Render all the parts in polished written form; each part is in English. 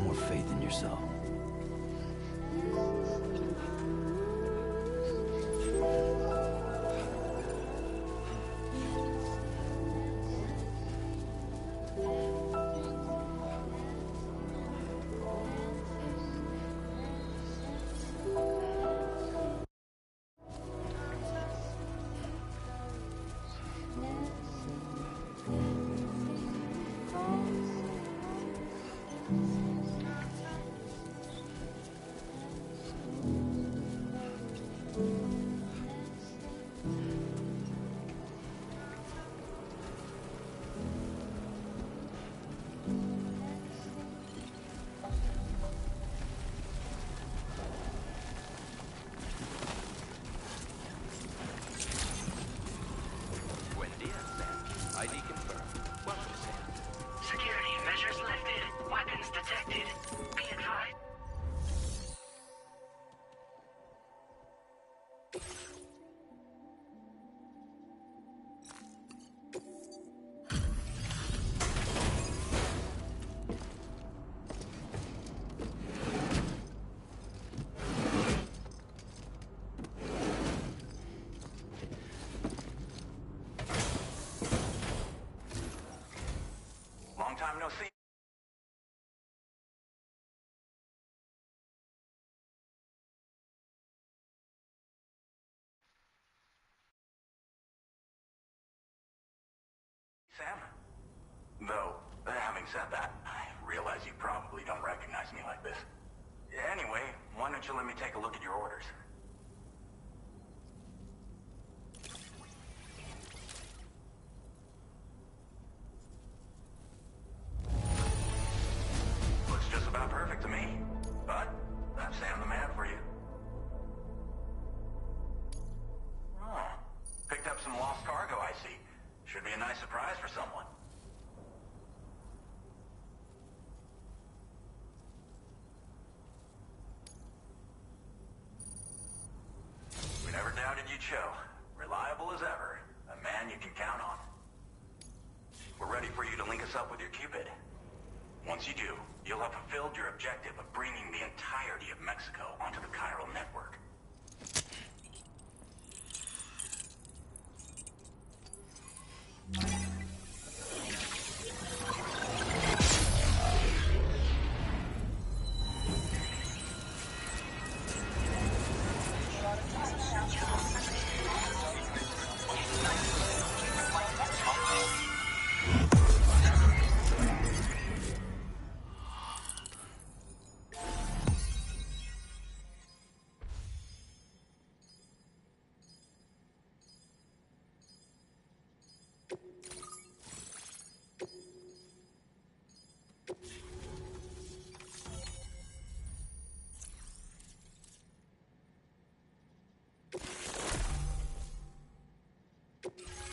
more faith in yourself. Time no see. Sam? Though, having said that, I realize you probably don't recognize me like this. Anyway, why don't you let me take a look at your orders? Looks just about perfect to me. But, that's Sam the man for you. Oh, picked up some lost cargo, I see. Should be a nice surprise for someone. We never doubted you'd show. Reliable as ever. A man you can count on. We're ready for you to link us up with your Cupid. Once you do, you'll have fulfilled your objective of bringing the entirety of Mexico onto the chiral network.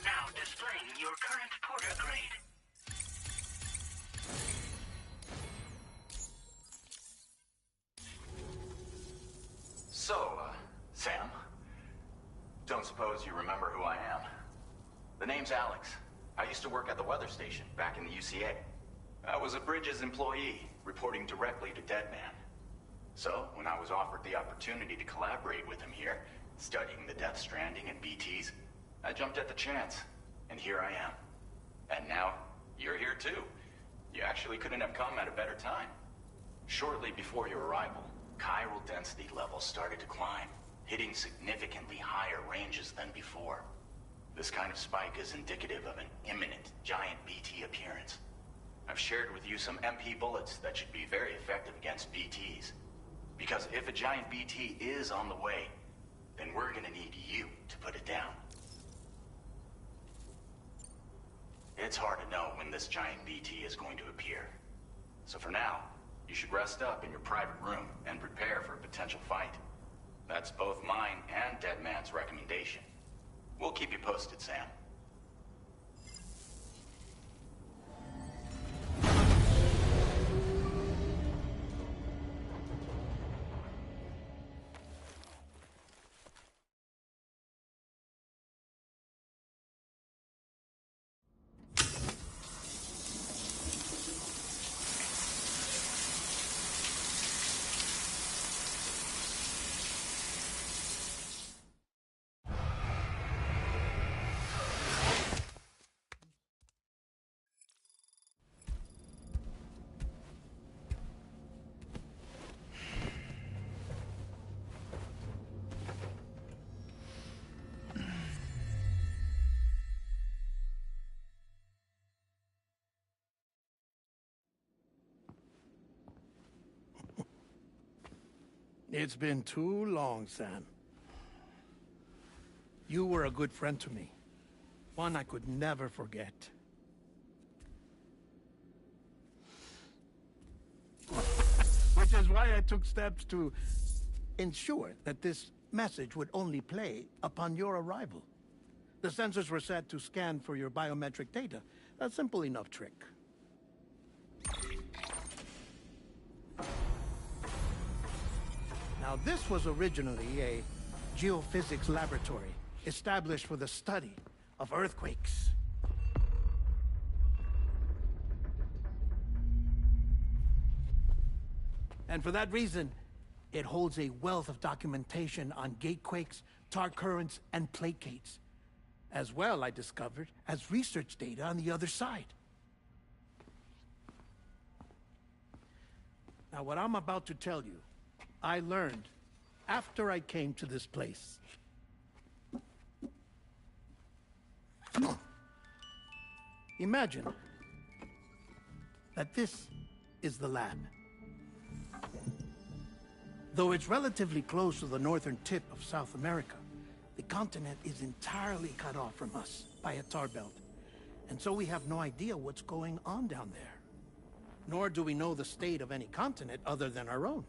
Now displaying your current porter grade. So, Sam, don't suppose you remember who I am? The name's Alex. I used to work at the weather station back in the UCA. I was a Bridges employee, reporting directly to Deadman. So, when I was offered the opportunity to collaborate with him here, studying the Death Stranding and BTs, I jumped at the chance, and here I am. And now, you're here too. You actually couldn't have come at a better time. Shortly before your arrival, chiral density levels started to climb, hitting significantly higher ranges than before. This kind of spike is indicative of an imminent giant BT appearance. I've shared with you some MP bullets that should be very effective against BTs. Because if a giant BT is on the way, then we're gonna need you to put it down. It's hard to know when this giant BT is going to appear. So for now, you should rest up in your private room and prepare for a potential fight. That's both mine and Deadman's recommendation. We'll keep you posted, Sam. It's been too long, Sam. You were a good friend to me. One I could never forget. Which is why I took steps to ensure that this message would only play upon your arrival. The sensors were set to scan for your biometric data. A simple enough trick. Now, this was originally a geophysics laboratory established for the study of earthquakes. And for that reason, it holds a wealth of documentation on gatequakes, tar currents, and plate gates. As well, I discovered, as research data on the other side. Now, what I'm about to tell you, I learned after I came to this place. Imagine that this is the lab. Though it's relatively close to the northern tip of South America, the continent is entirely cut off from us by a tar belt. And so we have no idea what's going on down there. Nor do we know the state of any continent other than our own.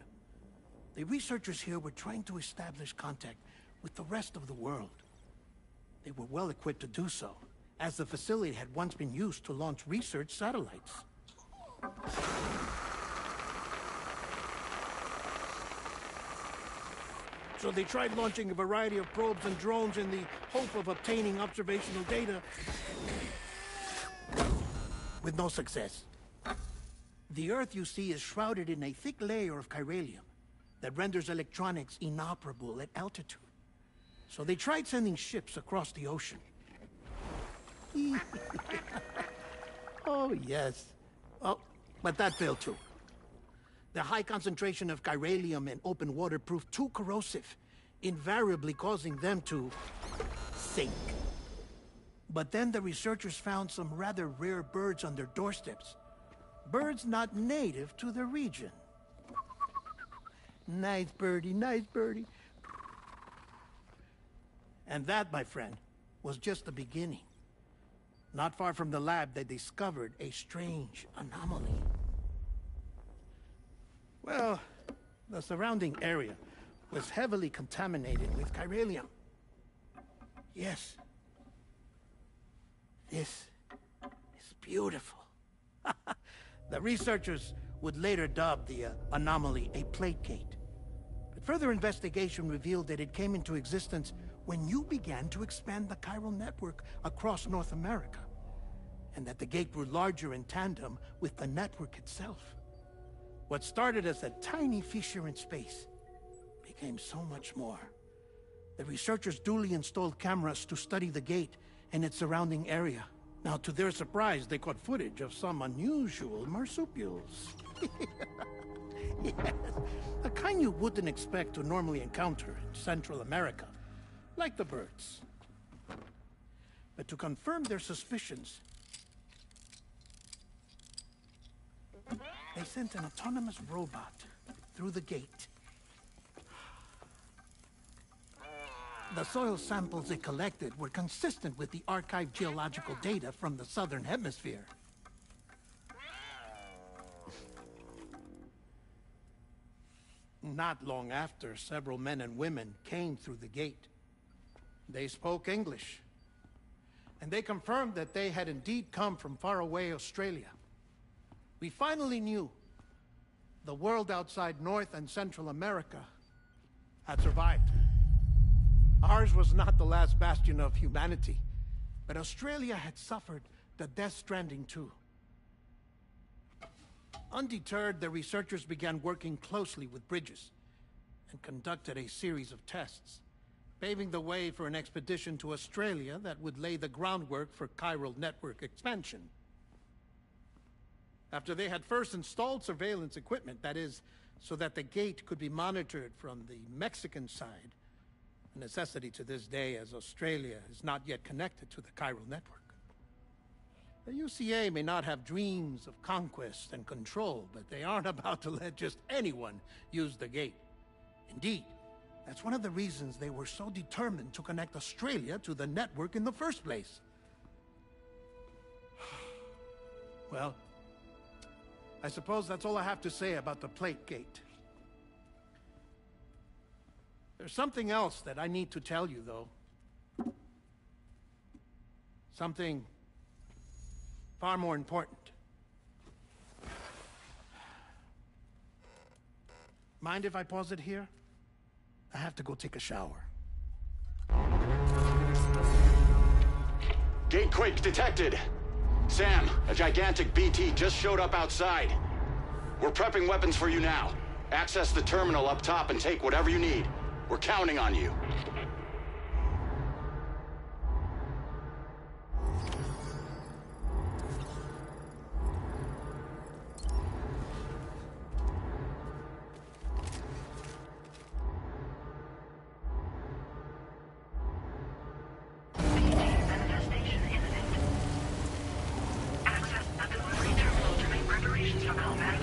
The researchers here were trying to establish contact with the rest of the world. They were well equipped to do so, as the facility had once been used to launch research satellites. So they tried launching a variety of probes and drones in the hope of obtaining observational data, with no success. The Earth, you see, is shrouded in a thick layer of chiralium that renders electronics inoperable at altitude. So they tried sending ships across the ocean. Oh, yes. Oh, but that failed too. The high concentration of chiralium in open water proved too corrosive, invariably causing them to sink. But then the researchers found some rather rare birds on their doorsteps. Birds not native to the region. Nice birdie, nice birdie. And that, my friend, was just the beginning. Not far from the lab, they discovered a strange anomaly. Well, the surrounding area was heavily contaminated with chiralium. Yes. This is beautiful. The researchers would later dub the anomaly a plate gate. But further investigation revealed that it came into existence when you began to expand the chiral network across North America, and that the gate grew larger in tandem with the network itself. What started as a tiny fissure in space became so much more. The researchers duly installed cameras to study the gate and its surrounding area. Now, to their surprise, they caught footage of some unusual marsupials. Yes, a kind you wouldn't expect to normally encounter in Central America, like the birds. But to confirm their suspicions, they sent an autonomous robot through the gate. The soil samples it collected were consistent with the archived geological data from the southern hemisphere. Not long after, several men and women came through the gate. They spoke English, and they confirmed that they had indeed come from faraway Australia. We finally knew the world outside North and Central America had survived. Ours was not the last bastion of humanity, but Australia had suffered the death stranding too. Undeterred, the researchers began working closely with Bridges and conducted a series of tests, paving the way for an expedition to Australia that would lay the groundwork for chiral network expansion. After they had first installed surveillance equipment, that is, so that the gate could be monitored from the Mexican side, a necessity to this day as Australia is not yet connected to the chiral network. The UCA may not have dreams of conquest and control, but they aren't about to let just anyone use the gate. Indeed, that's one of the reasons they were so determined to connect Australia to the network in the first place. Well, I suppose that's all I have to say about the Plate Gate. There's something else that I need to tell you, though. Something far more important. Mind if I pause it here? I have to go take a shower. Gate quake detected. Sam, a gigantic BT just showed up outside. We're prepping weapons for you now. Access the terminal up top and take whatever you need. We're counting on you. Manifestation imminent. Access the delivery terminal to make preparations for combat.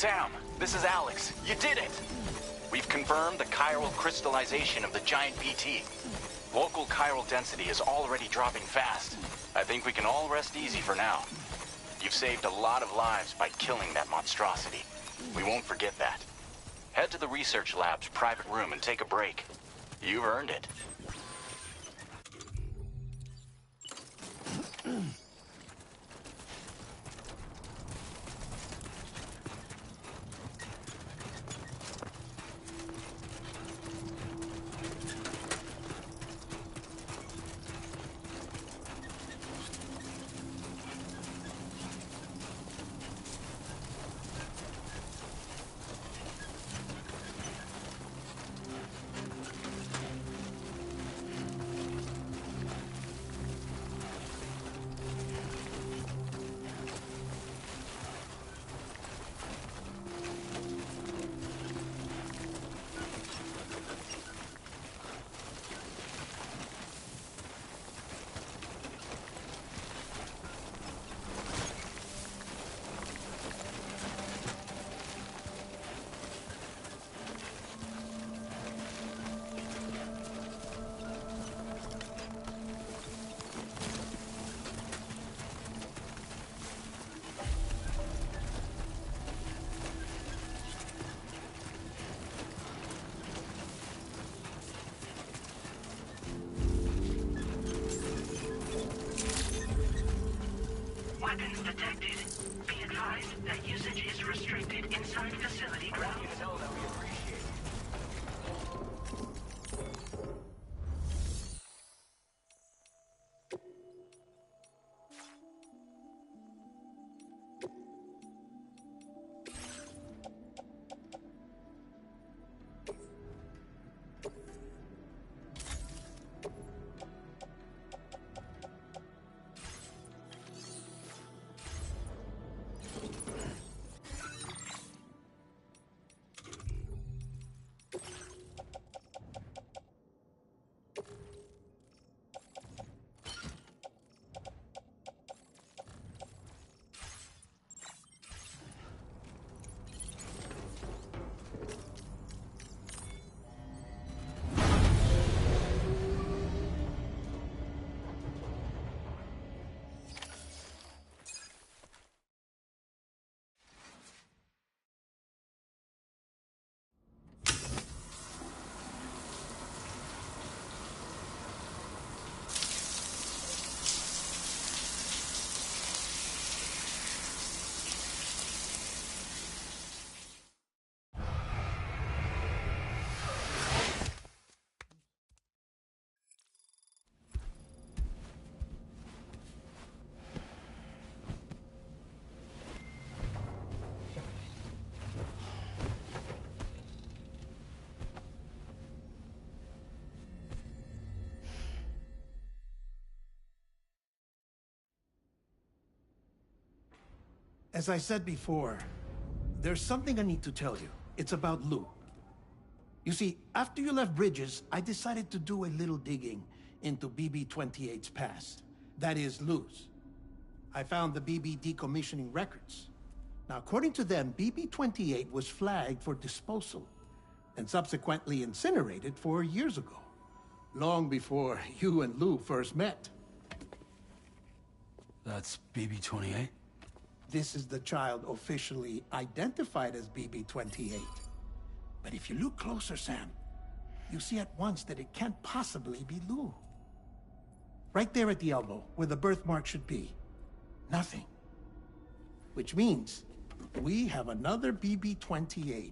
Sam, this is Alex. You did it! We've confirmed the chiral crystallization of the giant BT. Local chiral density is already dropping fast. I think we can all rest easy for now. You've saved a lot of lives by killing that monstrosity. We won't forget that. Head to the research lab's private room and take a break. You've earned it. Weapons detected. Be advised that usage is restricted inside facility grounds. As I said before, there's something I need to tell you. It's about Lou. You see, after you left Bridges, I decided to do a little digging into BB-28's past. That is, Lou's. I found the BB decommissioning records. Now, according to them, BB-28 was flagged for disposal and subsequently incinerated 4 years ago, long before you and Lou first met. That's BB-28? This is the child officially identified as BB-28. But if you look closer, Sam, you see at once that it can't possibly be Lou. Right there at the elbow, where the birthmark should be. Nothing. Which means we have another BB-28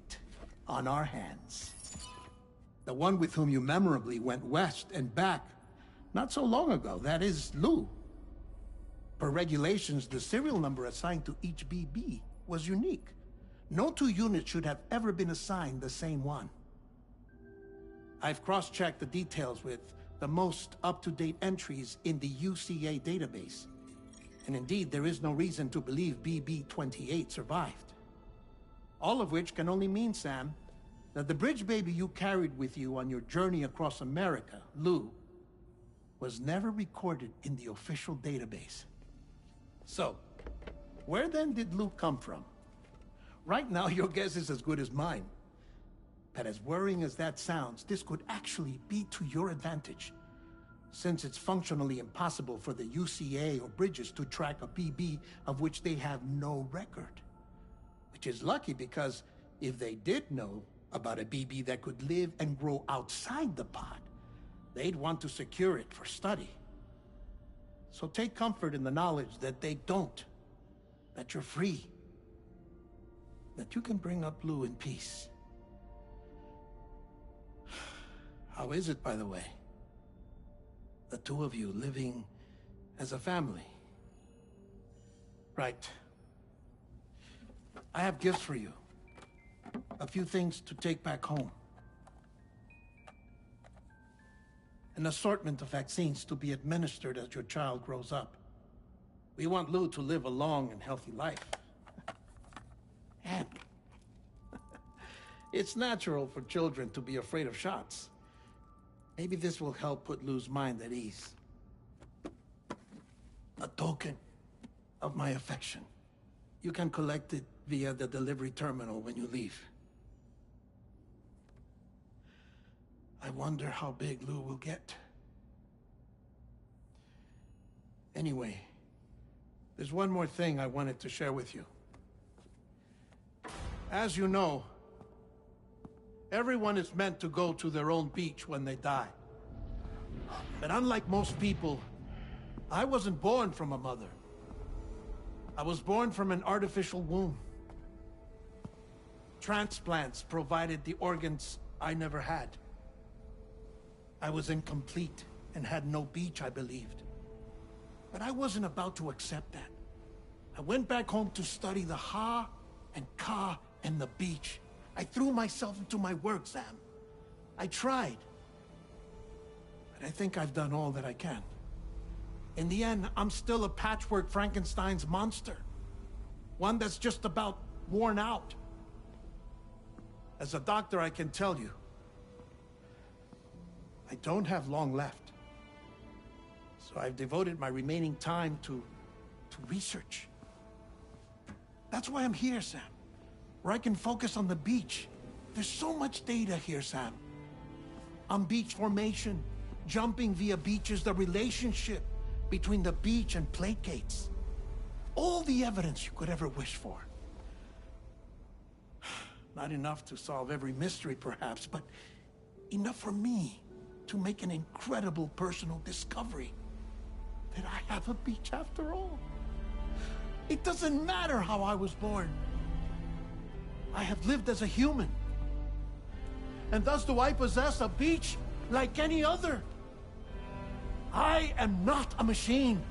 on our hands. The one with whom you memorably went west and back not so long ago. That is Lou. Per regulations, the serial number assigned to each BB was unique. No two units should have ever been assigned the same one. I've cross-checked the details with the most up-to-date entries in the UCA database. And indeed, there is no reason to believe BB-28 survived. All of which can only mean, Sam, that the bridge baby you carried with you on your journey across America, Lou, was never recorded in the official database. So, where then did Lou come from? Right now, your guess is as good as mine. But as worrying as that sounds, this could actually be to your advantage, since it's functionally impossible for the UCA or Bridges to track a BB of which they have no record. Which is lucky, because if they did know about a BB that could live and grow outside the pod, they'd want to secure it for study. So take comfort in the knowledge that they don't, that you're free, that you can bring up Blue in peace. How is it, by the way? The two of you living as a family? Right. I have gifts for you. A few things to take back home. An assortment of vaccines to be administered as your child grows up. We want Lou to live a long and healthy life. And it's natural for children to be afraid of shots. Maybe this will help put Lou's mind at ease. A token of my affection. You can collect it via the delivery terminal when you leave. I wonder how big Lou will get. Anyway, there's one more thing I wanted to share with you. As you know, everyone is meant to go to their own beach when they die. But unlike most people, I wasn't born from a mother. I was born from an artificial womb. Transplants provided the organs I never had. I was incomplete and had no beach, I believed. But I wasn't about to accept that. I went back home to study the Ha and Ka and the beach. I threw myself into my work, Sam. I tried. But I think I've done all that I can. In the end, I'm still a patchwork Frankenstein's monster. One that's just about worn out. As a doctor, I can tell you, I don't have long left. So I've devoted my remaining time to research. That's why I'm here, Sam. Where I can focus on the beach. There's so much data here, Sam. On beach formation, jumping via beaches, the relationship between the beach and placates. All the evidence you could ever wish for. Not enough to solve every mystery, perhaps, but enough for me to make an incredible personal discovery. That I have a beach after all. It doesn't matter how I was born. I have lived as a human. And thus do I possess a beach like any other. I am not a machine,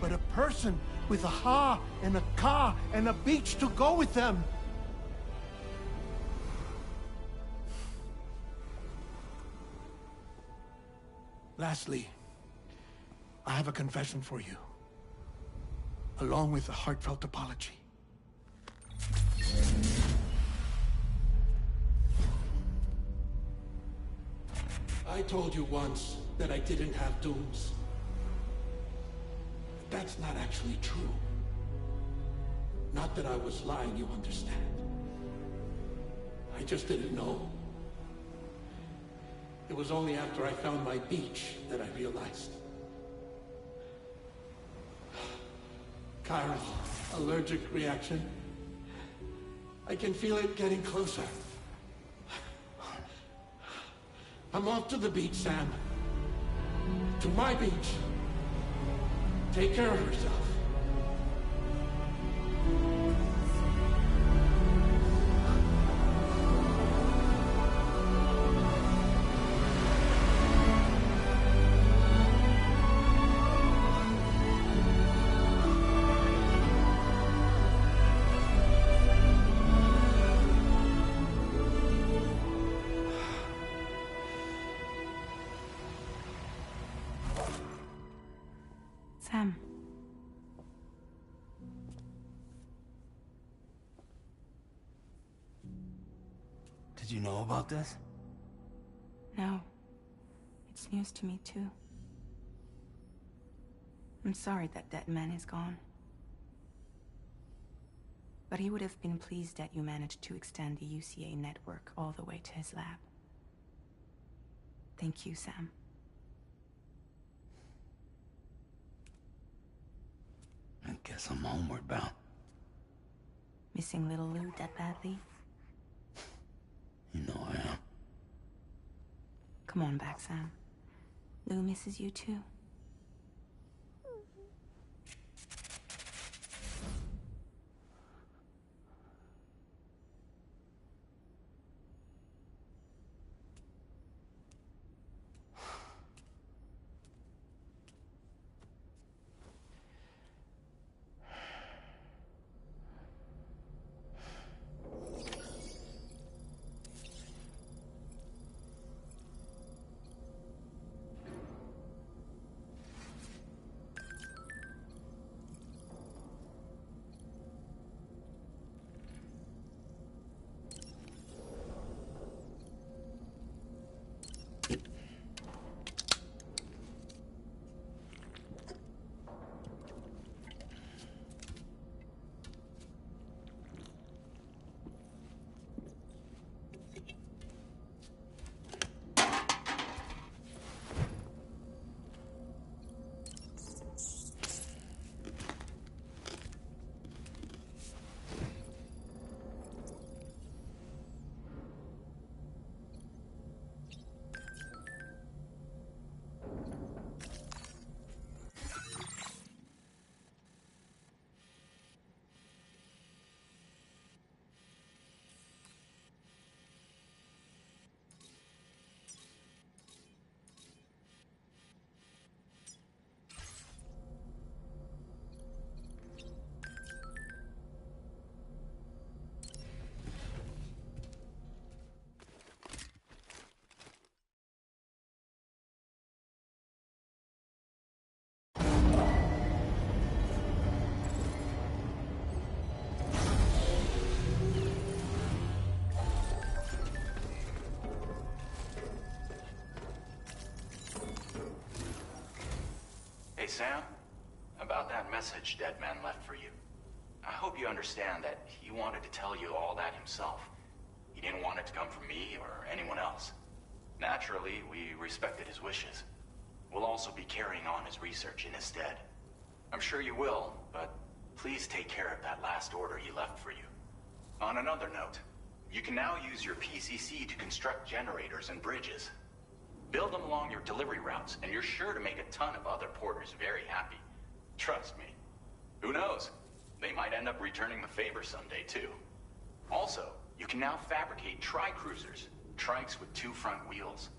but a person with a Ha and a Ka and a beach to go with them. Lastly, I have a confession for you, along with a heartfelt apology. I told you once that I didn't have dooms. That's not actually true. Not that I was lying, you understand. I just didn't know. It was only after I found my beach that I realized. Chiron, allergic reaction. I can feel it getting closer. I'm off to the beach, Sam. To my beach. Take care of yourself. Sam. Did you know about this? No. It's news to me, too. I'm sorry that man is gone. But he would have been pleased that you managed to extend the UCA network all the way to his lab. Thank you, Sam. I guess I'm homeward bound. Missing little Lou that badly? You know I am. Come on back, Sam. Lou misses you too. Hey, Sam. About that message Deadman left for you. I hope you understand that he wanted to tell you all that himself. He didn't want it to come from me or anyone else. Naturally, we respected his wishes. We'll also be carrying on his research in his stead. I'm sure you will, but please take care of that last order he left for you. On another note, you can now use your PCC to construct generators and bridges. Build them along your delivery routes, and you're sure to make a ton of other porters very happy. Trust me. Who knows? They might end up returning the favor someday, too. Also, you can now fabricate tri-cruisers, trikes with 2 front wheels.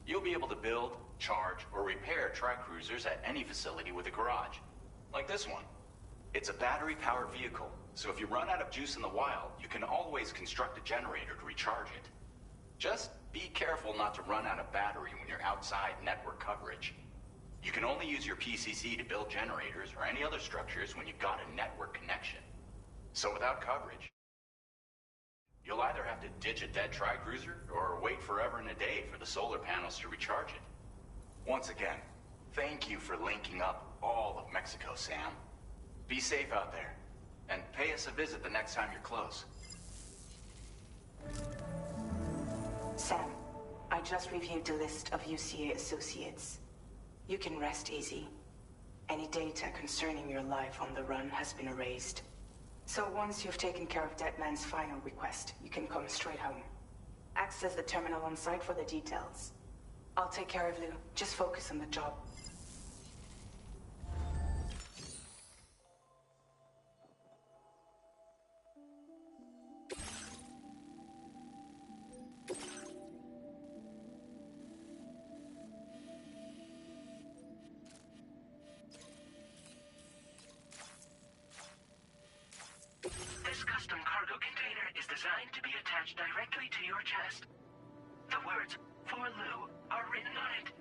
You'll be able to build, charge, or repair tri-cruisers at any facility with a garage. Like this one. It's a battery-powered vehicle, so if you run out of juice in the wild, you can always construct a generator to recharge it. Just be careful not to run out of battery when you're outside network coverage. You can only use your PCC to build generators or any other structures when you've got a network connection. So without coverage, you'll either have to ditch a dead tri-cruiser or wait forever and a day for the solar panels to recharge it. Once again, thank you for linking up all of Mexico, Sam. Be safe out there, and pay us a visit the next time you're close. Sam, I just reviewed the list of UCA associates. You can rest easy. Any data concerning your life on the run has been erased. So once you've taken care of Deadman's final request, you can come straight home. Access the terminal on site for the details. I'll take care of Lou. Just focus on the job. This custom cargo container is designed to be attached directly to your chest. The words, "For Lou," are written on it.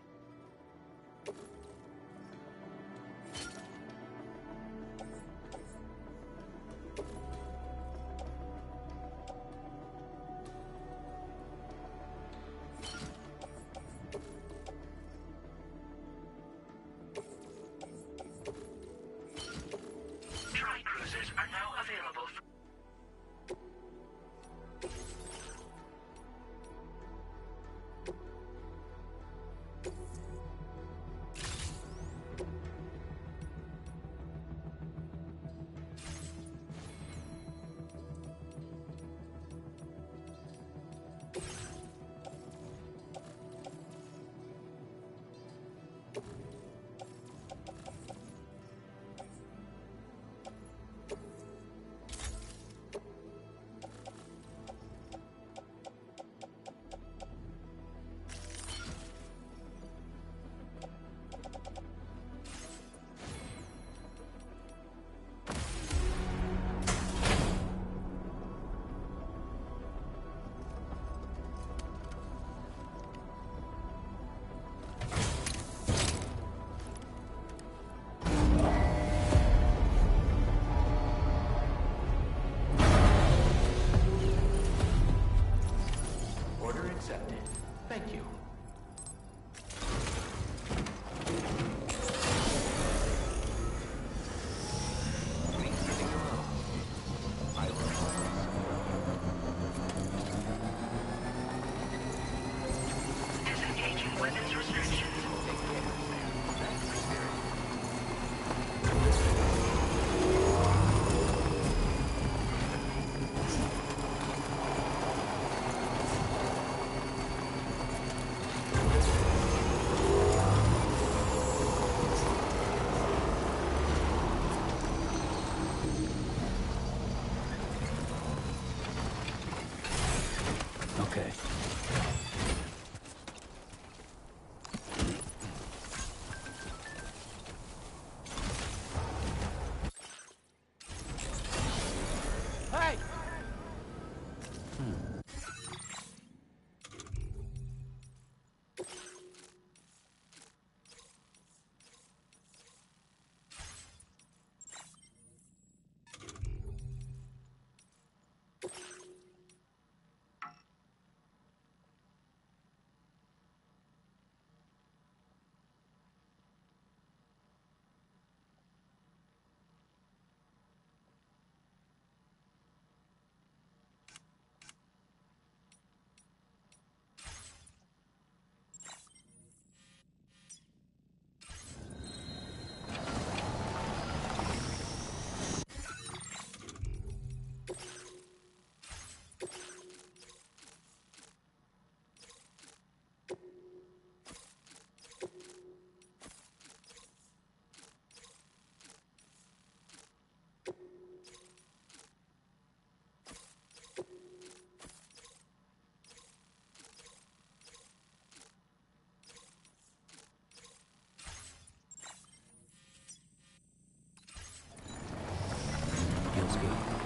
rescue.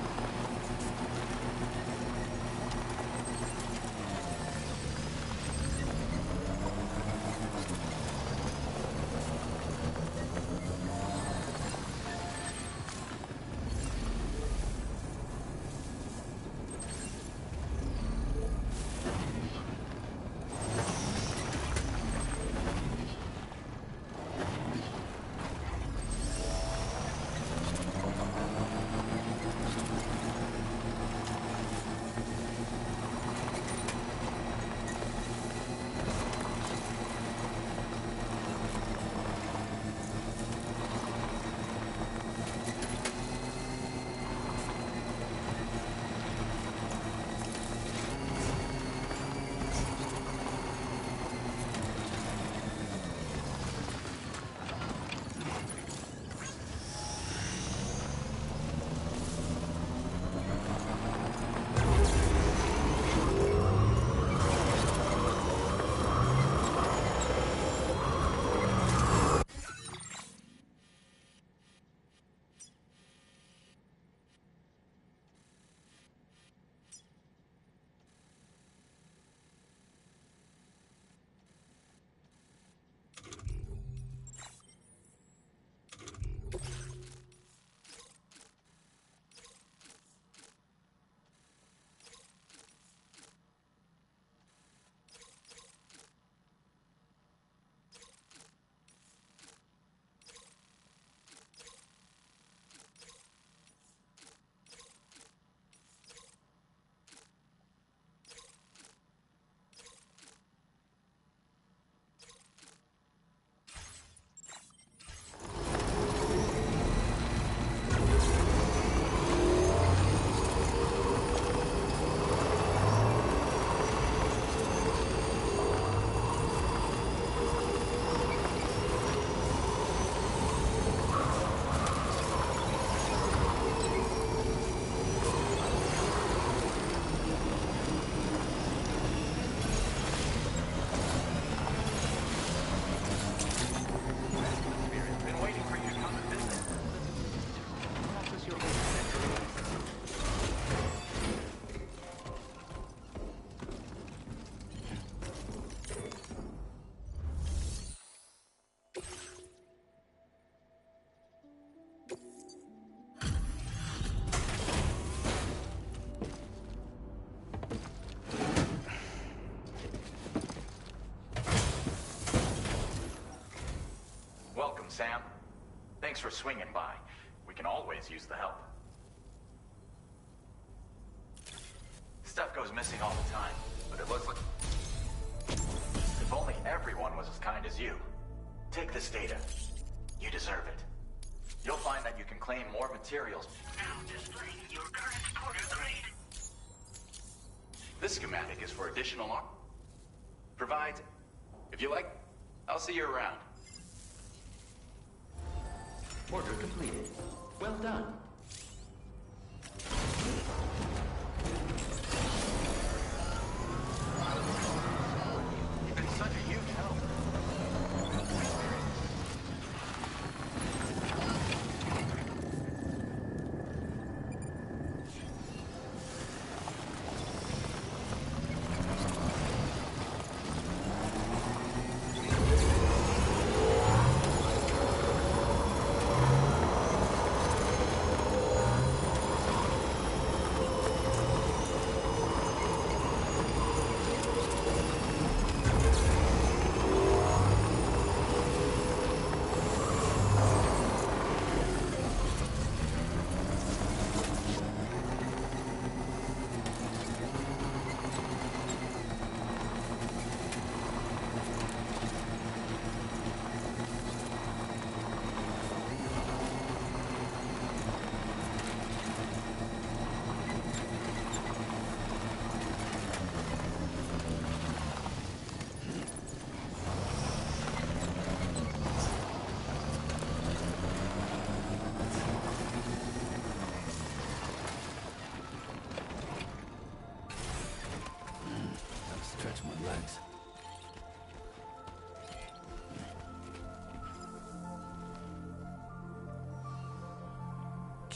Been waiting for you to come and visit. Practice your Welcome, Sam. Thanks for swinging by. We can always use the help. Stuff goes missing all the time, but it looks like... If only everyone was as kind as you. Take this data. You deserve it. You'll find that you can claim more materials. Now displaying your current quarter grade. This schematic is for additional arm. Provides... If you like, I'll see you around. Order completed. Well done. You've been such a huge help.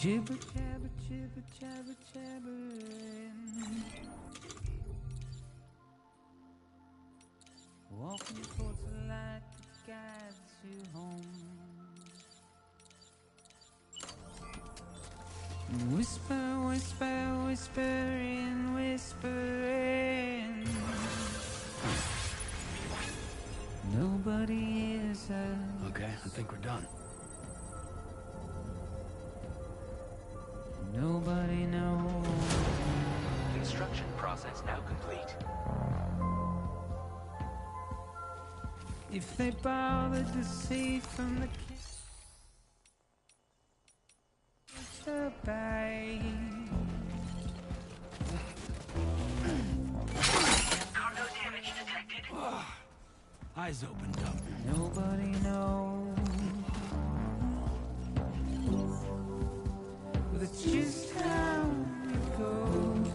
Jibber jabber, jibber jabber, jabbering. Walking towards the light that guides you home. Whisper, whisper, whispering, whispering. Nobody hears us. Okay, I think we're done. Nobody knows. Construction process now complete. If they bothered to see from the bay. Cargo damage detected. Eyes opened up. Nobody knows. But it's just how it goes.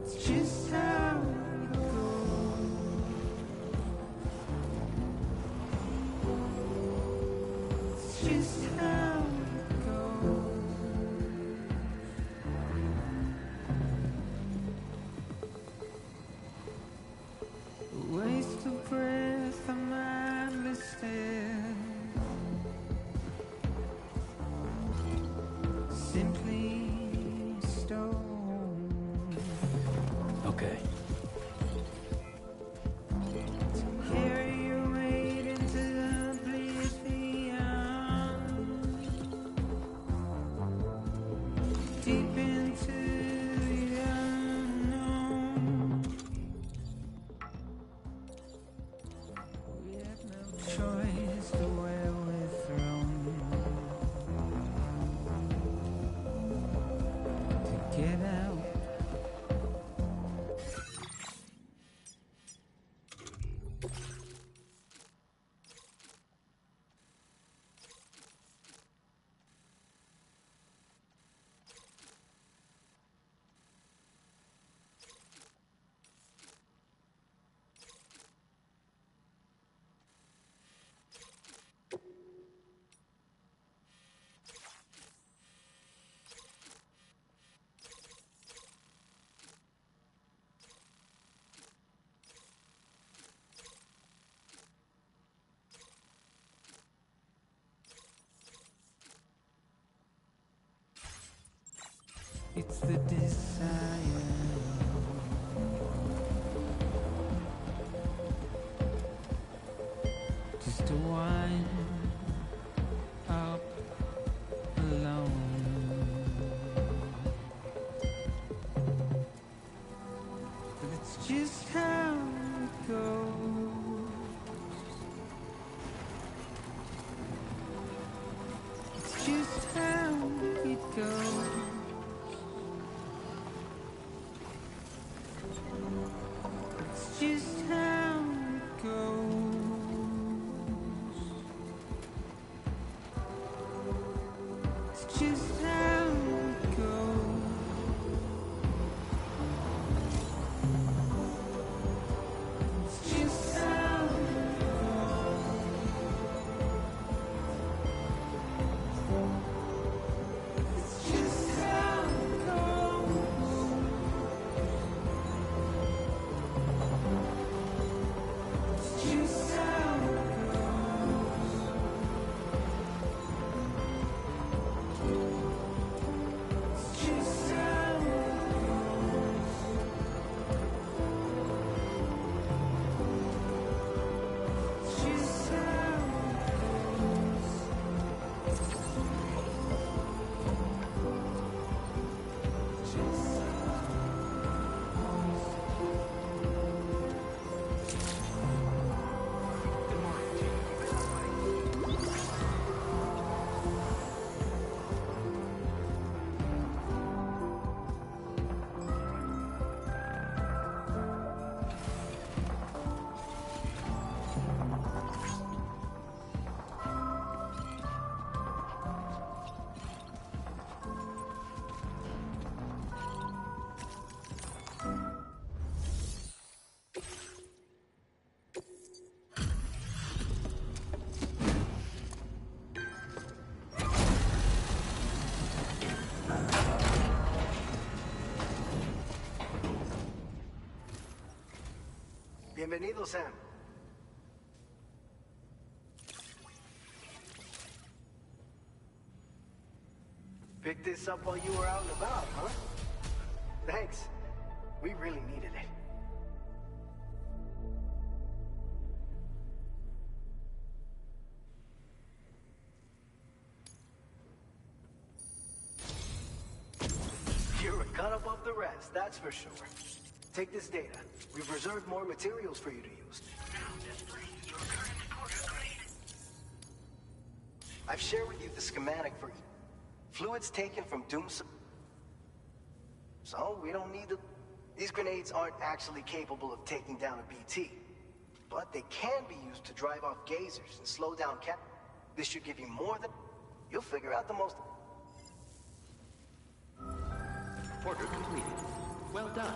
It's just how it goes. It's just how it goes. A waste of breath, a mindless stare. Simply stone. Okay. Carry your weight into the oblivion. Deep into the unknown. We have no choice to where we're thrown. To get out. It's the desire. Just to wind up alone. But it's just how it goes. It's just how it goes. It's just how it goes. It's just how it goes. It's just how it goes. It's just how it goes. It's just how it goes. Bienvenido, Sam. Picked this up while you were out and about, huh? Thanks. We really needed it. You're a cut above the rest, that's for sure. Take this data. We've reserved more materials for you to use. Now display your current porter grade. I've shared with you the schematic for fluids taken from Doom's. So we don't need to. These grenades aren't actually capable of taking down a BT, but they can be used to drive off gazers and slow down cap. This should give you more than. You'll figure out the most. Order completed. Well done.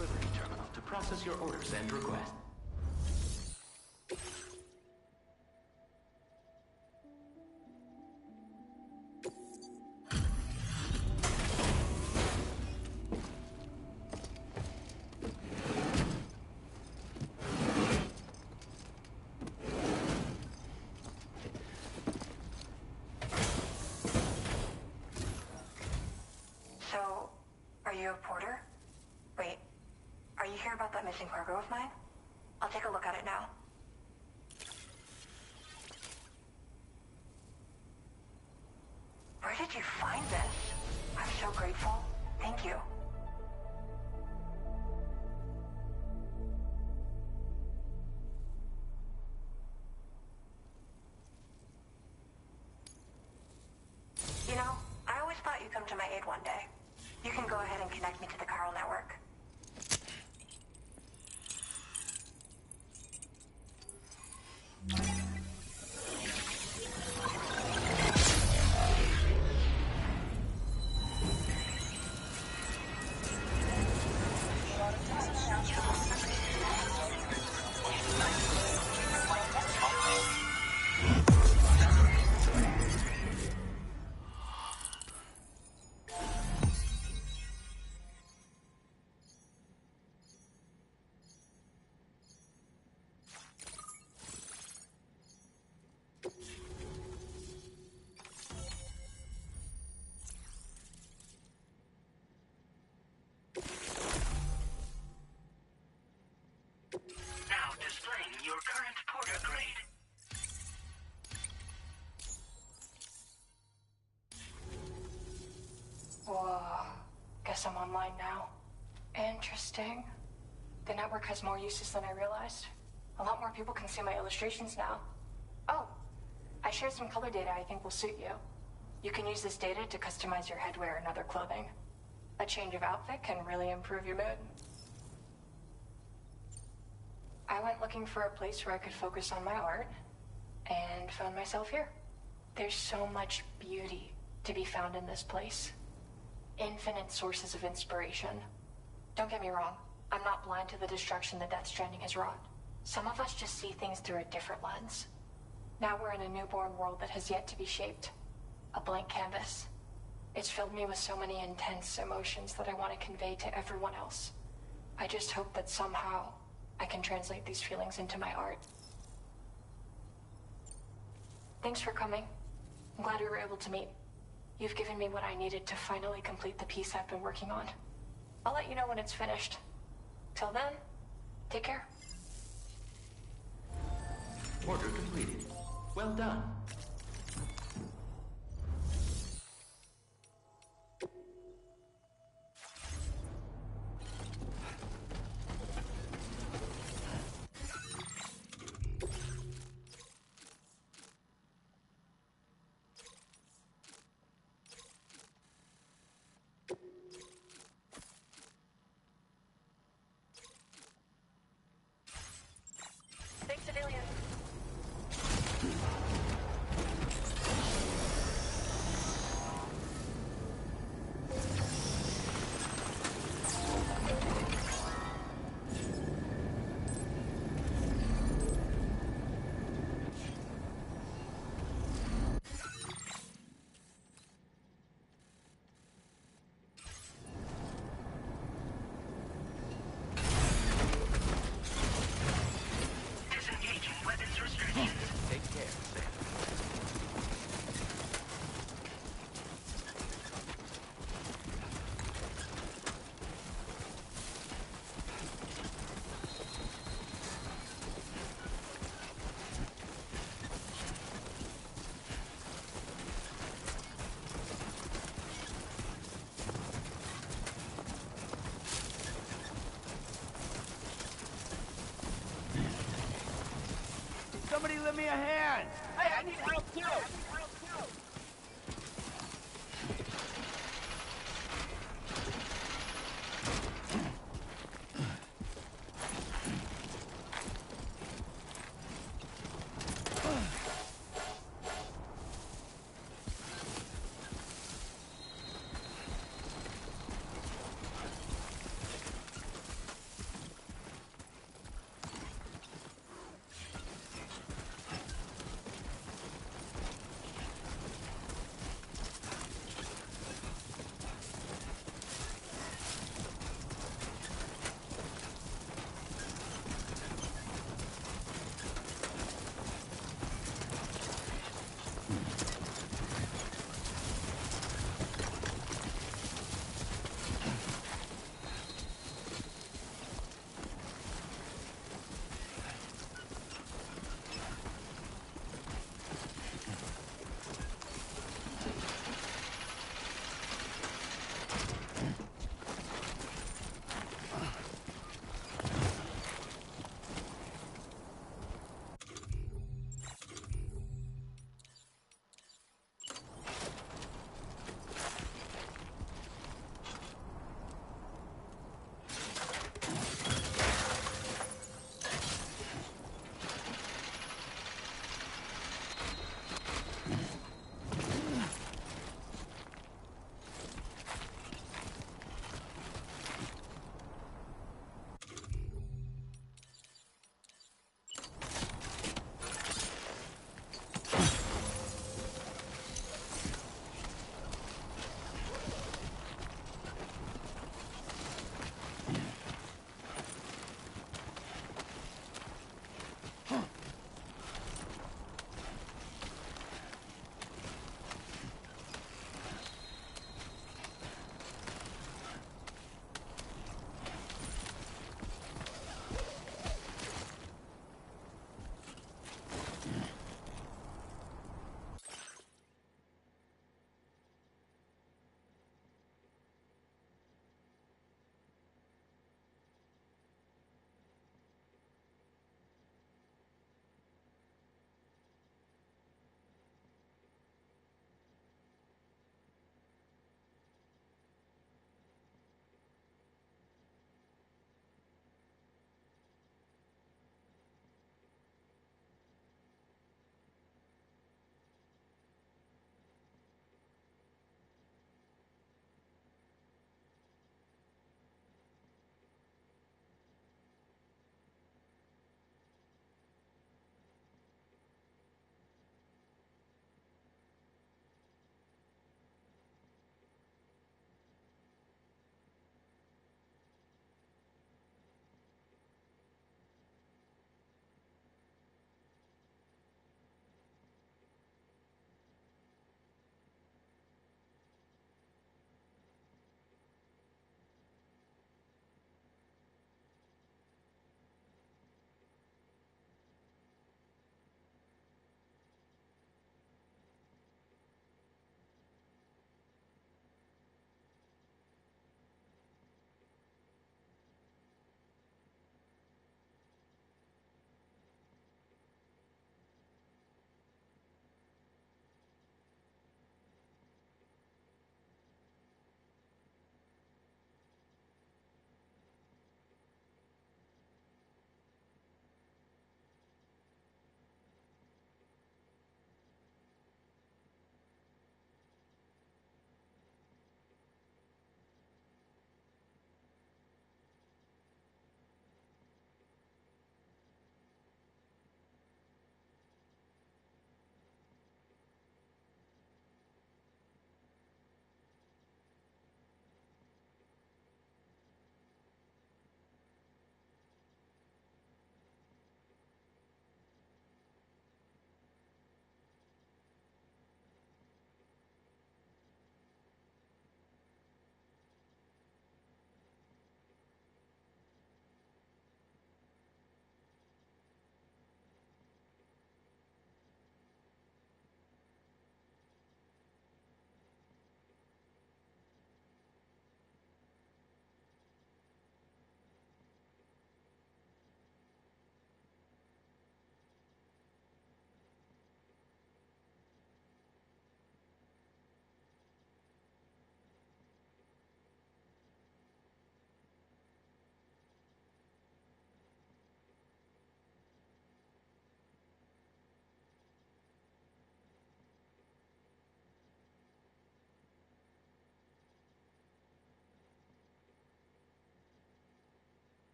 delivery terminal to process your orders and requests. So, are you a porter? Wait, are you here about that missing cargo of mine? I'll take a look at it now. Where did you find this? I'm so grateful. Thank you. You know, I always thought you'd come to my aid one day. You can go ahead and connect me to the Chiral network. Now displaying your current porter grade. Whoa. Guess I'm online now. Interesting. The network has more uses than I realized. A lot more people can see my illustrations now. Oh, I shared some color data I think will suit you. You can use this data to customize your headwear and other clothing. A change of outfit can really improve your mood. I went looking for a place where I could focus on my art, and found myself here. There's so much beauty to be found in this place. Infinite sources of inspiration. Don't get me wrong, I'm not blind to the destruction that Death Stranding has wrought. Some of us just see things through a different lens. Now we're in a newborn world that has yet to be shaped. A blank canvas. It's filled me with so many intense emotions that I want to convey to everyone else. I just hope that somehow I can translate these feelings into my art. Thanks for coming. I'm glad we were able to meet. You've given me what I needed to finally complete the piece I've been working on. I'll let you know when it's finished. Till then, take care. Order completed. Well done. Thanks, Adelia. Disengaging weapons restrictions. Take care, Sam. Somebody lend me a hand! Hey, I need help too!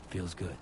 Feels good.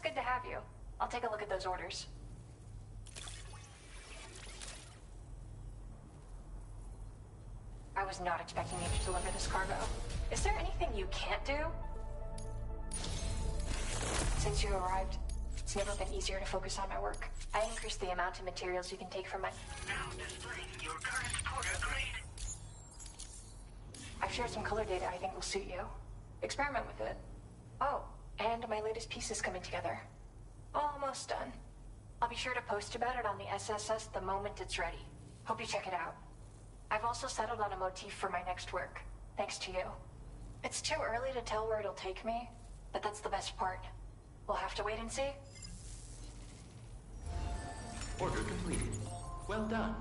Good to have you. I'll take a look at those orders. I was not expecting you to deliver this cargo. Is there anything you can't do? Since you arrived, it's never been easier to focus on my work. I increased the amount of materials you can take from my... Now displaying your current order grade. I've shared some color data I think will suit you. Experiment with it. Oh, and my latest piece is coming together. Almost done. I'll be sure to post about it on the SSS the moment it's ready. Hope you check it out. I've also settled on a motif for my next work, thanks to you. It's too early to tell where it'll take me, but that's the best part. We'll have to wait and see. Order completed. Well done.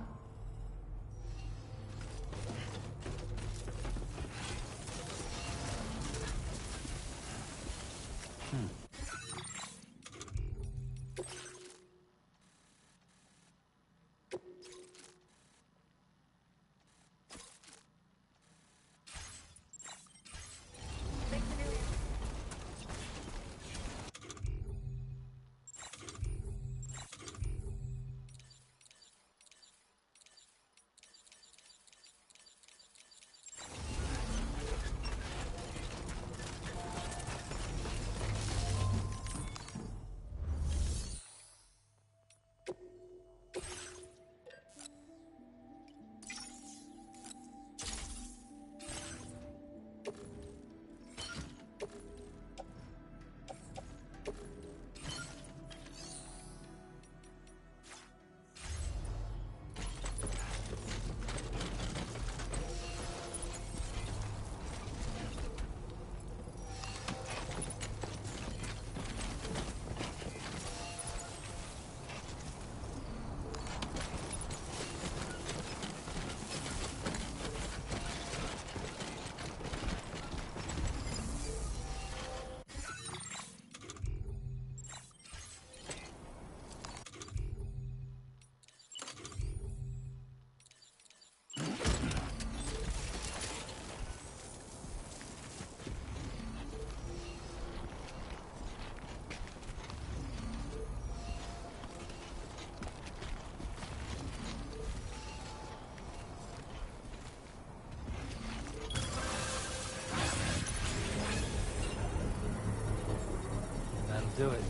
do it.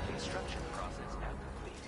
Construction process now complete.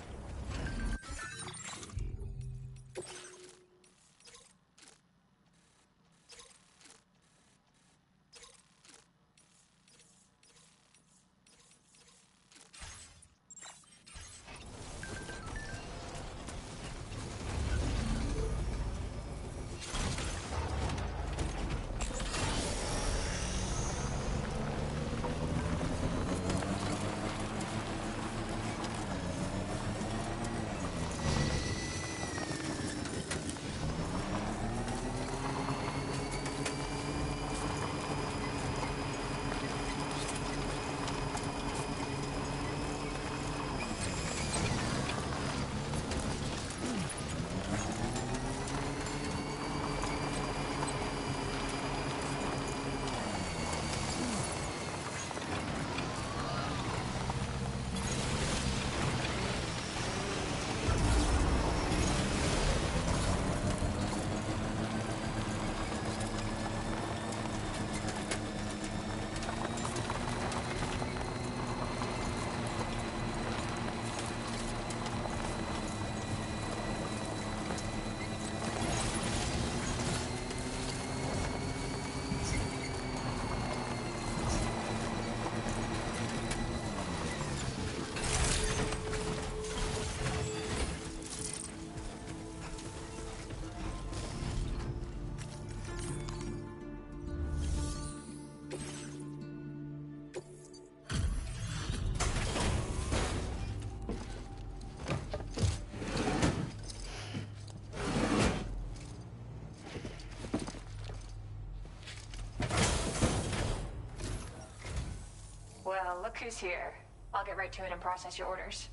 Well, look who's here. I'll get right to it and process your orders.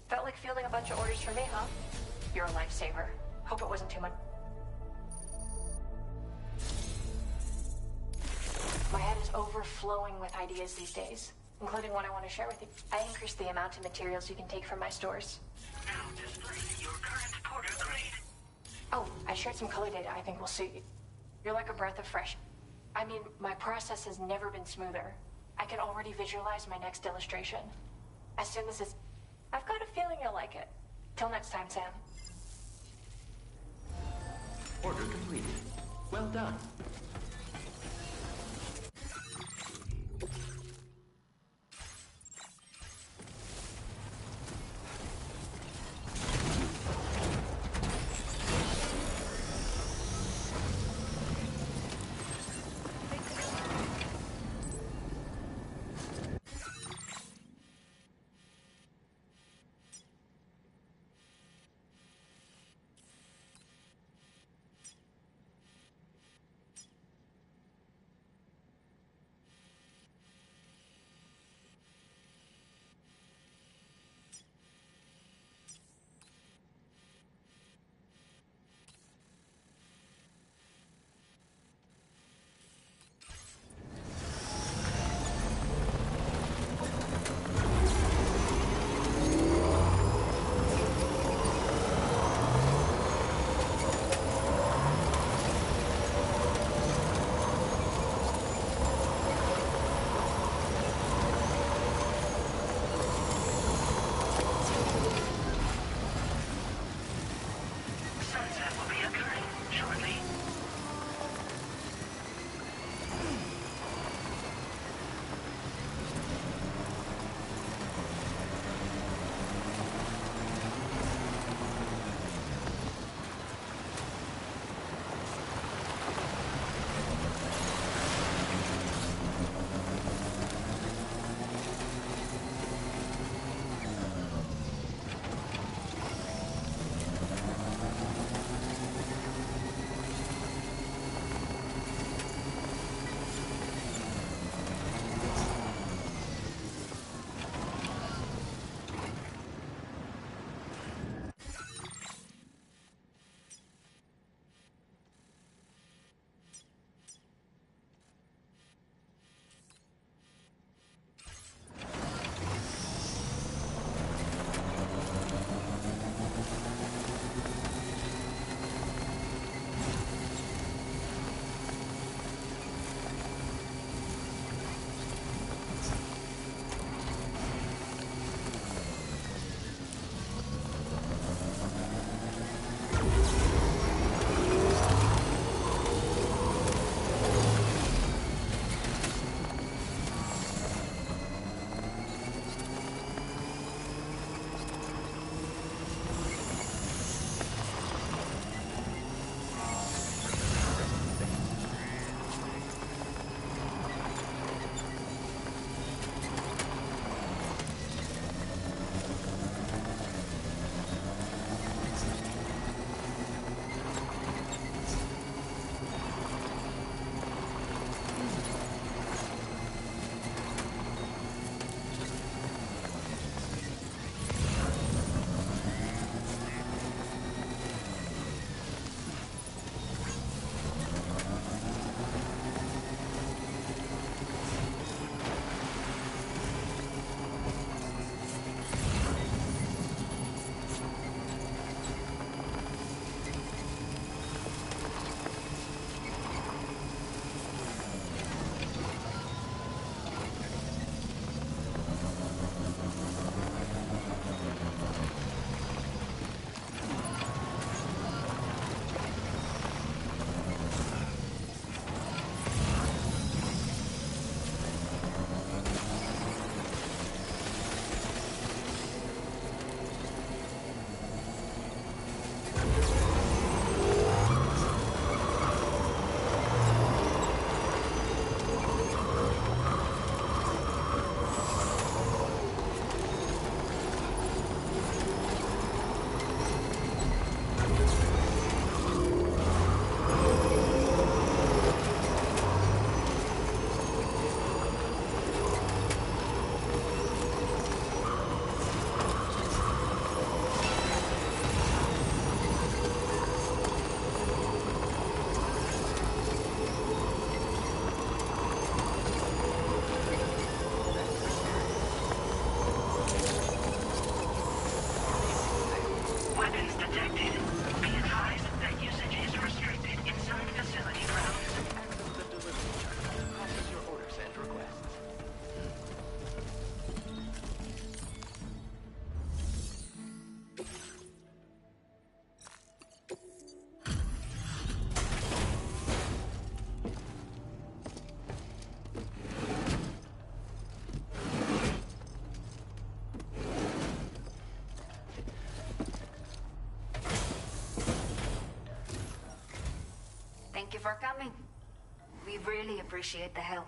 Felt like fielding a bunch of orders for me, huh? You're a lifesaver. Hope it wasn't too much. My head is overflowing with ideas these days, including one I want to share with you. I increased the amount of materials you can take from my stores. Now display your current porter grade. Oh, I shared some color data I think will suit you. You're like a breath of fresh... I mean, my process has never been smoother. I can already visualize my next illustration. As soon as it's... I've got a feeling you'll like it. Till next time, Sam. Order completed. Well done. Thank you for coming. We really appreciate the help.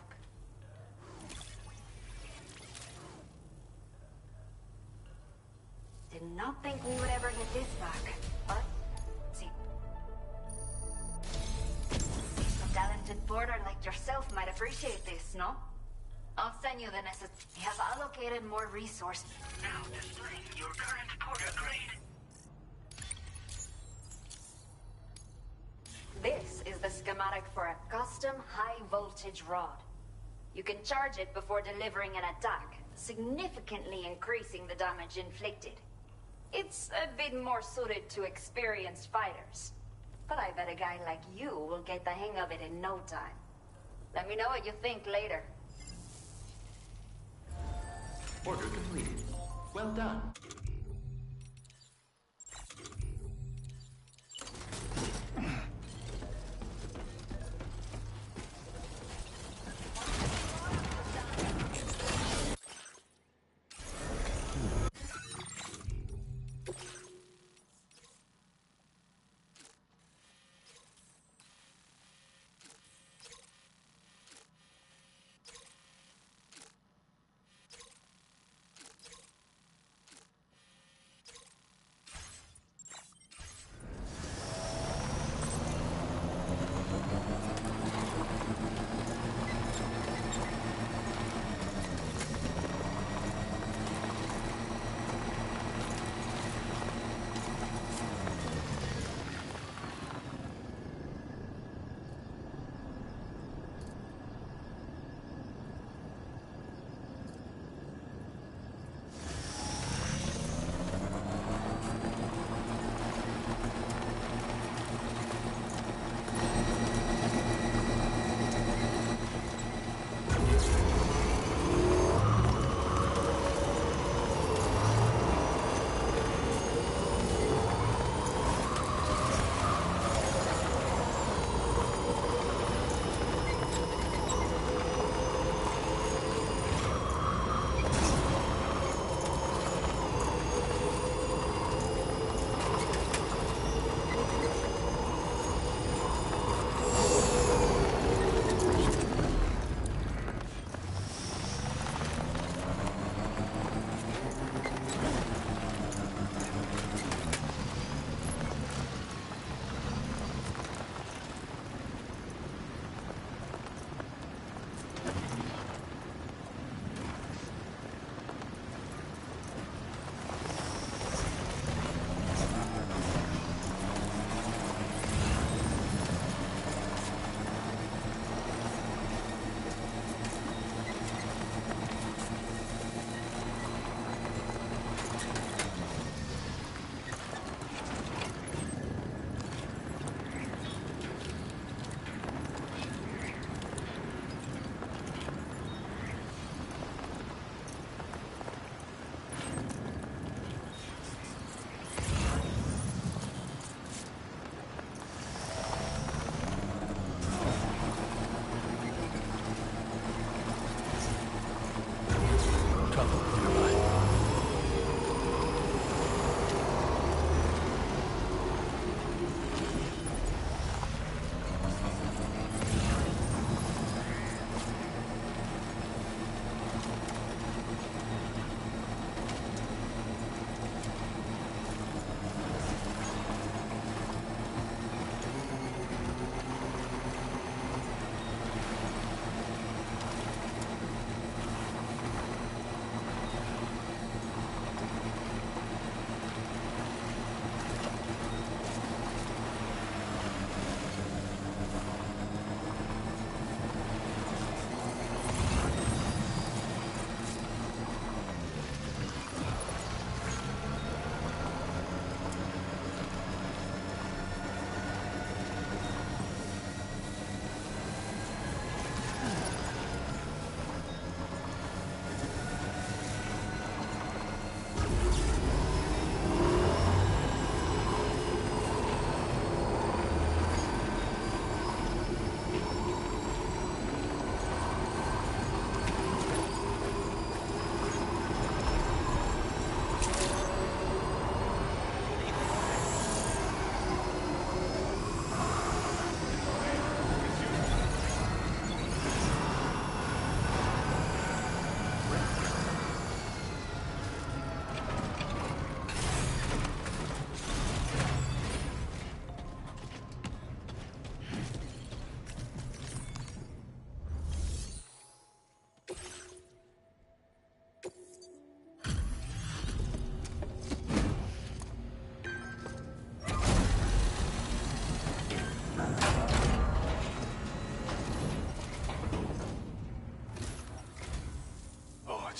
Did not think we would ever get this back, but see. A talented porter like yourself might appreciate this, no? I'll send you the necessary. We have allocated more resources. Now displaying your current porter grade. This is the schematic for a custom high-voltage rod. You can charge it before delivering an attack, significantly increasing the damage inflicted. It's a bit more suited to experienced fighters. But I bet a guy like you will get the hang of it in no time. Let me know what you think later. Order completed. Well done.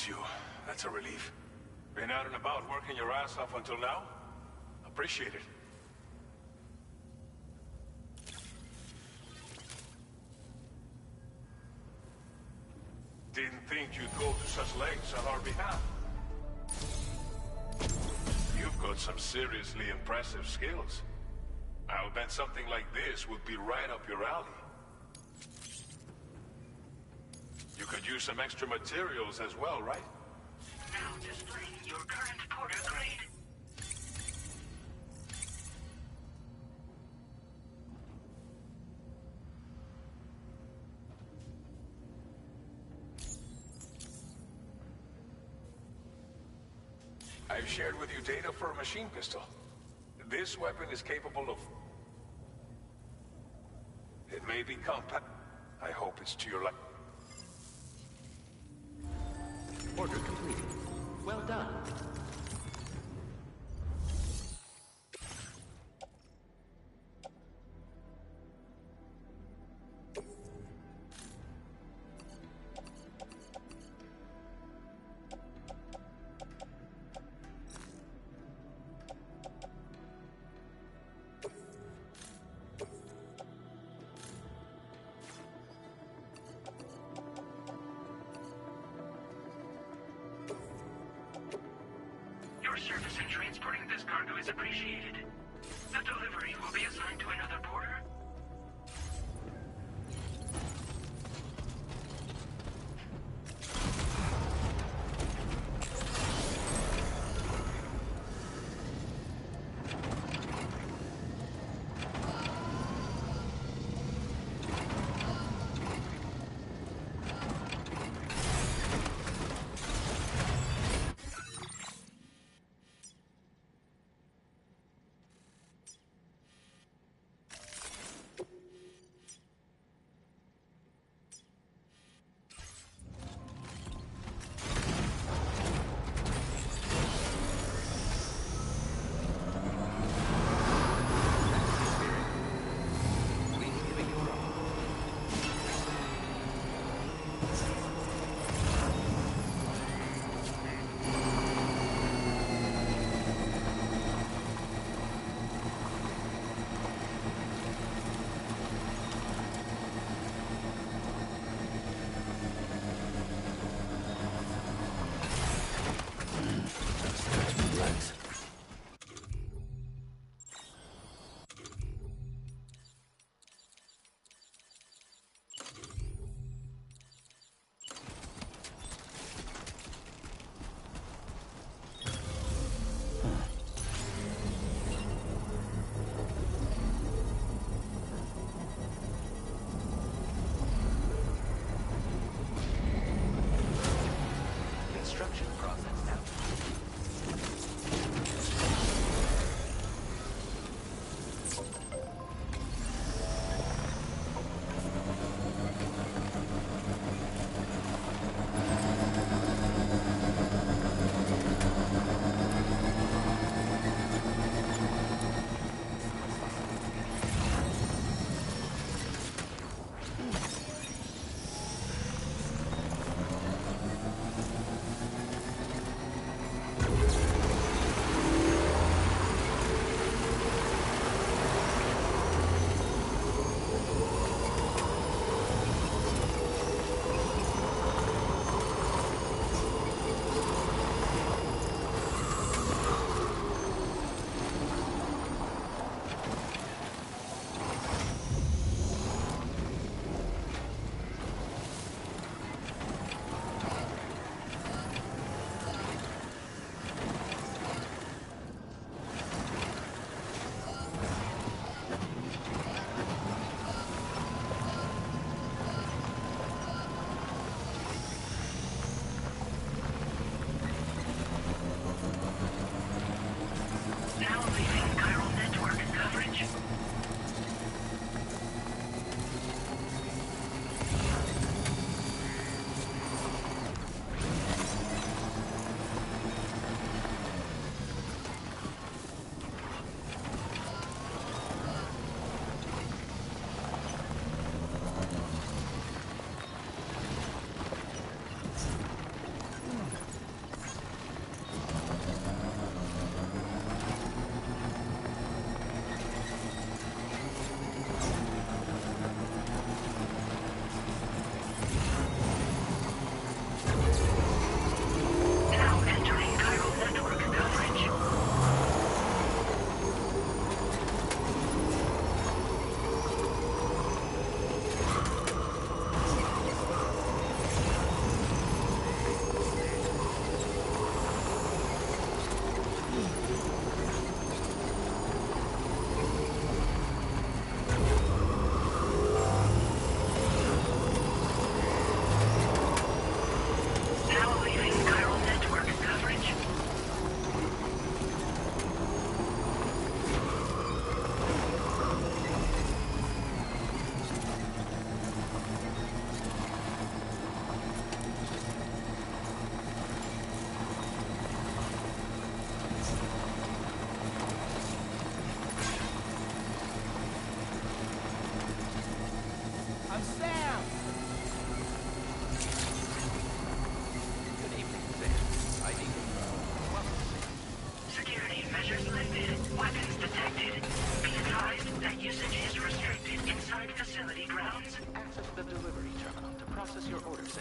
it's you. That's a relief. Been out and about working your ass off until now? Appreciate it. Didn't think you'd go to such lengths on our behalf. You've got some seriously impressive skills. I'll bet something like this would be right up your alley. You could use some extra materials as well, right? Now displaying your current porter grade. I've shared with you data for a machine pistol. This weapon is capable of... It may be compact. I hope it's to your liking. Order completed. Well done. Your service in transporting this cargo is appreciated. The delivery will be assigned to another porter.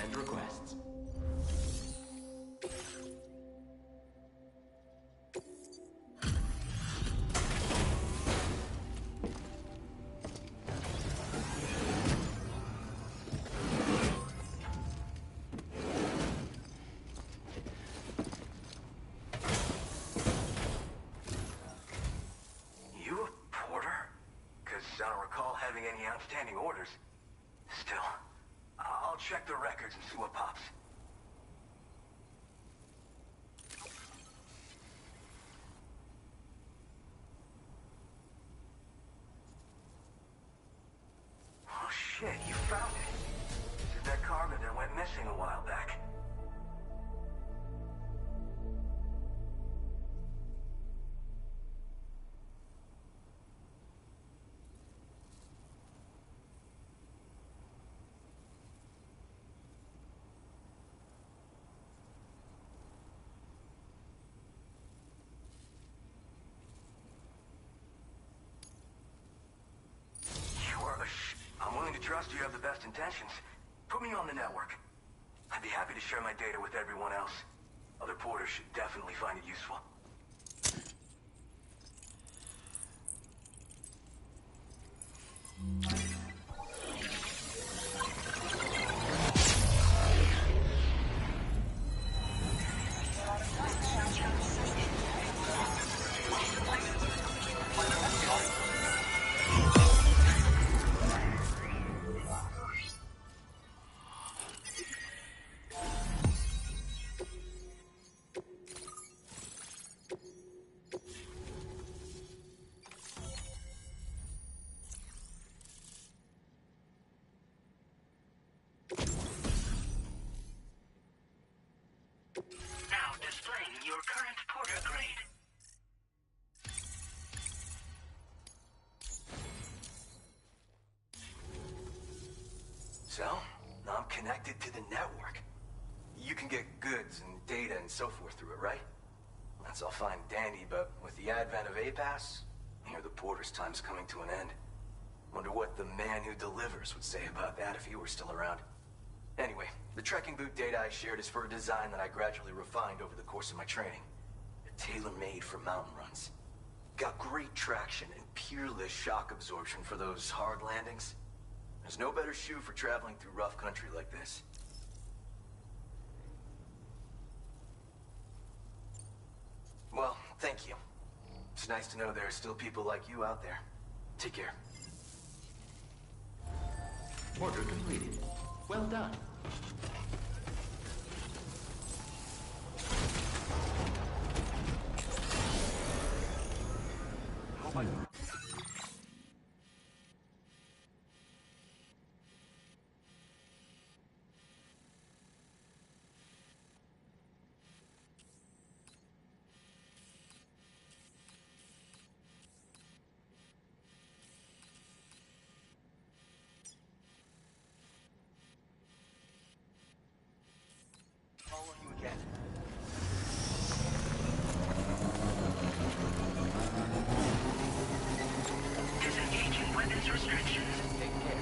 Send requests. You a porter? Because I don't recall having any outstanding orders. Still, I'll check the records and see what pops. Oh shit, you found it. This is that cargo that went missing a while back. I'm willing to trust you have the best intentions. Put me on the network. I'd be happy to share my data with everyone else. Other porters should definitely find it useful. Now displaying your current porter grade. So, now I'm connected to the network. You can get goods and data and so forth through it, right? That's all fine and dandy, but with the advent of A-Pass, here the porter's time's coming to an end. Wonder what the man who delivers would say about that if he were still around. Anyway, the trekking boot data I shared is for a design that I gradually refined over the course of my training. Tailor-made for mountain runs. Got great traction and peerless shock absorption for those hard landings. There's no better shoe for traveling through rough country like this. Well, thank you. It's nice to know there are still people like you out there. Take care. Order completed. Well done. Oh my... Following you again. Disengaging weapons restrictions. Take care.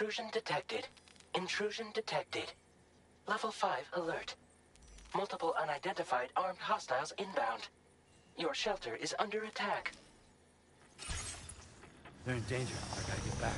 Intrusion detected. Intrusion detected. Level 5 alert. Multiple unidentified armed hostiles inbound. Your shelter is under attack. They're in danger. I gotta get back.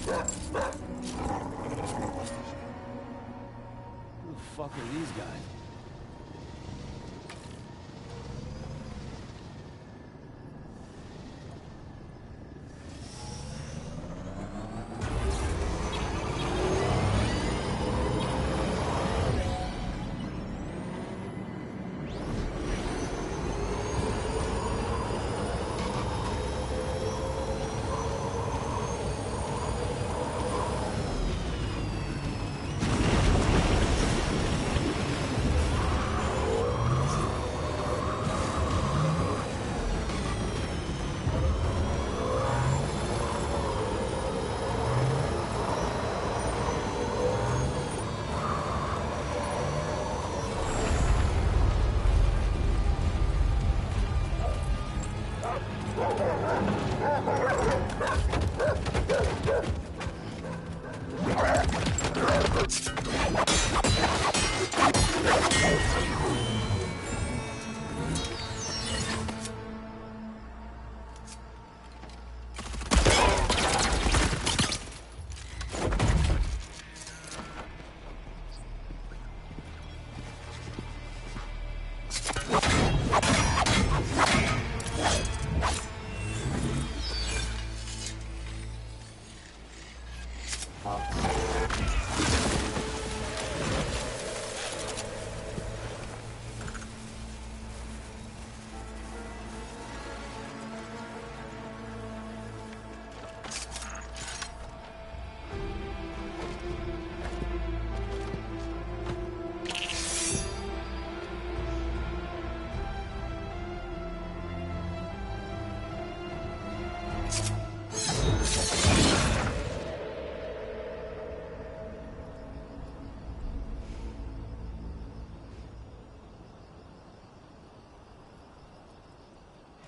Who the fuck are these guys?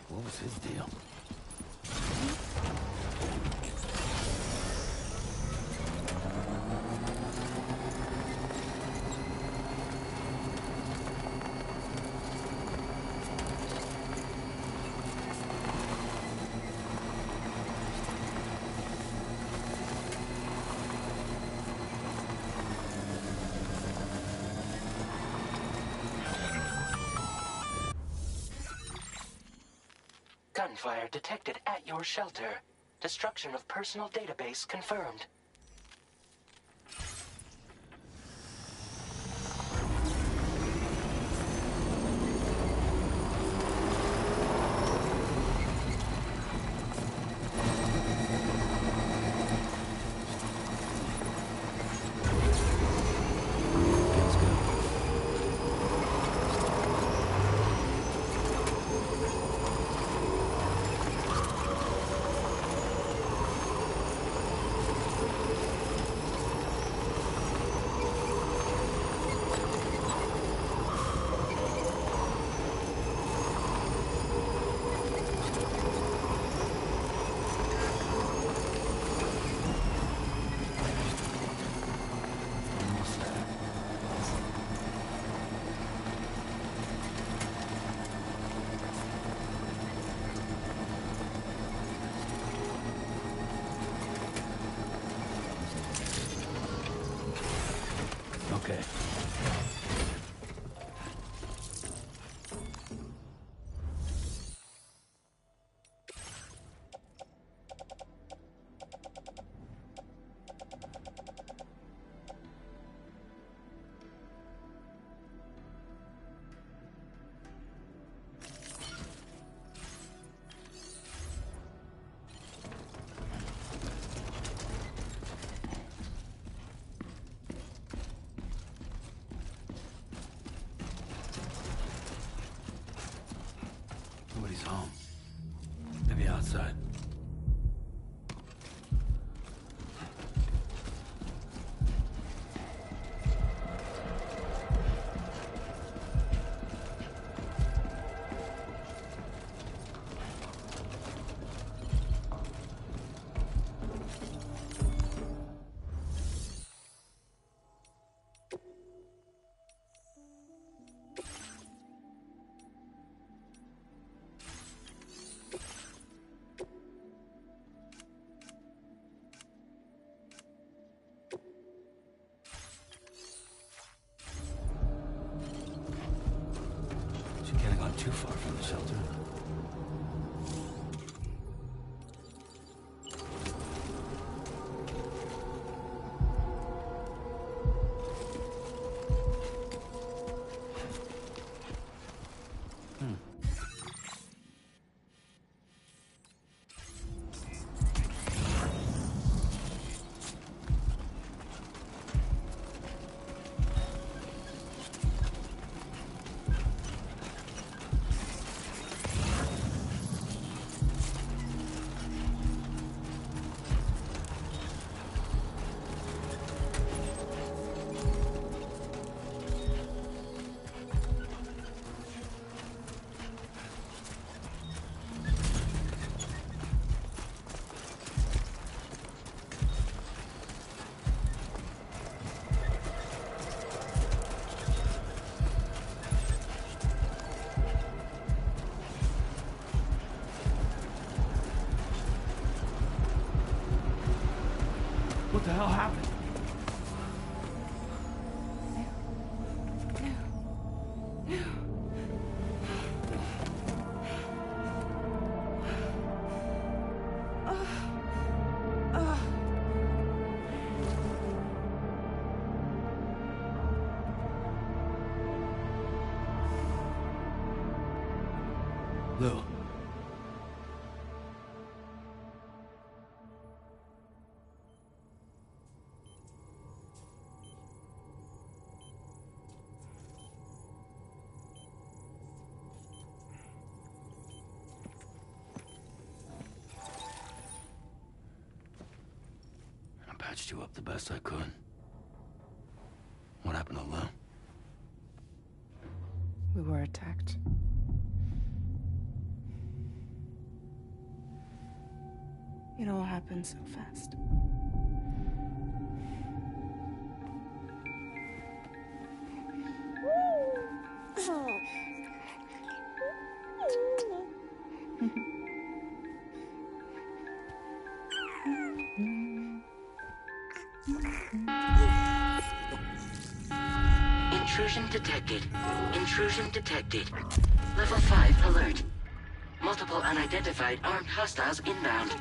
What was his deal? Gunfire detected at your shelter. Destruction of personal database confirmed. home. Maybe outside. Too far from the shelter. What the hell happened? Lou. I patched you up the best I could. What happened to Lou? We were attacked. It all happened so fast. Intrusion detected. Intrusion detected. Level 5 alert. Multiple unidentified armed hostiles inbound.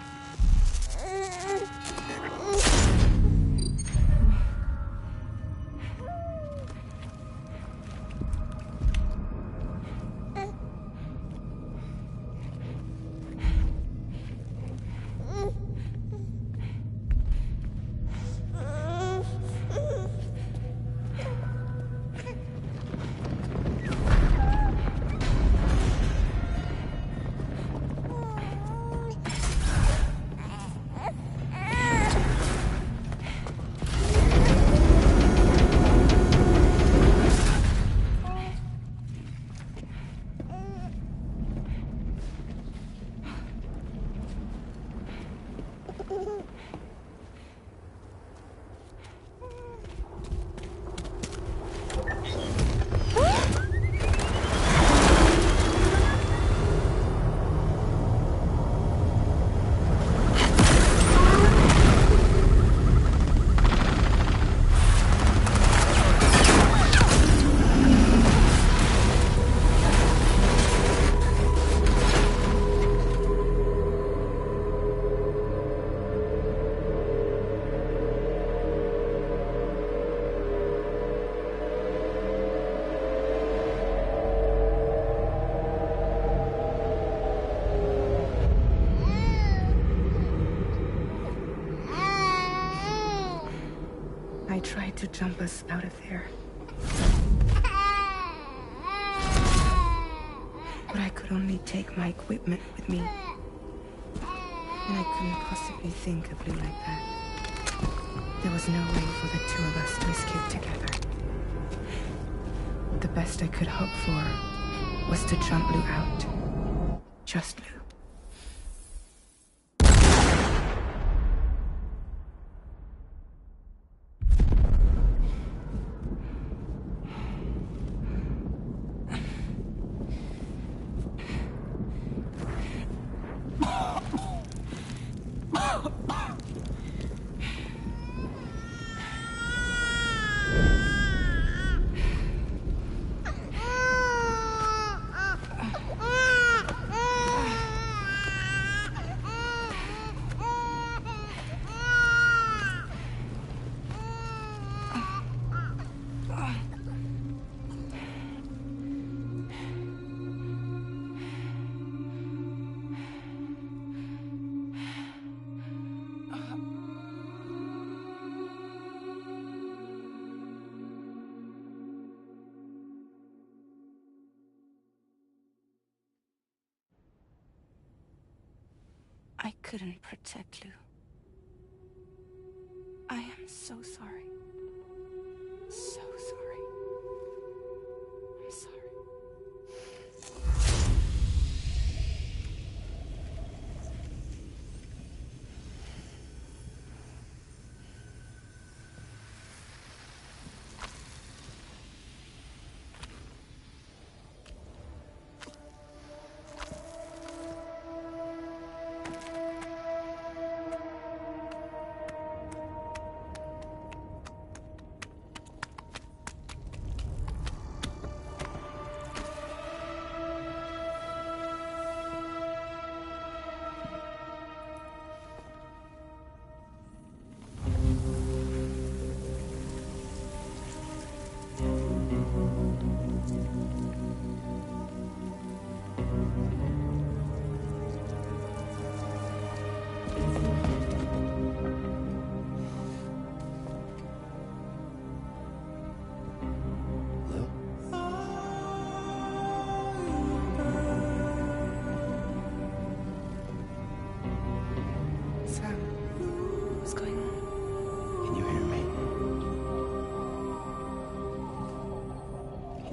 I tried to jump us out of there. But I couldn't. could only take my equipment with me. And I couldn't possibly think of Lou like that. There was no way for the two of us to escape together. The best I could hope for was to jump Lou out. Just Lou. I couldn't protect Lou. I am so sorry. So sorry. I'm sorry.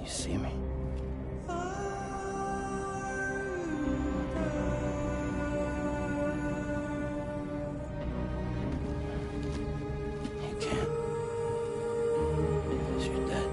See me? You can't. Because you're dead.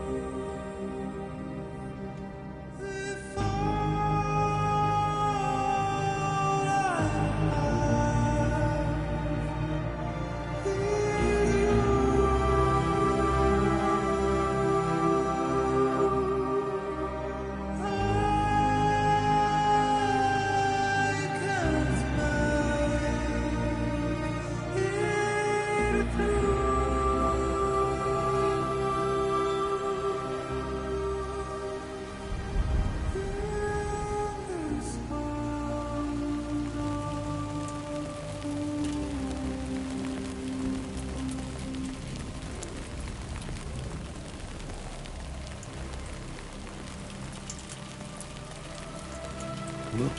Look.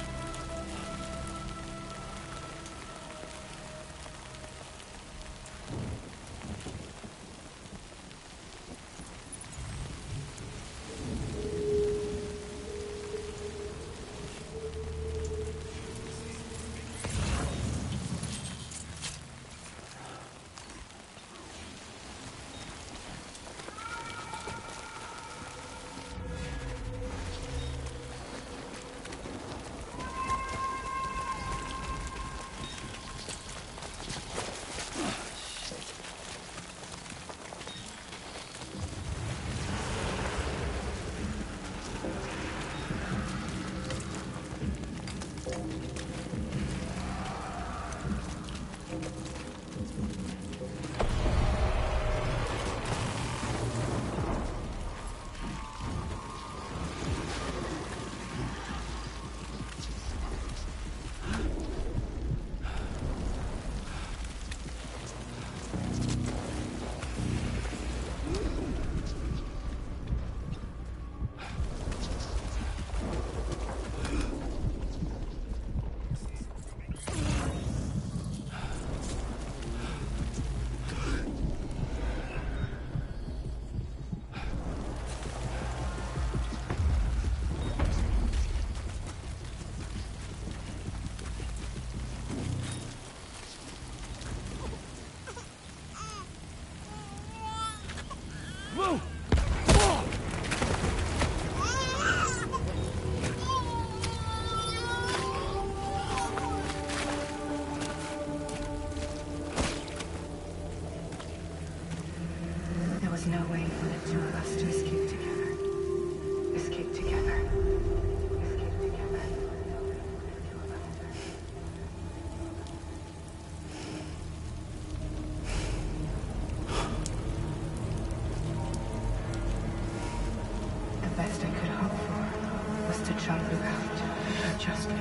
shall look out. Just now.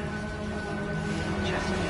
Just now.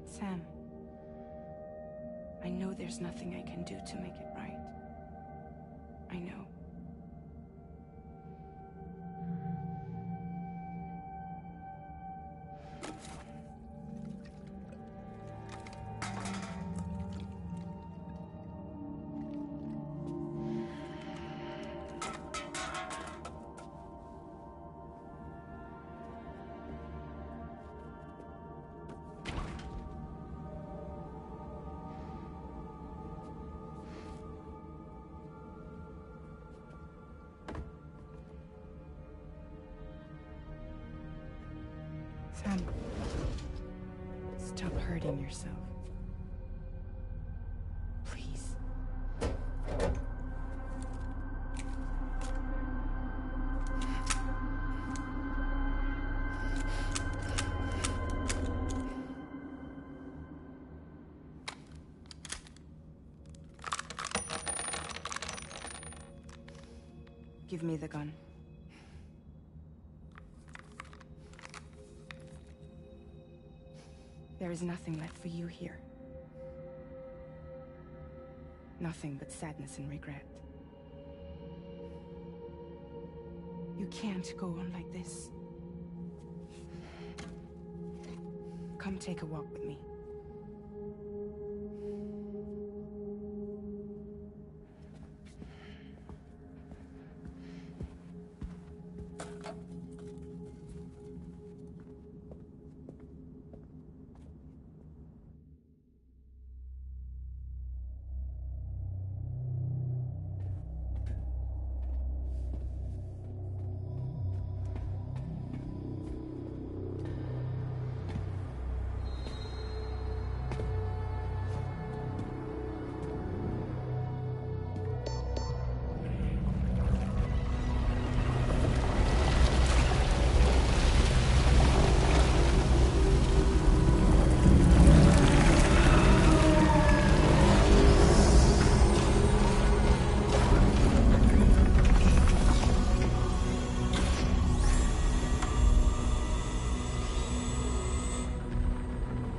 Sam, I know there's nothing I can do to make it right. I know. Sam, stop hurting yourself. Please. Give me the gun. There is nothing left for you here. Nothing but sadness and regret. You can't go on like this. Come take a walk with me.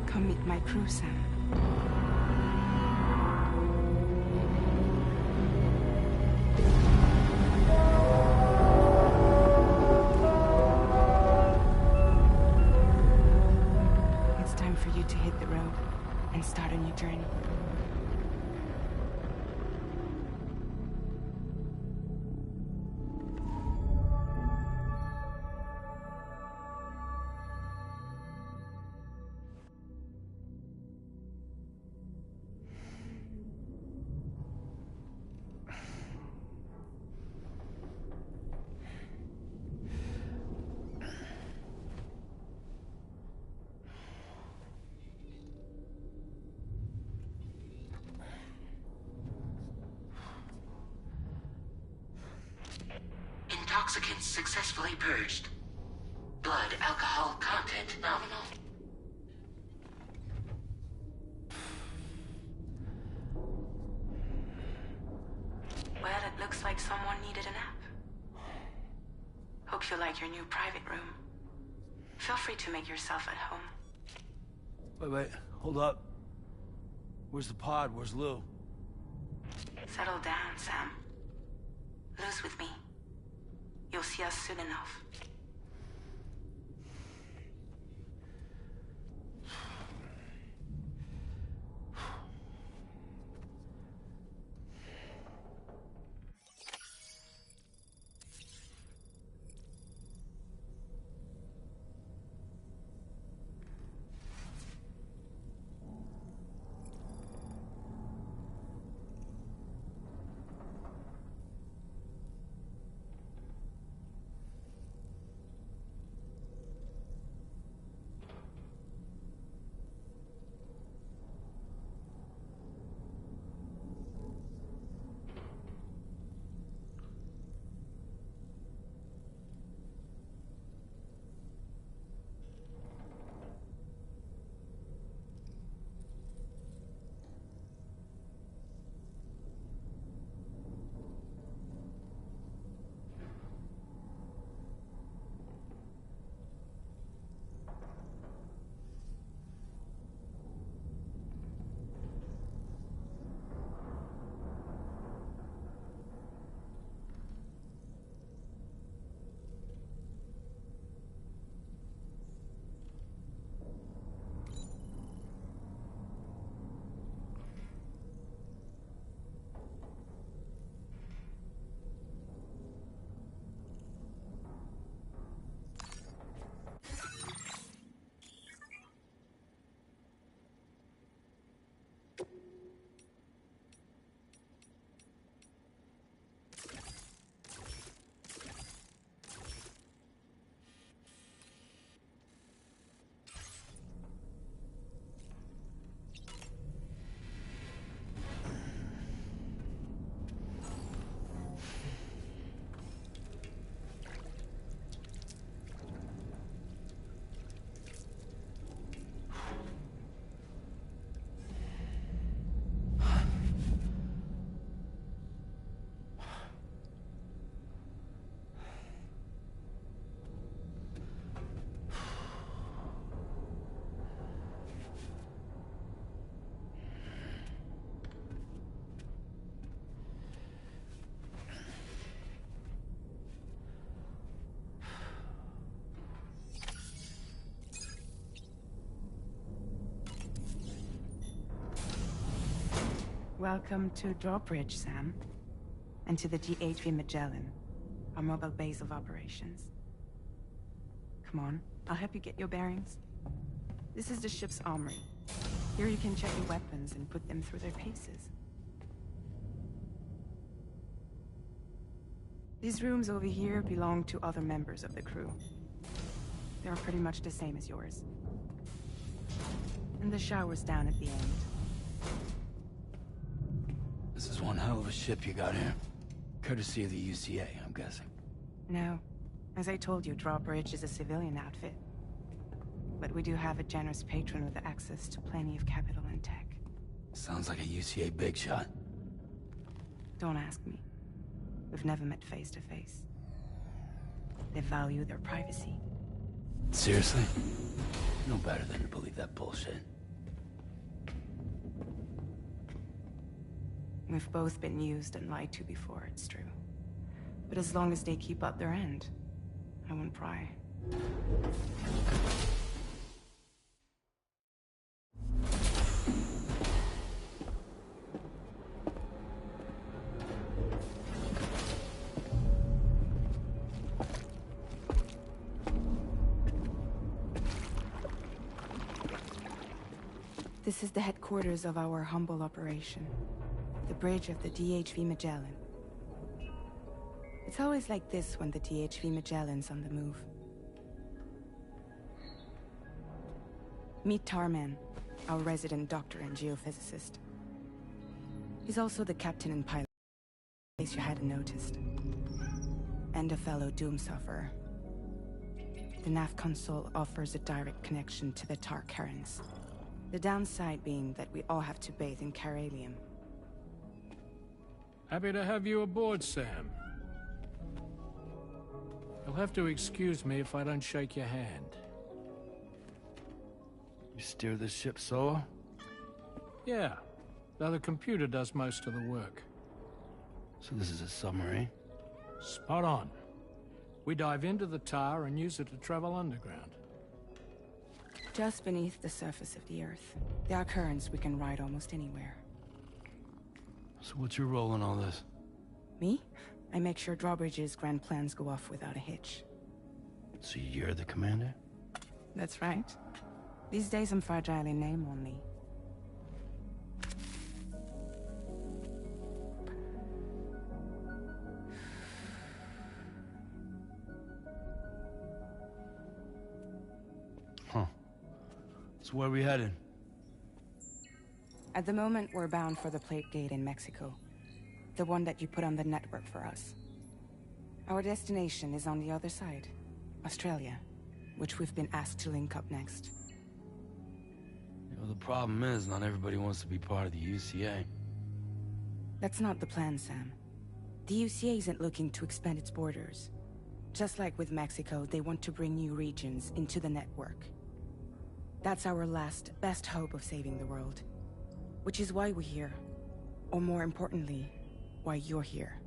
Come meet my crew, Sam. It's time for you to hit the road and start a new journey. Intoxicants successfully purged. Blood alcohol content nominal. Well, it looks like someone needed a nap. Hope you like your new private room. Feel free to make yourself at home. Wait, hold up. Where's the pod? Where's Lou? Settle down, Sam. Lou's with me. You'll see us soon enough. Welcome to Drawbridge, Sam. And to the DHV Magellan, our mobile base of operations. Come on, I'll help you get your bearings. This is the ship's armory. Here you can check your weapons and put them through their paces. These rooms over here belong to other members of the crew. They're pretty much the same as yours. And the shower's down at the end. This is one hell of a ship you got here. Courtesy of the UCA, I'm guessing. No. As I told you, Drawbridge is a civilian outfit. But we do have a generous patron with access to plenty of capital and tech. Sounds like a UCA big shot. Don't ask me. We've never met face to face. They value their privacy. Seriously? No better than to believe that bullshit. We've both been used and lied to before, it's true. But as long as they keep up their end, I won't pry. This is the headquarters of our humble operation. The bridge of the DHV Magellan. It's always like this when the DHV Magellan's on the move. Meet Tarman, our resident doctor and geophysicist. He's also the captain and pilot, in case you hadn't noticed. And a fellow Doom sufferer. The nav console offers a direct connection to the Tarkarans. The downside being that we all have to bathe in Caralium. Happy to have you aboard, Sam. You'll have to excuse me if I don't shake your hand. You steer this ship solo? Yeah, though the computer does most of the work. So this is a submarine? Spot on. We dive into the tower and use it to travel underground. Just beneath the surface of the Earth, there are currents we can ride almost anywhere. So what's your role in all this? Me? I make sure Drawbridge's grand plans go off without a hitch. So you're the commander? That's right. These days I'm fragile in name only. Huh. So where are we headed? At the moment, we're bound for the Plate Gate in Mexico. The one that you put on the network for us. Our destination is on the other side, Australia, which we've been asked to link up next. You know, the problem is, not everybody wants to be part of the UCA. That's not the plan, Sam. The UCA isn't looking to expand its borders. Just like with Mexico, they want to bring new regions into the network. That's our last, best hope of saving the world. Which is why we're here. Or more importantly, why you're here.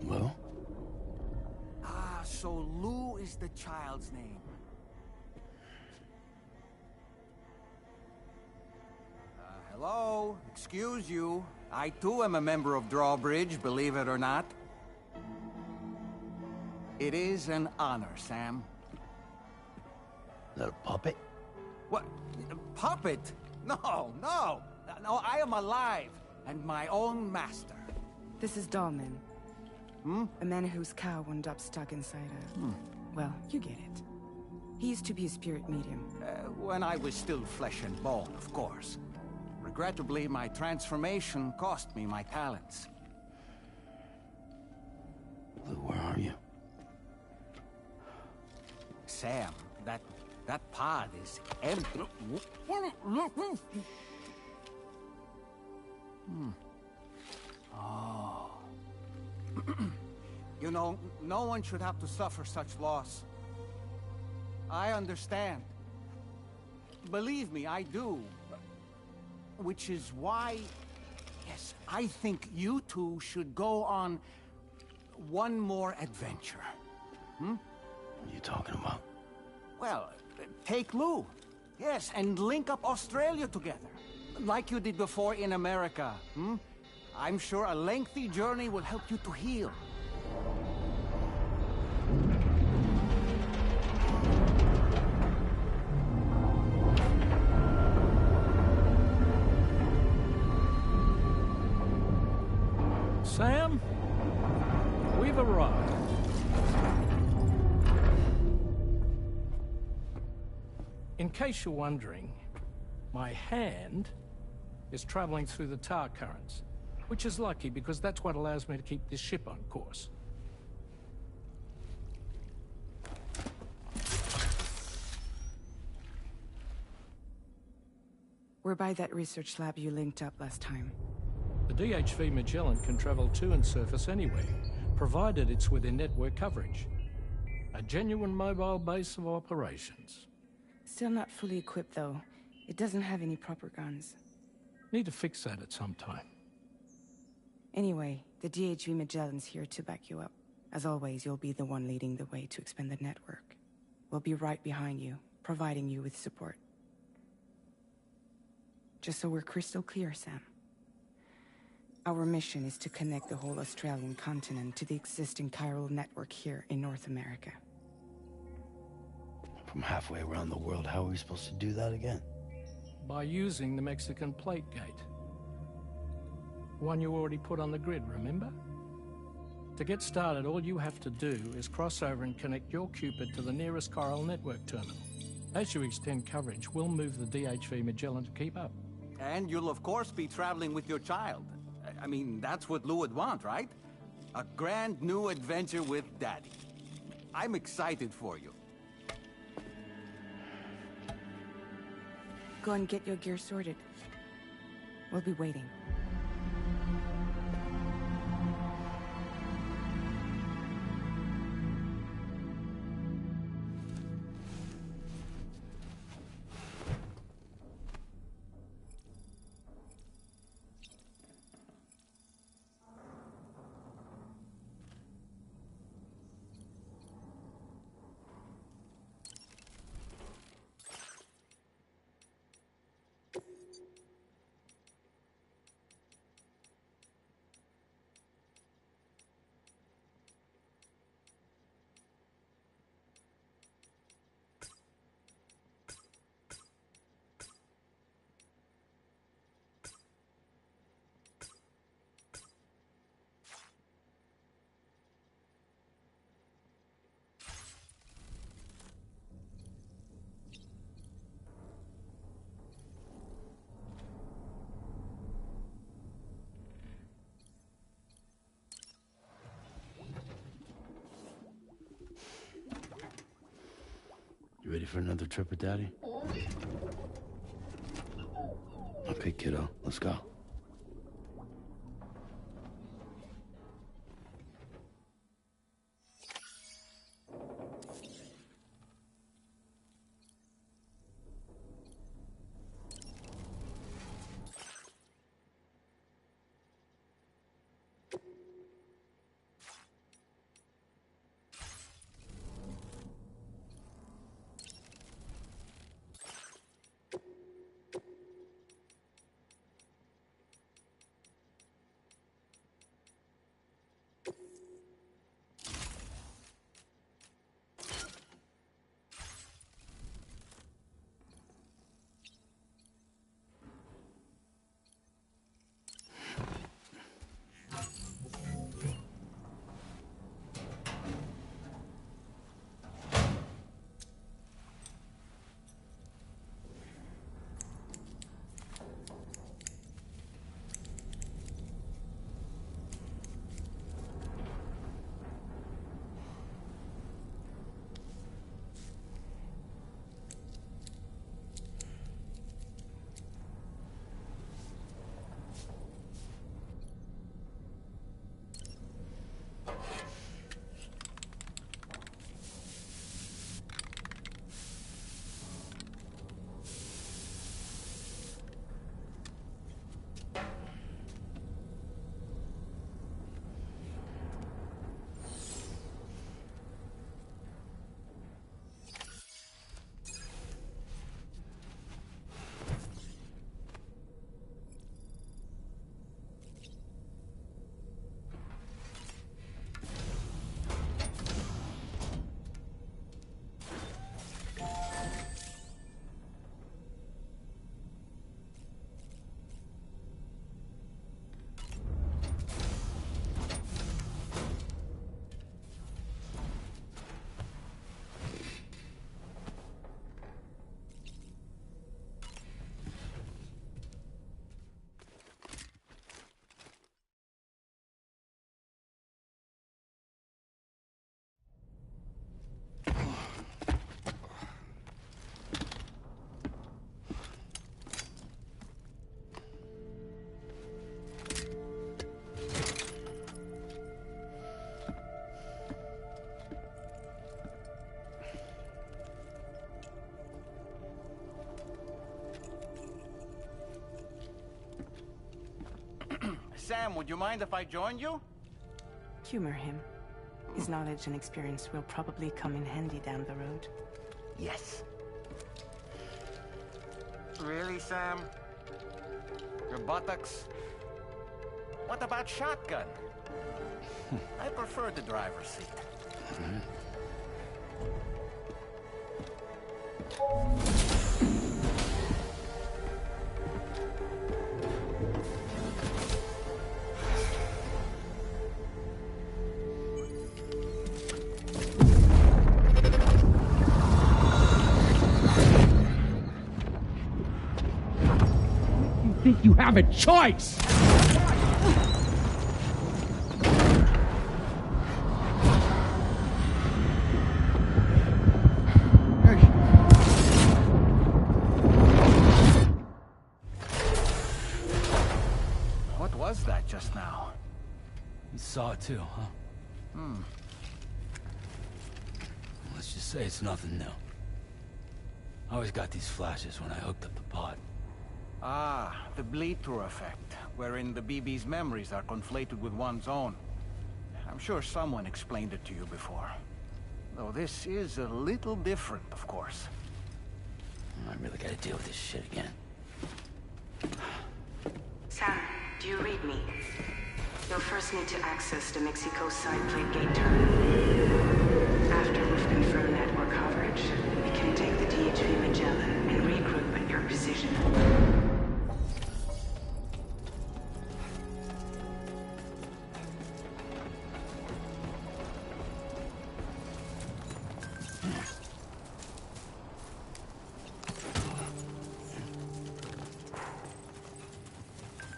Well? Ah, so Lou is the child's name. Hello? Excuse you. I too am a member of Drawbridge, believe it or not. It is an honor, Sam. Is that a puppet? What? Puppet? No, no! No, I am alive, and my own master. This is Dahlman. Hmm? A man whose cow wound up stuck inside a... Well, you get it. He used to be a spirit medium. When I was still flesh and bone, of course. Regrettably, my transformation cost me my talents. Lou, where are you? Sam, that pod is empty. Oh. You know, no one should have to suffer such loss. I understand. Believe me, I do. Which is why, yes, I think you two should go on one more adventure. Hmm? What are you talking about? Well, take Lou. Yes, and link up Australia together. Like you did before in America. Hmm? I'm sure a lengthy journey will help you to heal. Sam, we've arrived. In case you're wondering, my hand is traveling through the tar currents, which is lucky because that's what allows me to keep this ship on course. We're by that research lab you linked up last time. The DHV Magellan can travel to and surface anywhere, provided it's within network coverage. A genuine mobile base of operations. Still not fully equipped, though. It doesn't have any proper guns. Need to fix that at some time. Anyway, the DHV Magellan's here to back you up. As always, you'll be the one leading the way to expand the network. We'll be right behind you, providing you with support. Just so we're crystal clear, Sam. Our mission is to connect the whole Australian continent to the existing chiral network here in North America. From halfway around the world, how are we supposed to do that again? By using the Mexican Plate Gate. One you already put on the grid, remember? To get started, all you have to do is cross over and connect your Cupid to the nearest chiral network terminal. As you extend coverage, we'll move the DHV Magellan to keep up. And you'll of course be traveling with your child. I mean, that's what Lou would want, right? A grand new adventure with Daddy. I'm excited for you. Go and get your gear sorted. We'll be waiting. You ready for another trip with Daddy? Okay, kiddo, let's go. Sam, would you mind if I joined you? Humor him. His knowledge and experience will probably come in handy down the road. Yes. Really, Sam? Your buttocks? What about shotgun? I prefer the driver's seat. Think you have a choice? saw it too, huh? Hmm. Let's just say it's nothing new. I always got these flashes when I hooked up the pod. Ah, the bleed-through effect, wherein the BB's memories are conflated with one's own. I'm sure someone explained it to you before. Though this is a little different, of course. I really gotta deal with this shit again. Sam, do you read me? You'll first need to access the Mexico side plate gate terminal. After we've confirmed network coverage, we can take the DHV Magellan and regroup at your precision.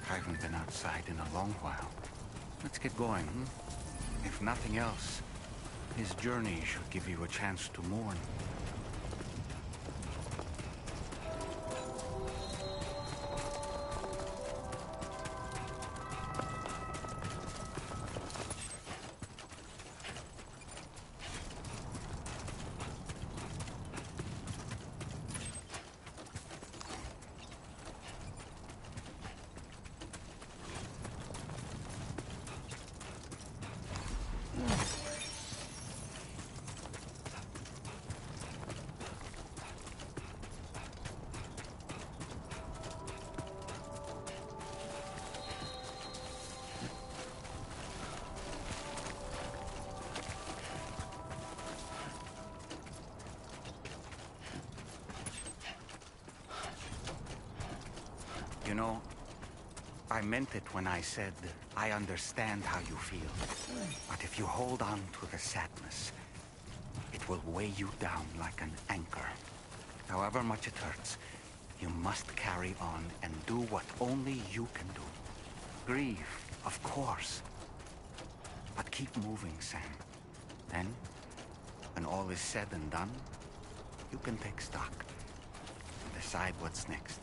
I haven't been outside in a long while. Let's get going, hmm? If nothing else, his journey should give you a chance to mourn. You know, I meant it when I said I understand how you feel. But if you hold on to the sadness, it will weigh you down like an anchor. However much it hurts, you must carry on and do what only you can do. Grieve, of course. But keep moving, Sam. Then, when all is said and done, you can take stock and decide what's next.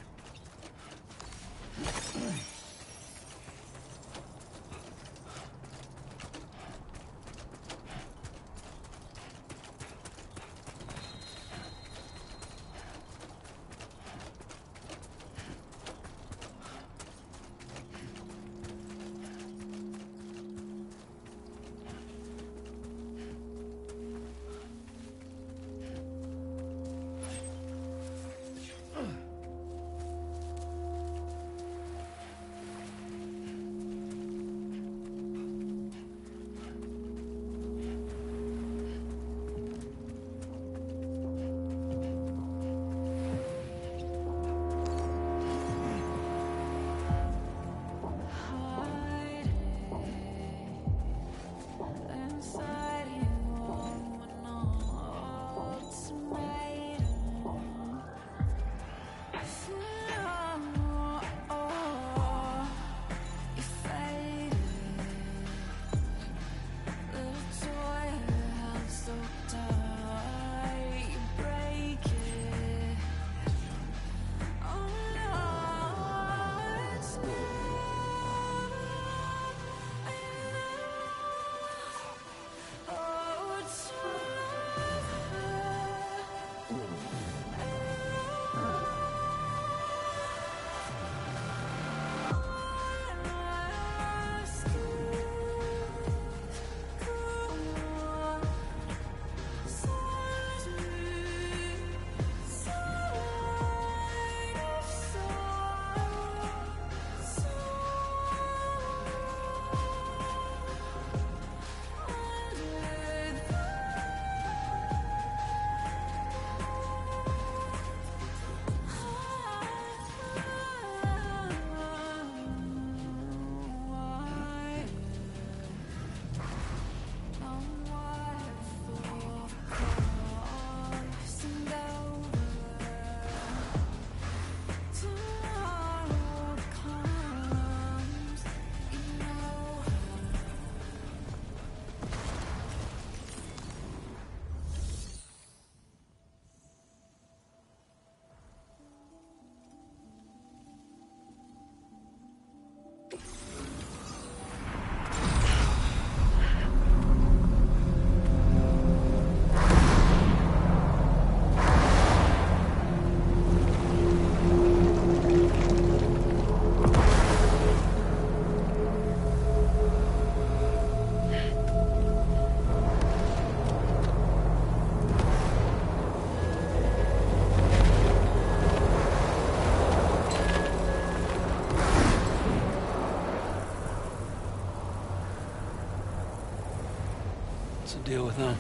deal with them?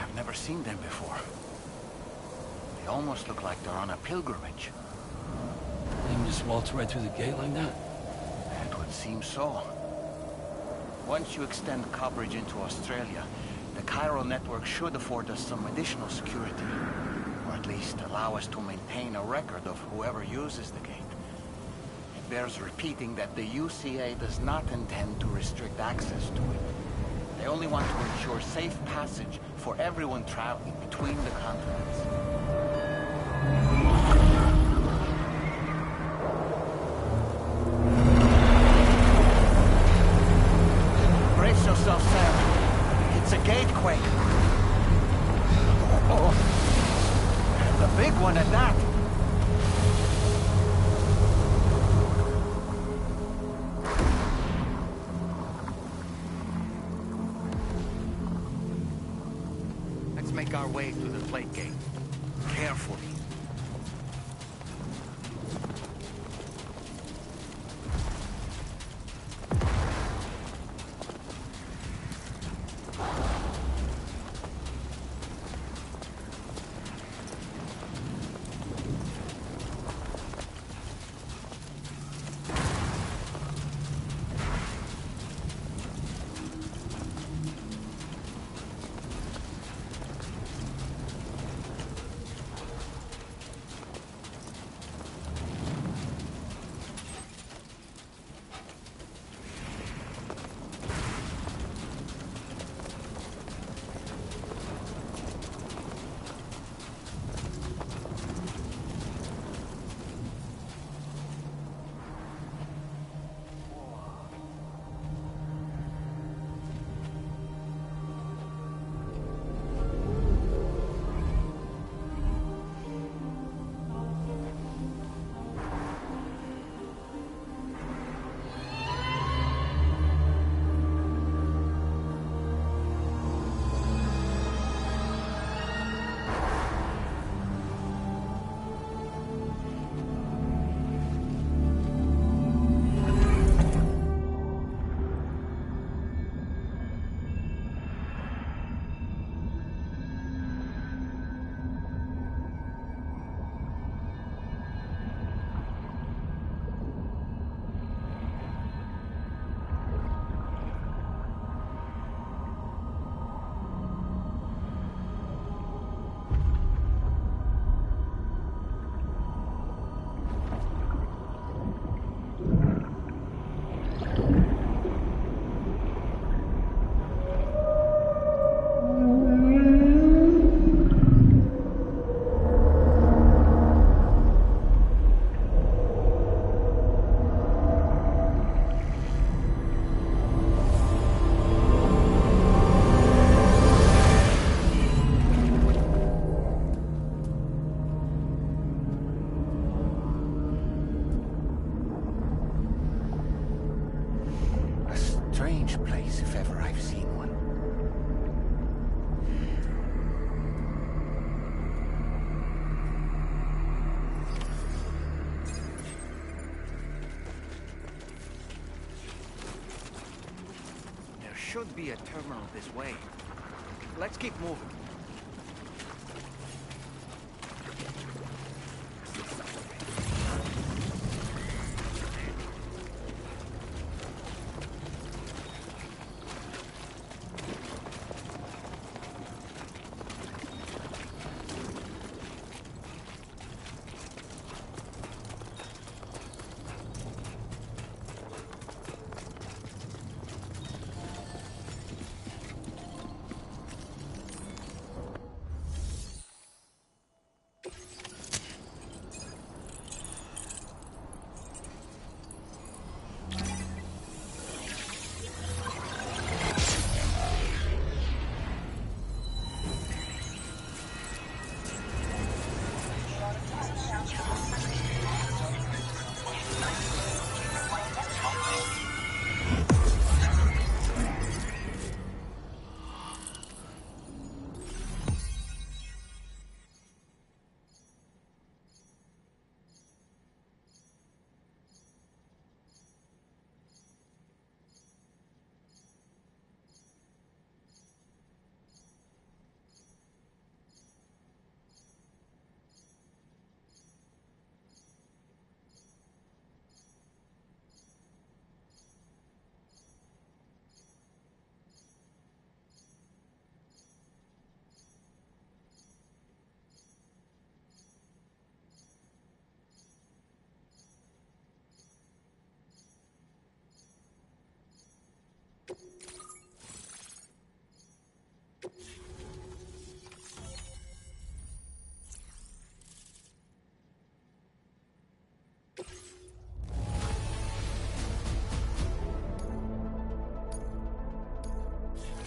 I've never seen them before. They almost look like they're on a pilgrimage. They can just waltz right through the gate like that? It would seem so. Once you extend coverage into Australia, the chiral network should afford us some additional security. Or at least allow us to maintain a record of whoever uses the gate. It bears repeating that the UCA does not intend to restrict access to it. They only want to ensure safe passage for everyone traveling between the continents. Brace yourself, Sam. It's a gatequake. Oh, and a big one at that. Let's make our way to the plate gate. Carefully. Strange place, if ever I've seen one. There should be a terminal this way. Let's keep moving.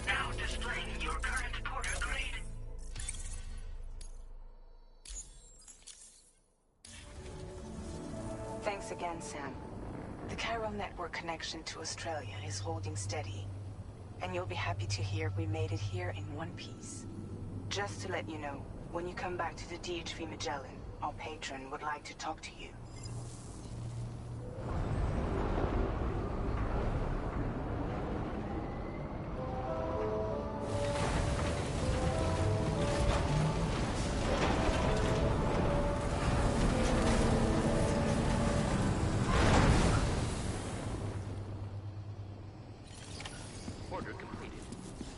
Now displaying your current porter grade. Thanks again, Sam. The chiral network connection to Australia is holding steady. And you'll be happy to hear we made it here in one piece. Just to let you know, when you come back to the DHV Magellan, our patron would like to talk to you. Order completed.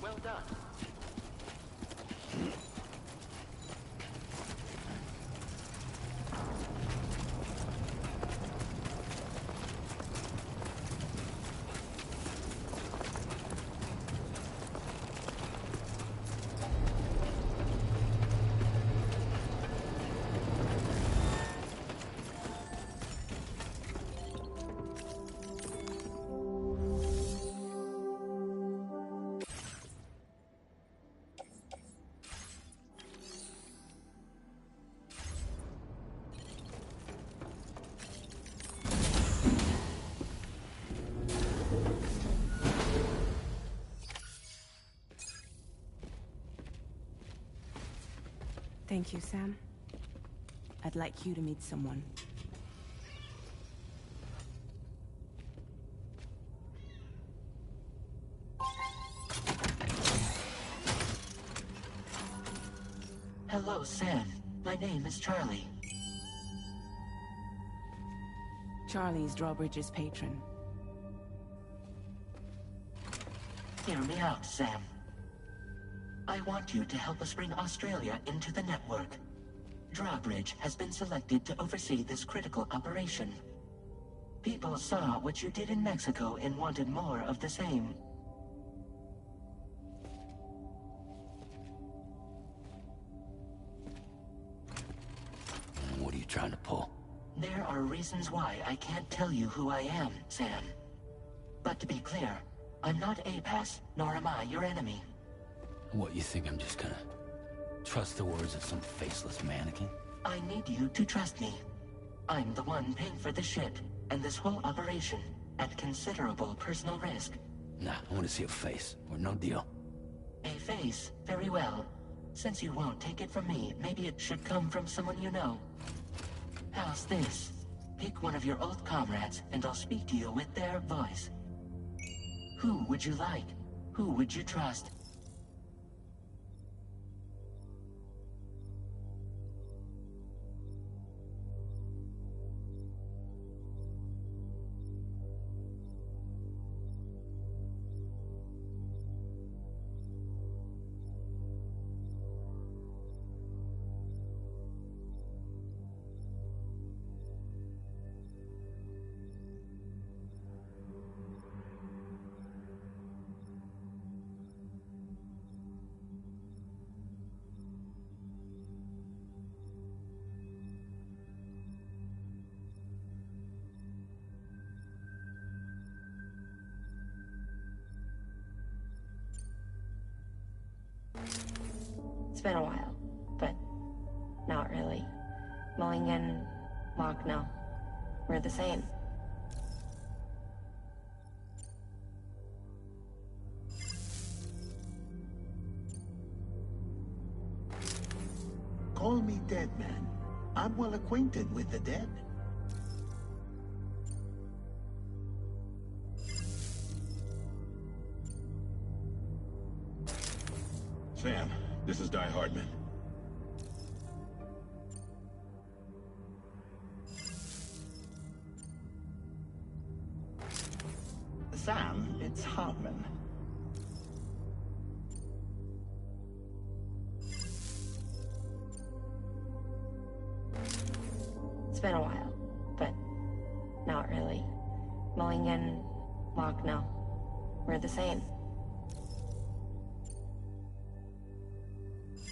Well done. Thank you, Sam. I'd like you to meet someone. Hello, Sam. My name is Charlie. Charlie's Drawbridge's patron. Hear me out, Sam. I want you to help us bring Australia into the network. Drawbridge has been selected to oversee this critical operation. People saw what you did in Mexico and wanted more of the same. What are you trying to pull? There are reasons why I can't tell you who I am, Sam. But to be clear, I'm not APAS, nor am I your enemy. What, you think I'm just gonna trust the words of some faceless mannequin? I need you to trust me. I'm the one paying for the ship and this whole operation at considerable personal risk. Nah, I want to see a face, or no deal. A face? Very well. Since you won't take it from me, maybe it should come from someone you know. How's this? Pick one of your old comrades, and I'll speak to you with their voice. Who would you like? Who would you trust? It's been a while, but not really. Mulligan, Lochno, we're the same. Call me dead man. I'm well acquainted with the dead. Sam, this is Di Hardman. Sam, it's Hartman. It's been a while, but not really. Mulligan, Lochno, we're the same.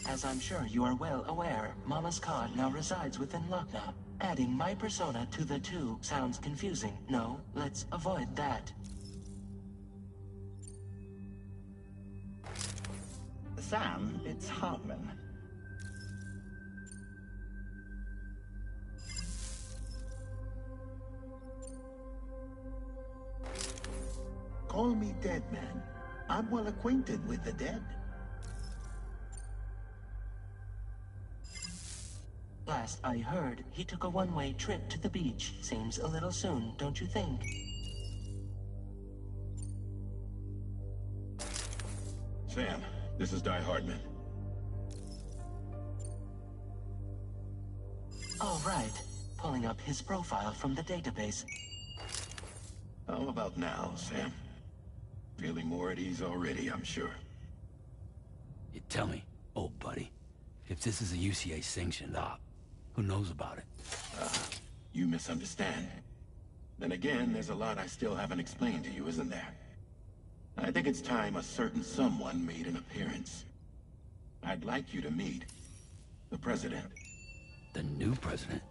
As I'm sure you are well aware, Mama's card now resides within Lochna. Adding my persona to the two sounds confusing. No, let's avoid that. Sam, it's Hartman. Call me Dead Man. I'm well acquainted with the dead. Last I heard, he took a one-way trip to the beach. Seems a little soon, don't you think? Sam, this is Die Hardman. All right. Pulling up his profile from the database. How about now, Sam? Feeling more at ease already, I'm sure. You tell me, old buddy, if this is a UCA-sanctioned op, who knows about it? You misunderstand. Then again, there's a lot I still haven't explained to you, isn't there? I think it's time a certain someone made an appearance. I'd like you to meet the President. The new president?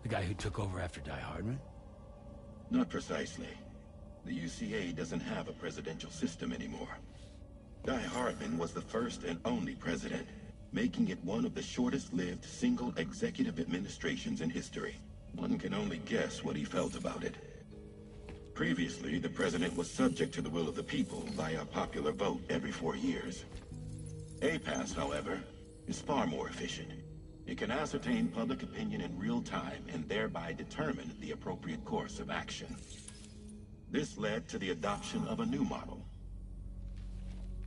The guy who took over after Die Hardman? Not precisely. The UCA doesn't have a presidential system anymore. Die Hardman was the first and only president, making it one of the shortest-lived single executive administrations in history. One can only guess what he felt about it. Previously, the president was subject to the will of the people via popular vote every 4 years. APAS, however, is far more efficient. It can ascertain public opinion in real time and thereby determine the appropriate course of action. This led to the adoption of a new model.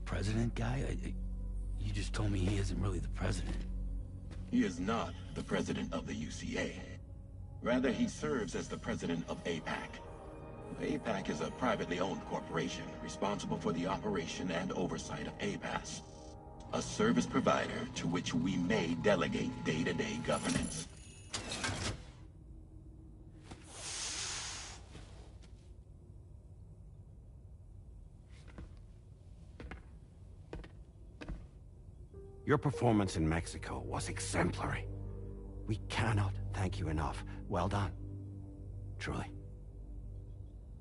President guy? You just told me he isn't really the president. He is not the president of the UCA. Rather, he serves as the president of APAC. APAC is a privately owned corporation responsible for the operation and oversight of APAS, a service provider to which we may delegate day-to-day governance. Your performance in Mexico was exemplary. We cannot thank you enough. Well done. Truly.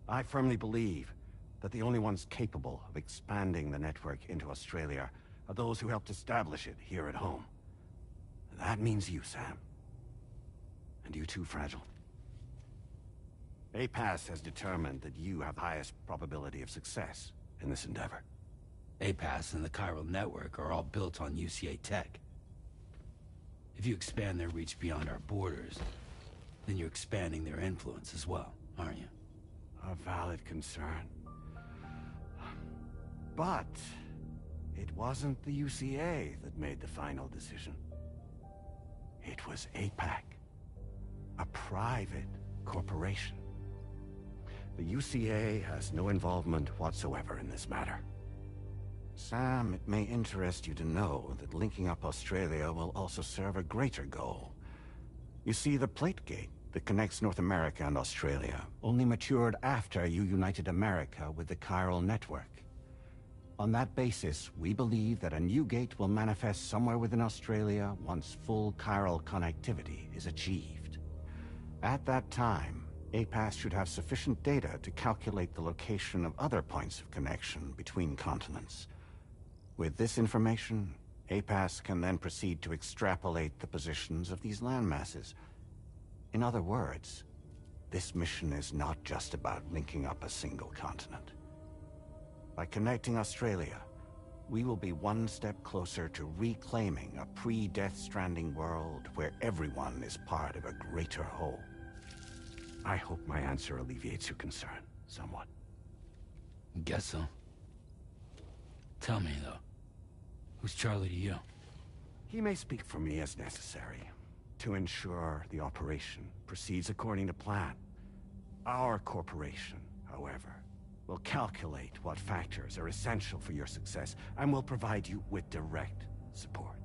I firmly believe that the only ones capable of expanding the network into Australia are those who helped establish it here at home. That means you, Sam. And you too, Fragile. APAS has determined that you have the highest probability of success in this endeavor. APAS and the chiral network are all built on UCA tech. If you expand their reach beyond our borders, then you're expanding their influence as well, aren't you? A valid concern. But it wasn't the UCA that made the final decision. It was APAC, a private corporation. The UCA has no involvement whatsoever in this matter. Sam, it may interest you to know that linking up Australia will also serve a greater goal. You see, the plate gate that connects North America and Australia only matured after you united America with the chiral network. On that basis, we believe that a new gate will manifest somewhere within Australia once full chiral connectivity is achieved. At that time, APAS should have sufficient data to calculate the location of other points of connection between continents. With this information, APAS can then proceed to extrapolate the positions of these landmasses. In other words, this mission is not just about linking up a single continent. By connecting Australia, we will be one step closer to reclaiming a pre-Death Stranding world where everyone is part of a greater whole. I hope my answer alleviates your concern somewhat. Guess so. Tell me, though, who's Charlie to you? He may speak for me as necessary to ensure the operation proceeds according to plan. Our corporation, however, will calculate what factors are essential for your success and will provide you with direct support.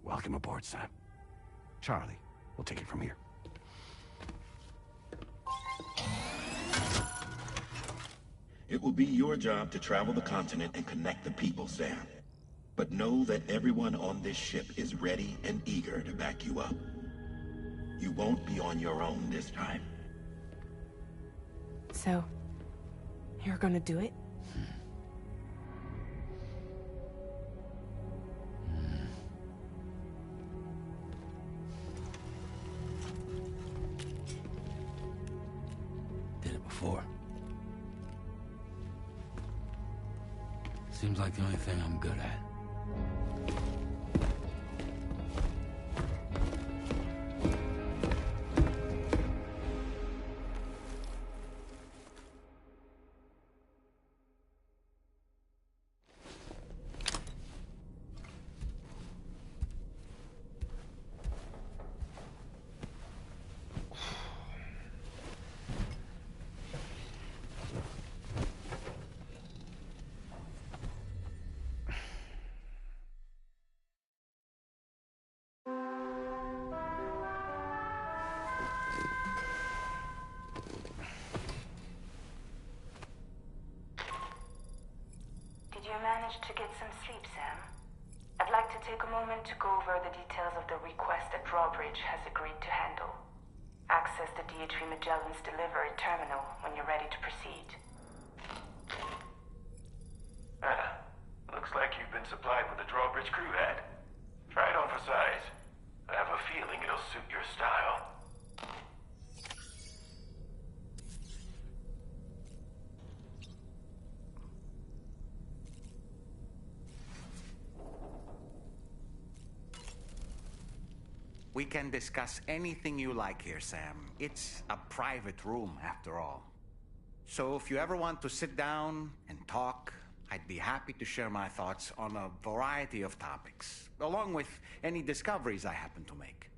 Welcome aboard, Sam. Charlie, we'll take it from here. It will be your job to travel the continent and connect the people, Sam. But know that everyone on this ship is ready and eager to back you up. You won't be on your own this time. So, you're gonna do it? Did it before. Seems like the only thing I'm good at. Did you manage to get some sleep, Sam? I'd like to take a moment to go over the details of the request that Drawbridge has agreed to handle. Access the DHV Magellan's delivery terminal when you're ready to proceed. Looks like you've been supplied with a Drawbridge crew hat. Try it on for size. I have a feeling it'll suit your style. We can discuss anything you like here, Sam. It's a private room, after all. So if you ever want to sit down and talk, I'd be happy to share my thoughts on a variety of topics, along with any discoveries I happen to make.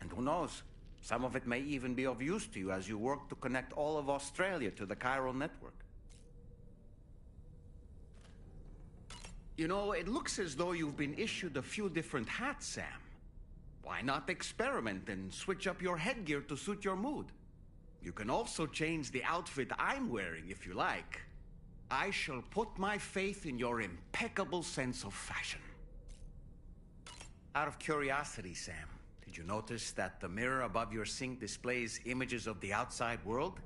And who knows, some of it may even be of use to you as you work to connect all of Australia to the chiral network. You know, it looks as though you've been issued a few different hats, Sam. Why not experiment and switch up your headgear to suit your mood? You can also change the outfit I'm wearing if you like. I shall put my faith in your impeccable sense of fashion. Out of curiosity, Sam, did you notice that the mirror above your sink displays images of the outside world?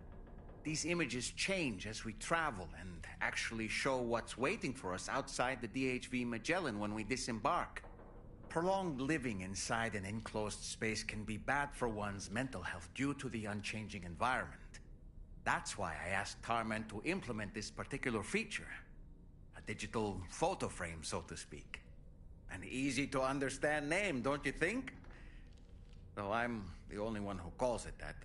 These images change as we travel and actually show what's waiting for us outside the DHV Magellan when we disembark. Prolonged living inside an enclosed space can be bad for one's mental health due to the unchanging environment. That's why I asked Tarman to implement this particular feature. A digital photo frame, so to speak. An easy-to-understand name, don't you think? Though I'm the only one who calls it that.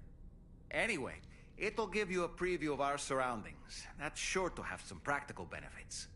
Anyway, it'll give you a preview of our surroundings. That's sure to have some practical benefits.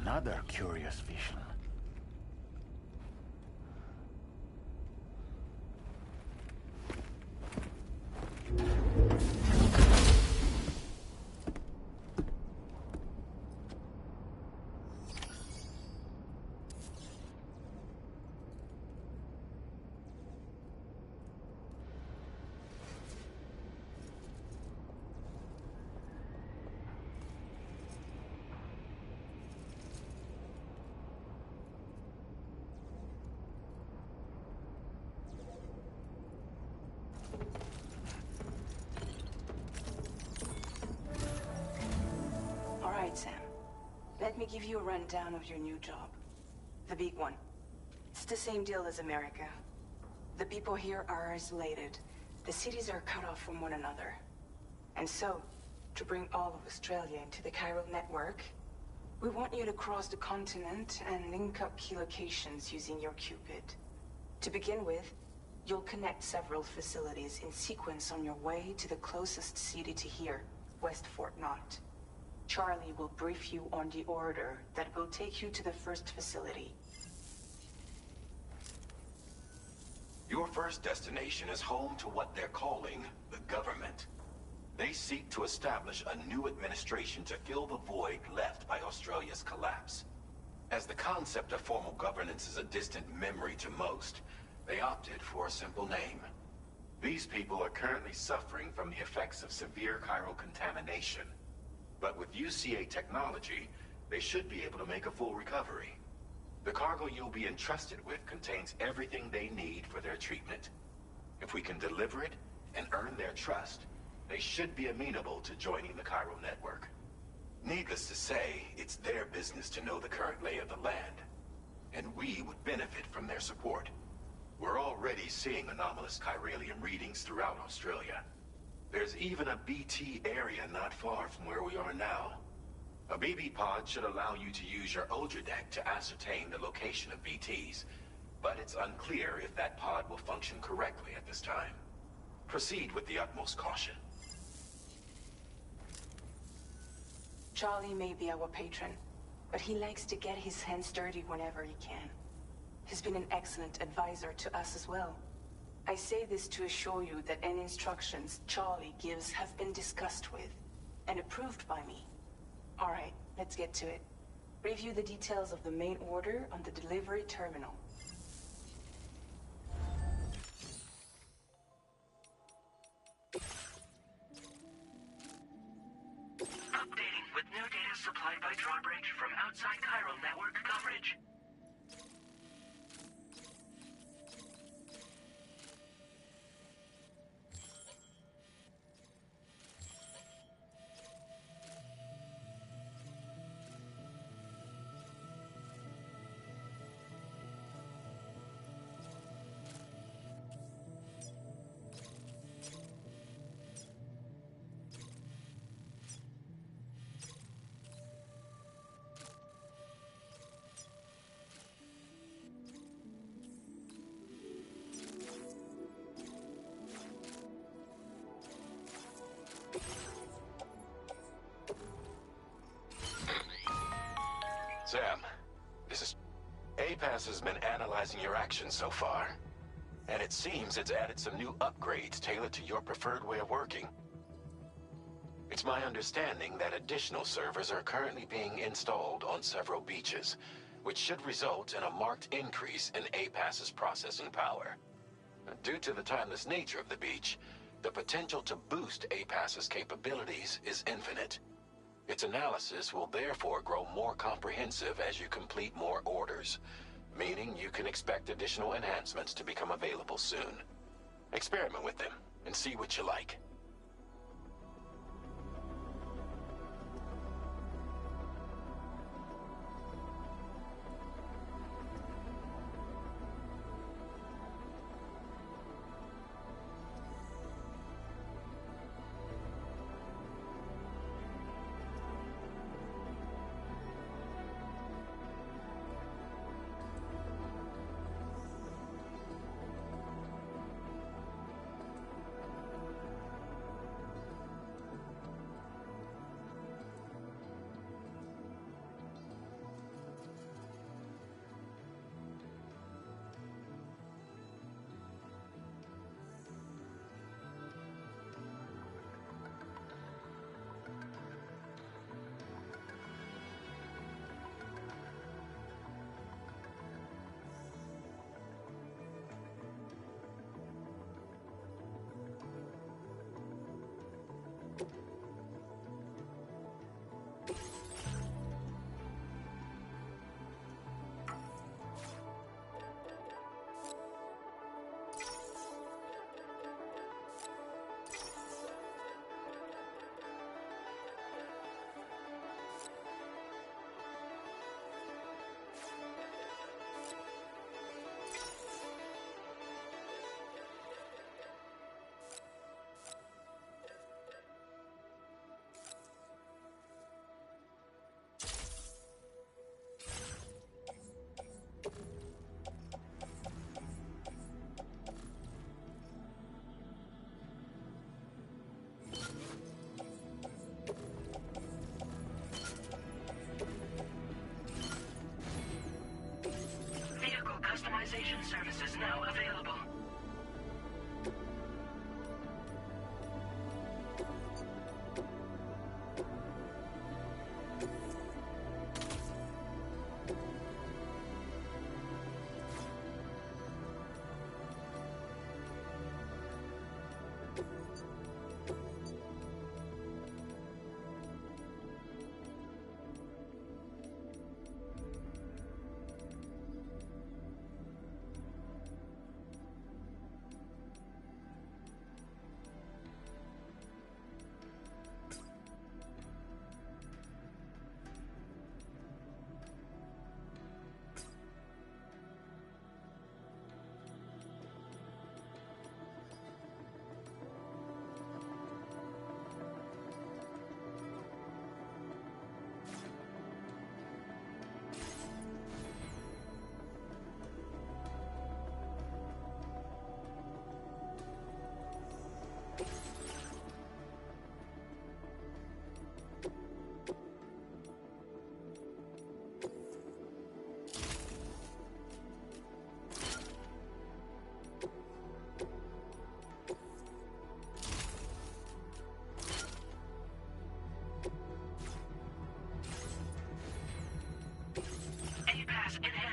Another curious vision. Alright, Sam. Let me give you a rundown of your new job. The big one. It's the same deal as America. The people here are isolated. The cities are cut off from one another. And so, to bring all of Australia into the chiral network, we want you to cross the continent and link up key locations using your Cupid. To begin with, you'll connect several facilities in sequence on your way to the closest city to here, West Fort Knott. Charlie will brief you on the order that will take you to the first facility. Your first destination is home to what they're calling the government. They seek to establish a new administration to fill the void left by Australia's collapse. As the concept of formal governance is a distant memory to most, they opted for a simple name. These people are currently suffering from the effects of severe chiral contamination. But with UCA technology, they should be able to make a full recovery. The cargo you'll be entrusted with contains everything they need for their treatment. If we can deliver it and earn their trust, they should be amenable to joining the chiral network. Needless to say, it's their business to know the current lay of the land, and we would benefit from their support. We're already seeing anomalous chiralium readings throughout Australia. There's even a BT area not far from where we are now. A BB pod should allow you to use your Ultradeck to ascertain the location of BTs, but it's unclear if that pod will function correctly at this time. Proceed with the utmost caution. Charlie may be our patron, but he likes to get his hands dirty whenever he can. He's been an excellent advisor to us as well. I say this to assure you that any instructions Charlie gives have been discussed with and approved by me. Alright, let's get to it. Review the details of the main order on the delivery terminal. Updating with new data supplied by Drawbridge from outside chiral network coverage. Sam, this is... APAS has been analyzing your actions so far, and it seems it's added some new upgrades tailored to your preferred way of working. It's my understanding that additional servers are currently being installed on several beaches, which should result in a marked increase in APAS's processing power. Due to the timeless nature of the beach, the potential to boost APAS's capabilities is infinite. Its analysis will therefore grow more comprehensive as you complete more orders, meaning you can expect additional enhancements to become available soon. Experiment with them and see what you like.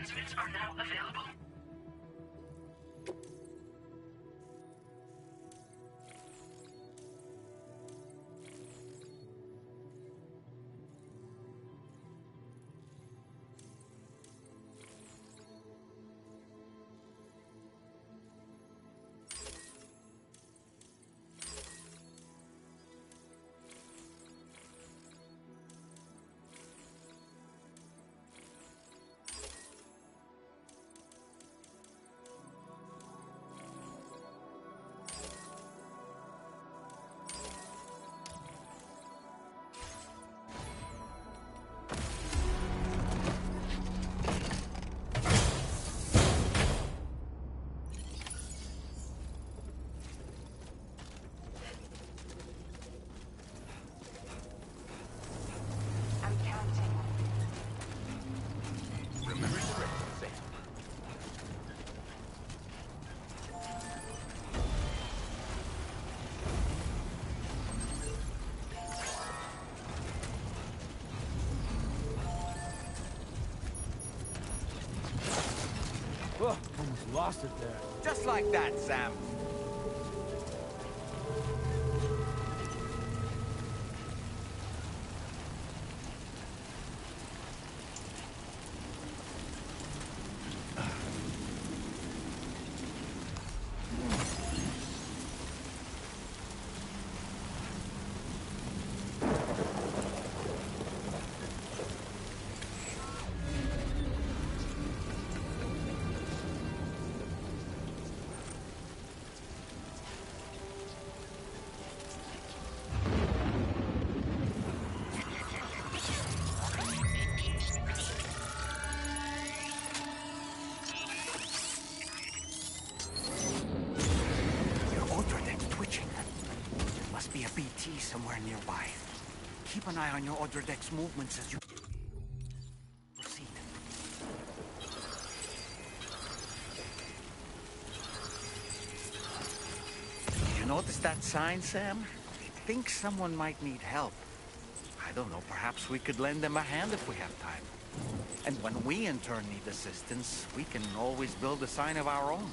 transmitters are now available. Whoa, almost lost it there. Just like that, Sam. Somewhere nearby. Keep an eye on your other deck's movements as you proceed. Did you notice that sign, Sam? I think someone might need help. I don't know, perhaps we could lend them a hand if we have time. And when we in turn need assistance, we can always build a sign of our own.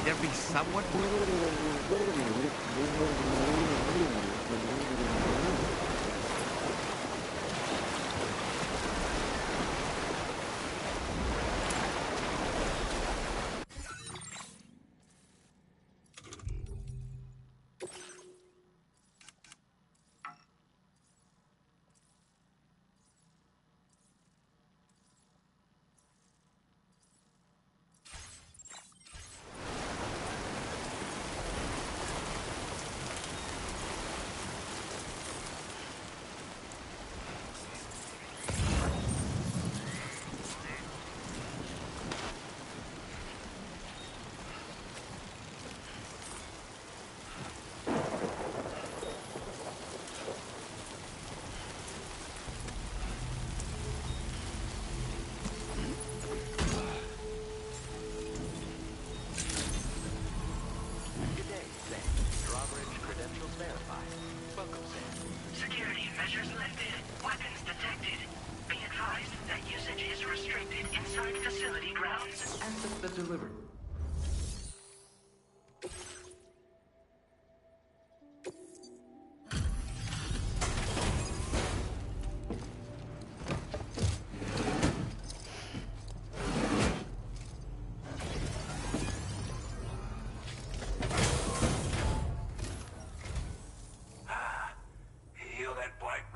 There be someone. Security measures lifted. Weapons detected. Be advised that usage is restricted inside facility grounds. Access the delivery.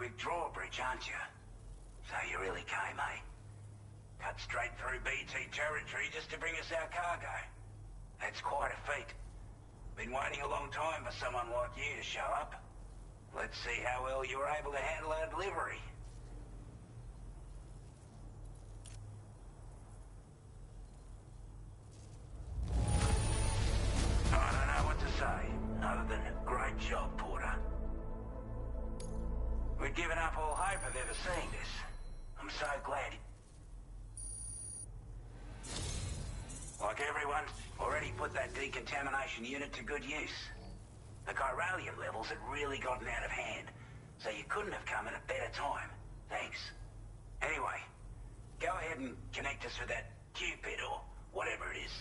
quick drawbridge, aren't you? So you really came, eh? Cut straight through BT territory just to bring us our cargo. That's quite a feat. Been waiting a long time for someone like you to show up. Let's see how well you were able to handle our delivery. I don't know what to say, other than great job, Porter. We'd given up all hope of ever seeing this. I'm so glad. Like everyone, already put that decontamination unit to good use. The chiralium levels had really gotten out of hand, so you couldn't have come at a better time. Thanks. Anyway, go ahead and connect us with that Cupid or whatever it is.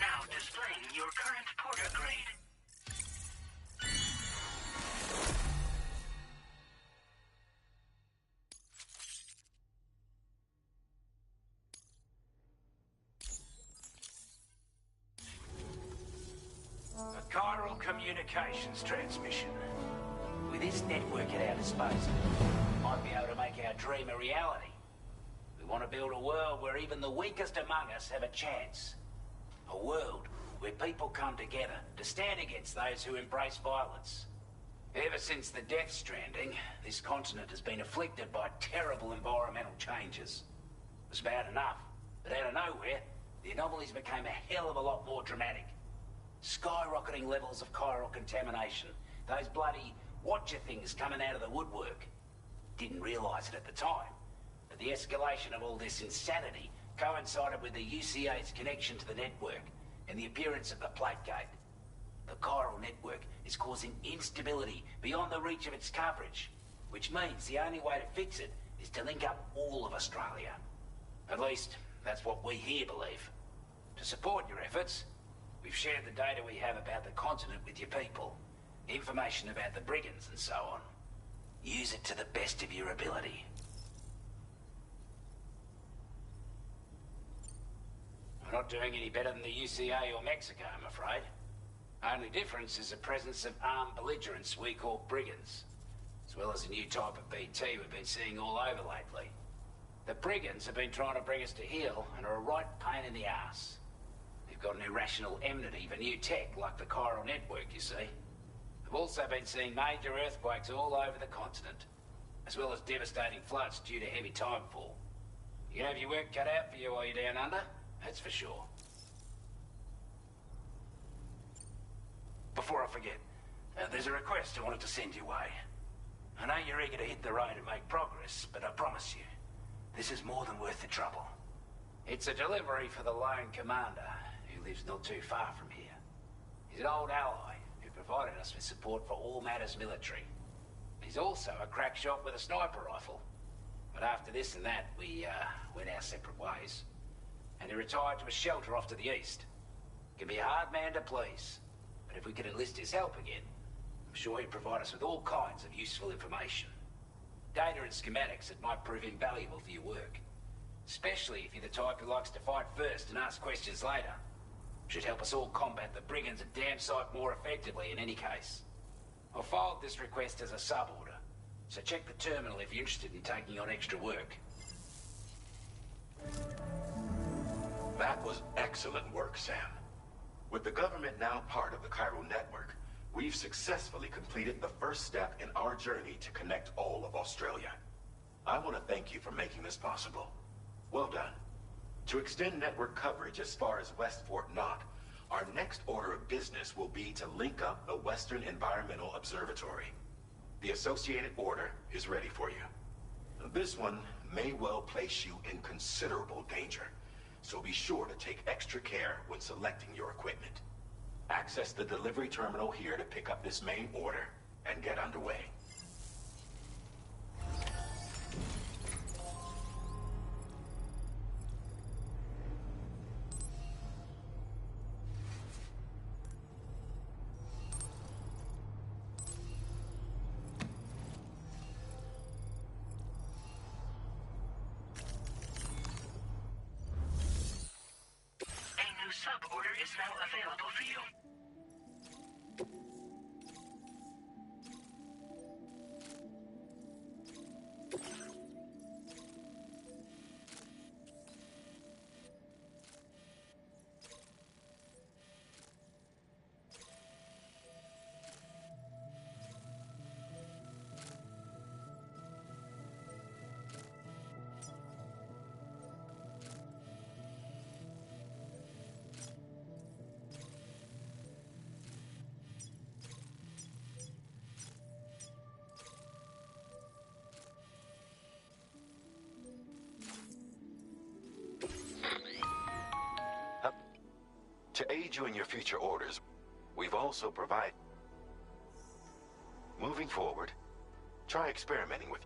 Now displaying your current Porter grade. A chiral communications transmission. With this network at our disposal, we might be able to make our dream a reality. We want to build a world where even the weakest among us have a chance. A world where people come together to stand against those who embrace violence. Ever since the death stranding, this continent has been afflicted by terrible environmental changes. It was bad enough, but out of nowhere, the anomalies became a hell of a lot more dramatic. Skyrocketing levels of chiral contamination. Those bloody watcher things coming out of the woodwork. Didn't realise it at the time, but the escalation of all this insanity coincided with the UCA's connection to the network and the appearance of the plate gate. The chiral network is causing instability beyond the reach of its coverage, which means the only way to fix it is to link up all of Australia. At least, that's what we here believe. To support your efforts, we've shared the data we have about the continent with your people. Information about the brigands and so on. Use it to the best of your ability. We're not doing any better than the UCA or Mexico, I'm afraid. Only difference is the presence of armed belligerents we call brigands, as well as a new type of BT we've been seeing all over lately. The brigands have been trying to bring us to heel and are a right pain in the ass. They've got an irrational enmity for new tech like the chiral network, you see. We've also been seeing major earthquakes all over the continent, as well as devastating floods due to heavy timefall. You can have your work cut out for you while you're down under, that's for sure. Before I forget, there's a request I wanted to send your way. I know you're eager to hit the road and make progress, but I promise you, this is more than worth the trouble. It's a delivery for the lone commander, who lives not too far from here. He's an old ally who provided us with support for all matters military. He's also a crack shot with a sniper rifle. But after this and that, we went our separate ways. And he retired to a shelter off to the east. Can be a hard man to please. But if we could enlist his help again, I'm sure he'd provide us with all kinds of useful information. Data and schematics that might prove invaluable for your work. Especially if you're the type who likes to fight first and ask questions later. Should help us all combat the brigands a damn sight more effectively in any case. I've filed this request as a sub-order, so check the terminal if you're interested in taking on extra work. That was excellent work, Sam. With the government now part of the Chiral network, we've successfully completed the first step in our journey to connect all of Australia. I want to thank you for making this possible. Well done. To extend network coverage as far as West Fort Knott, our next order of business will be to link up the Western Environmental Observatory. The Associated Order is ready for you. This one may well place you in considerable danger, so be sure to take extra care when selecting your equipment. Access the delivery terminal here to pick up this main order and get underway. Sub-order is now available for you. To aid you in your future orders, we've also provided... Moving forward, try experimenting with...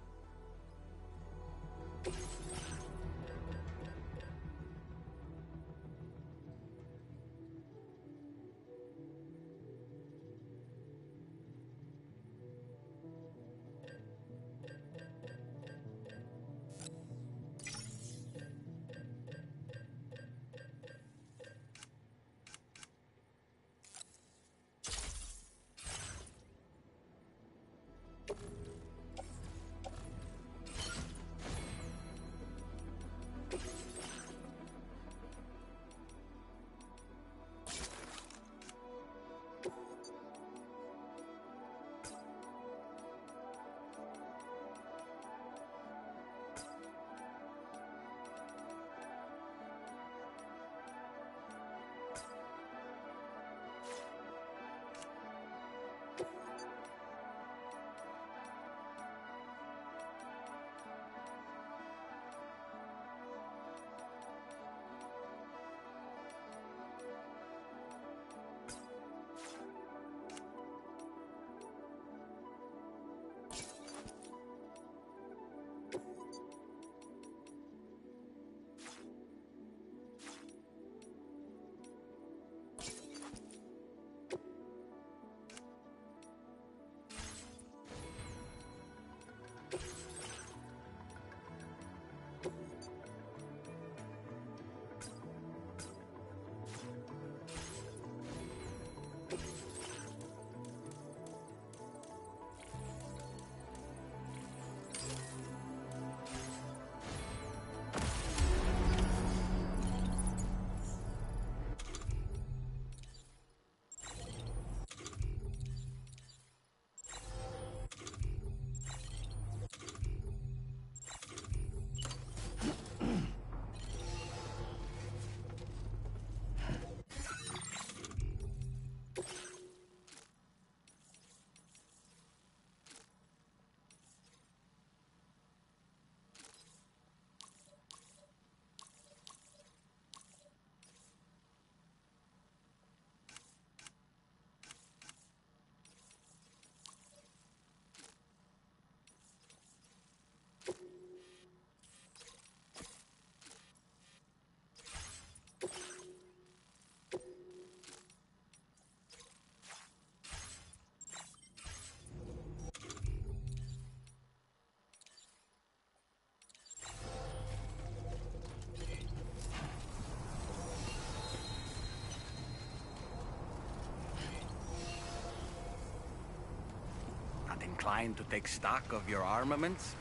Inclined to take stock of your armaments?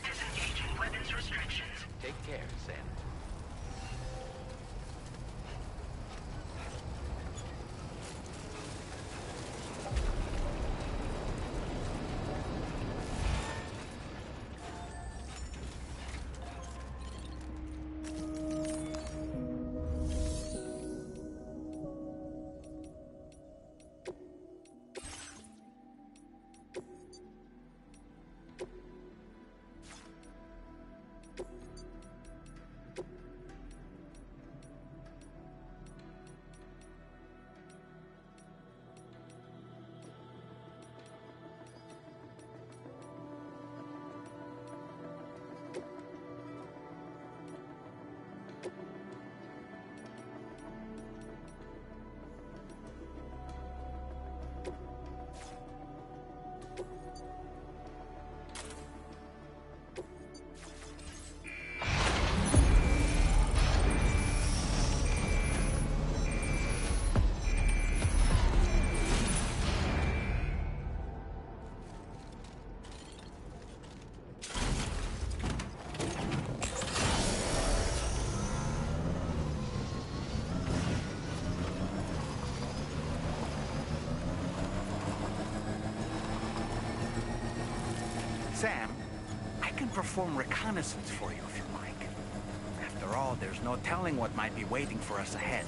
Disengaging weapons restricted. Sam, I can perform reconnaissance for you if you like. After all, there's no telling what might be waiting for us ahead.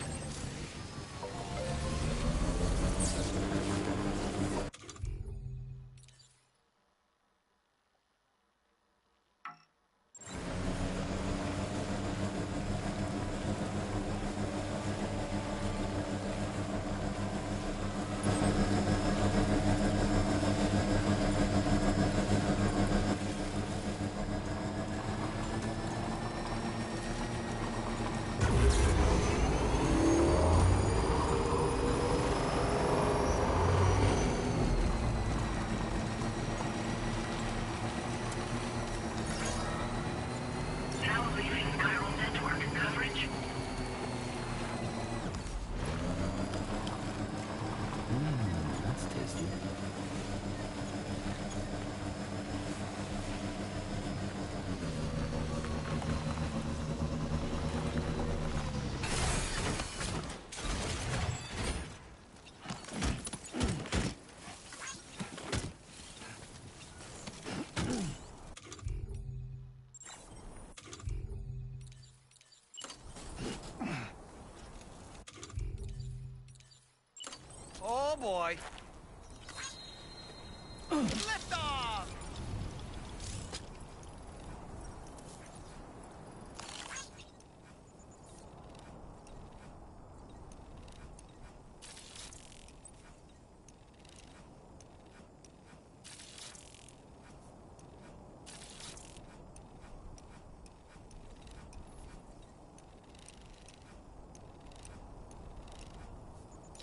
Now leaving chiral network coverage. That's tasty. Oh boy. Lift off!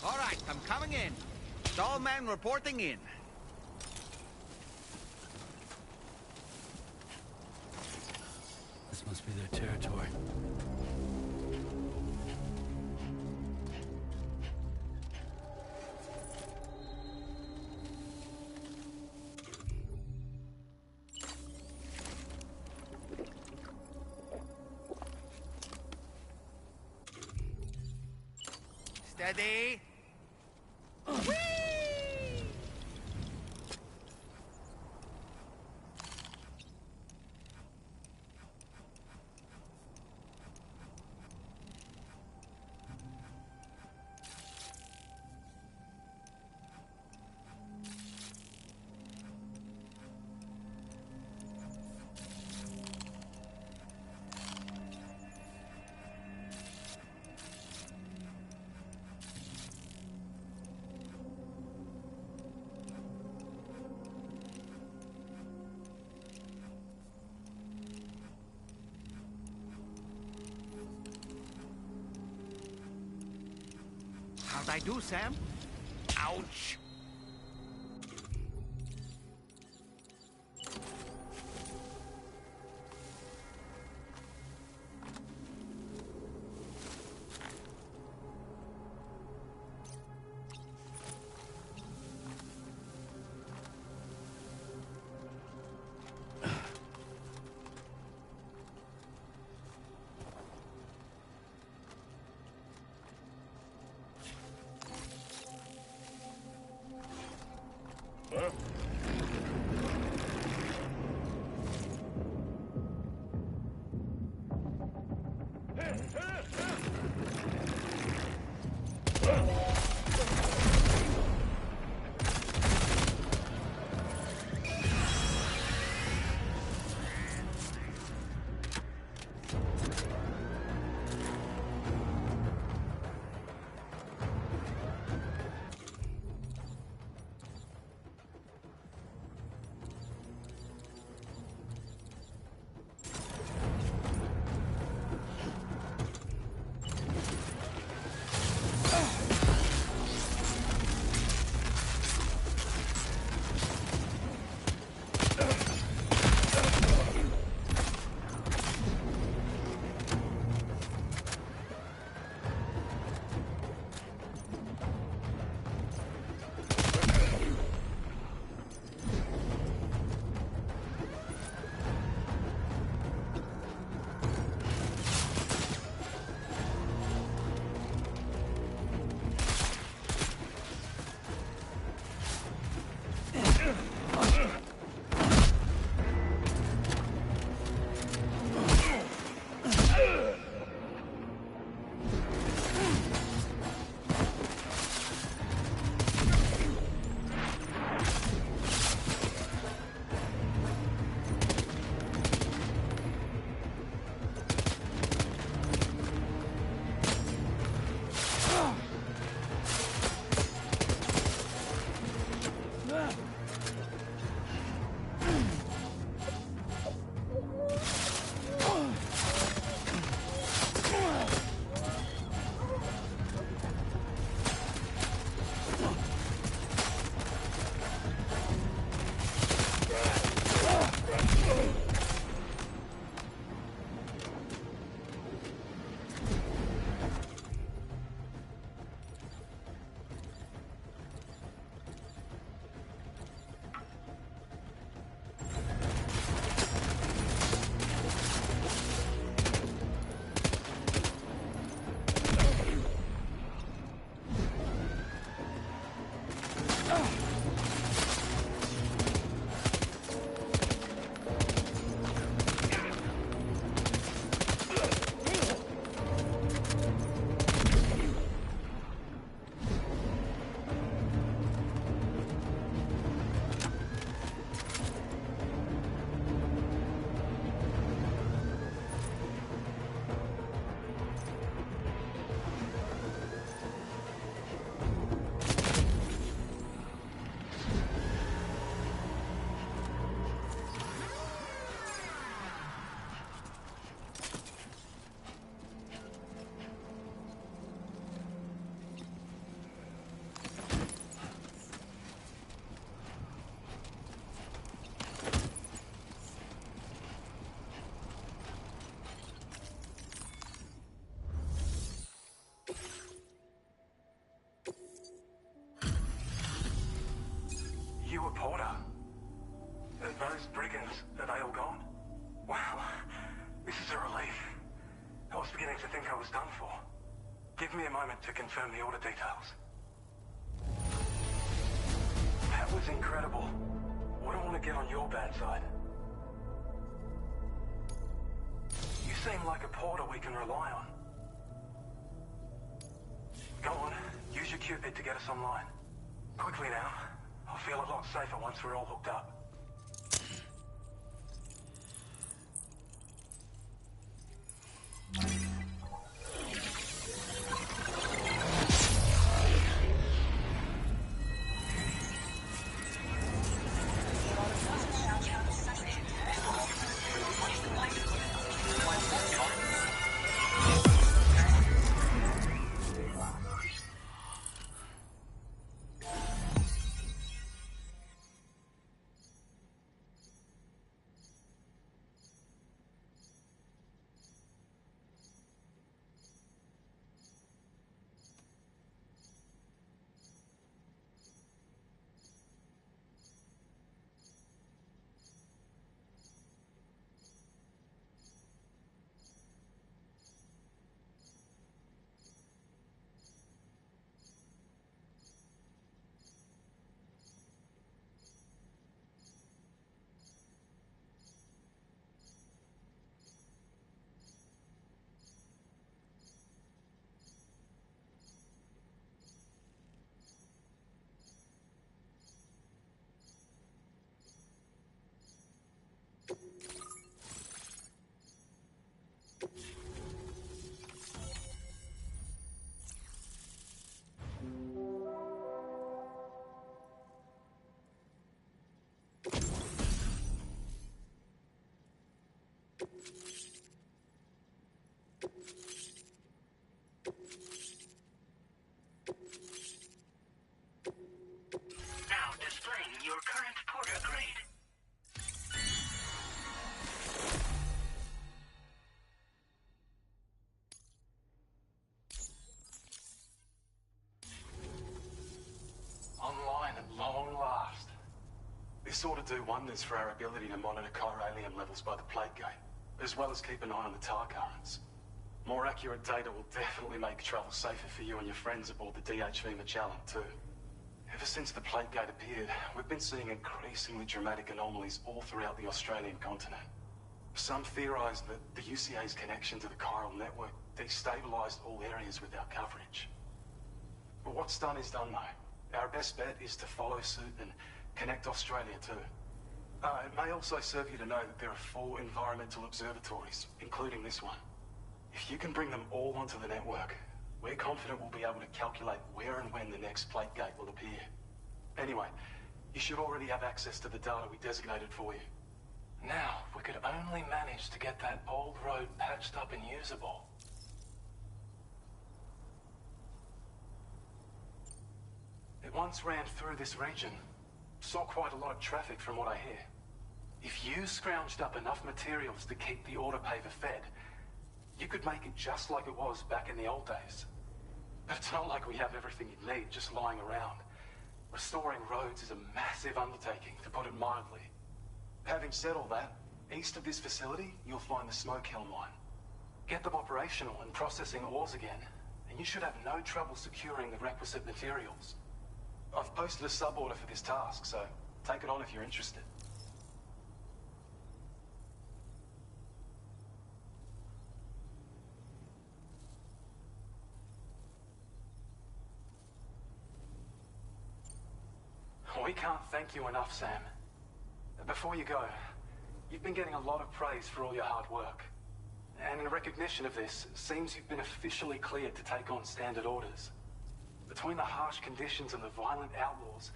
All right, I'm coming in. Stallman reporting in. This must be their territory. Steady. How'd I do, Sam? Ouch! to think I was done for. Give me a moment to confirm the order details. That was incredible. Wouldn't want to get on your bad side. You seem like a porter we can rely on. Go on, use your Cupid to get us online. Quickly now. I'll feel a lot safer once we're all hooked up. Now displaying your current porter grade. Online at long last. This ought to do wonders for our ability to monitor chiralium levels by the plate gate, as well as keep an eye on the tar currents. More accurate data will definitely make travel safer for you and your friends aboard the DHV Magellan, too. Ever since the plate gate appeared, we've been seeing increasingly dramatic anomalies all throughout the Australian continent. Some theorize that the UCA's connection to the chiral network destabilized all areas with our coverage. But what's done is done, though. Our best bet is to follow suit and connect Australia, too. It may also serve you to know that there are 4 environmental observatories, including this one. If you can bring them all onto the network, we're confident we'll be able to calculate where and when the next plate gate will appear. Anyway, you should already have access to the data we designated for you. Now, if we could only manage to get that old road patched up and usable. It once ran through this region. Saw quite a lot of traffic from what I hear. If you scrounged up enough materials to keep the autopaver fed, you could make it just like it was back in the old days. But it's not like we have everything you need just lying around. Restoring roads is a massive undertaking, to put it mildly. Having said all that, east of this facility, you'll find the Smoke Hill mine. Get them operational and processing ores again, and you should have no trouble securing the requisite materials. I've posted a sub-order for this task, so take it on if you're interested. We can't thank you enough, Sam. Before you go, you've been getting a lot of praise for all your hard work. And in recognition of this, it seems you've been officially cleared to take on standard orders. Between the harsh conditions and the violent outlaws,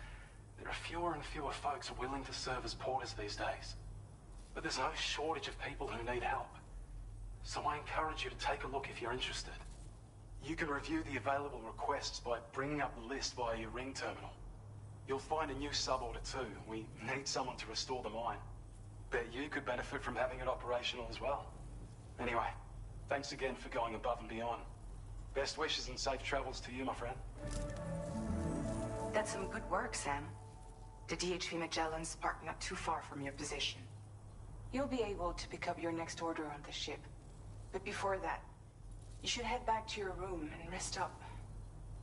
there are fewer and fewer folks willing to serve as porters these days. But there's no shortage of people who need help. So I encourage you to take a look if you're interested. You can review the available requests by bringing up the list via your ring terminal. You'll find a new sub-order too. We need someone to restore the mine. Bet you could benefit from having it operational as well. Anyway, thanks again for going above and beyond. Best wishes and safe travels to you, my friend. That's some good work, Sam. The DHV Magellan's parked not too far from your position. You'll be able to pick up your next order on the ship. But before that, You should head back to your room and rest up.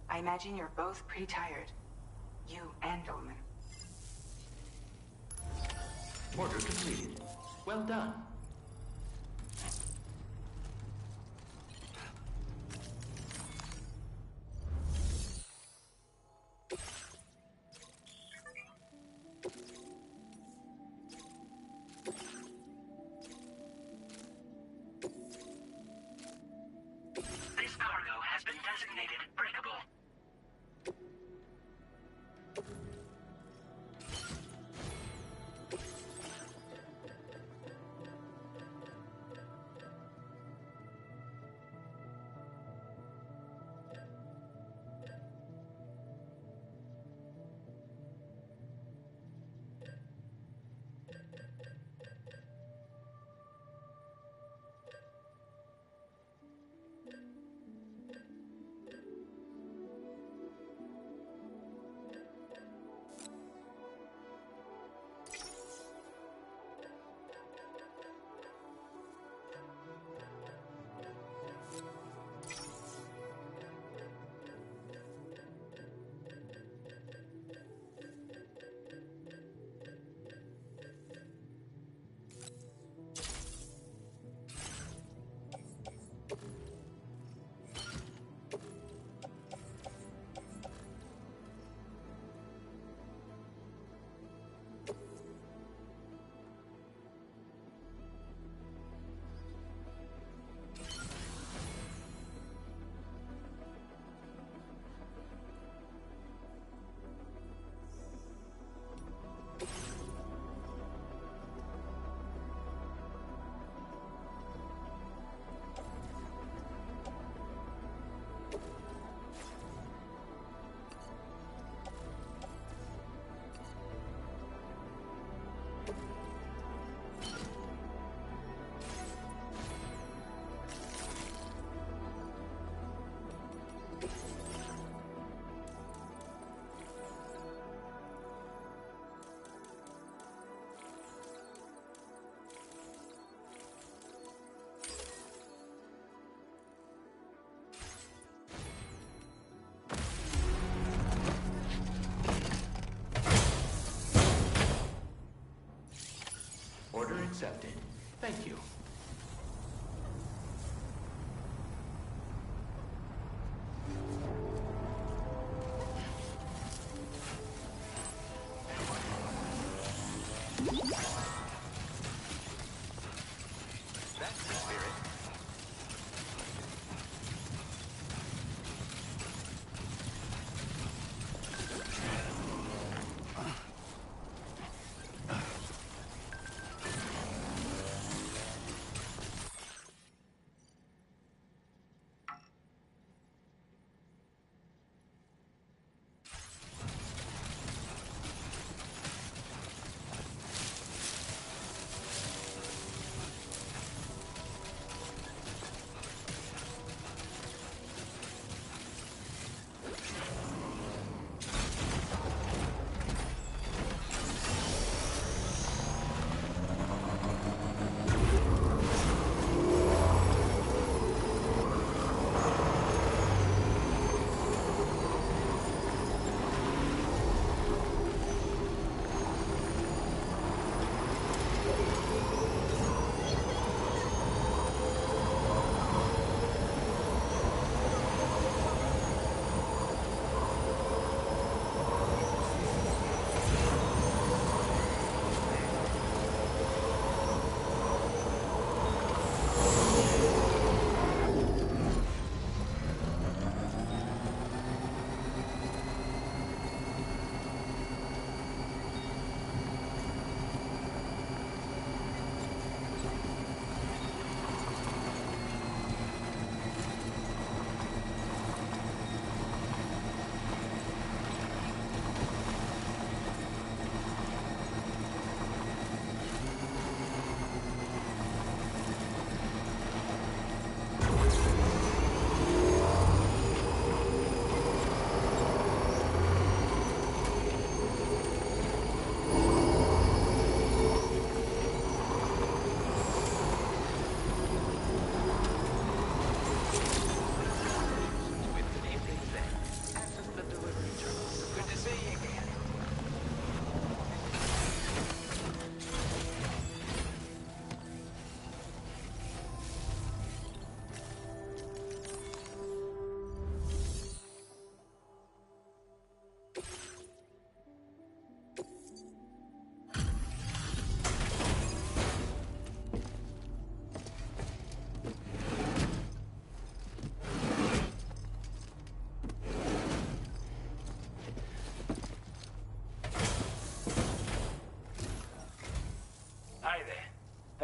I imagine you're both pretty tired. You and Ullman. Order completed. Well done. This cargo has been designated breakable. Order accepted. Thank you. That's the spirit.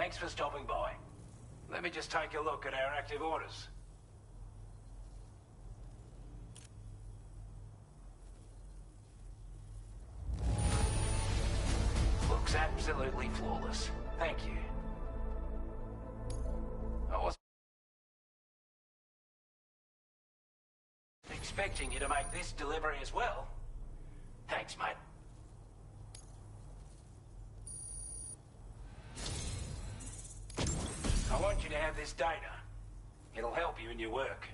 Thanks for stopping by. Let me just take a look at our active orders. Looks absolutely flawless. Thank you. I was expecting you to make this delivery as well. Thanks, mate. I want you to have this data. It'll help you in your work.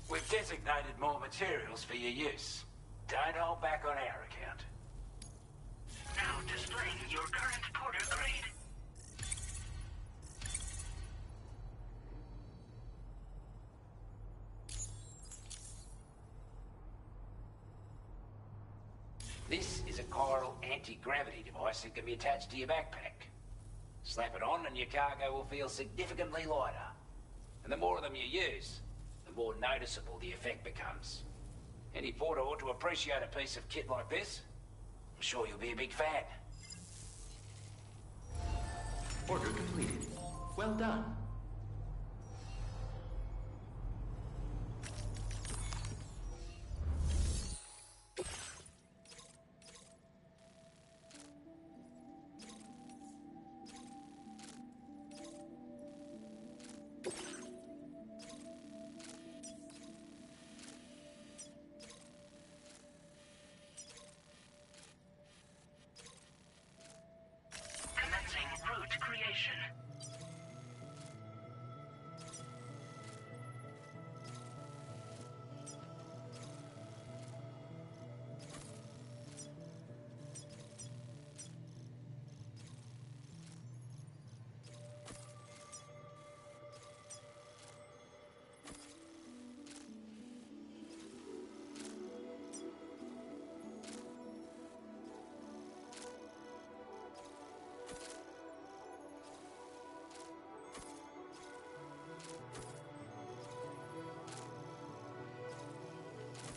We've designated more materials for your use. Don't hold back on our account. Now displaying your current porter grade. This is a chiral anti-gravity device that can be attached to your backpack. Slap it on and your cargo will feel significantly lighter. And the more of them you use, the more noticeable the effect becomes. Any porter ought to appreciate a piece of kit like this. I'm sure you'll be a big fan. Order completed. Well done.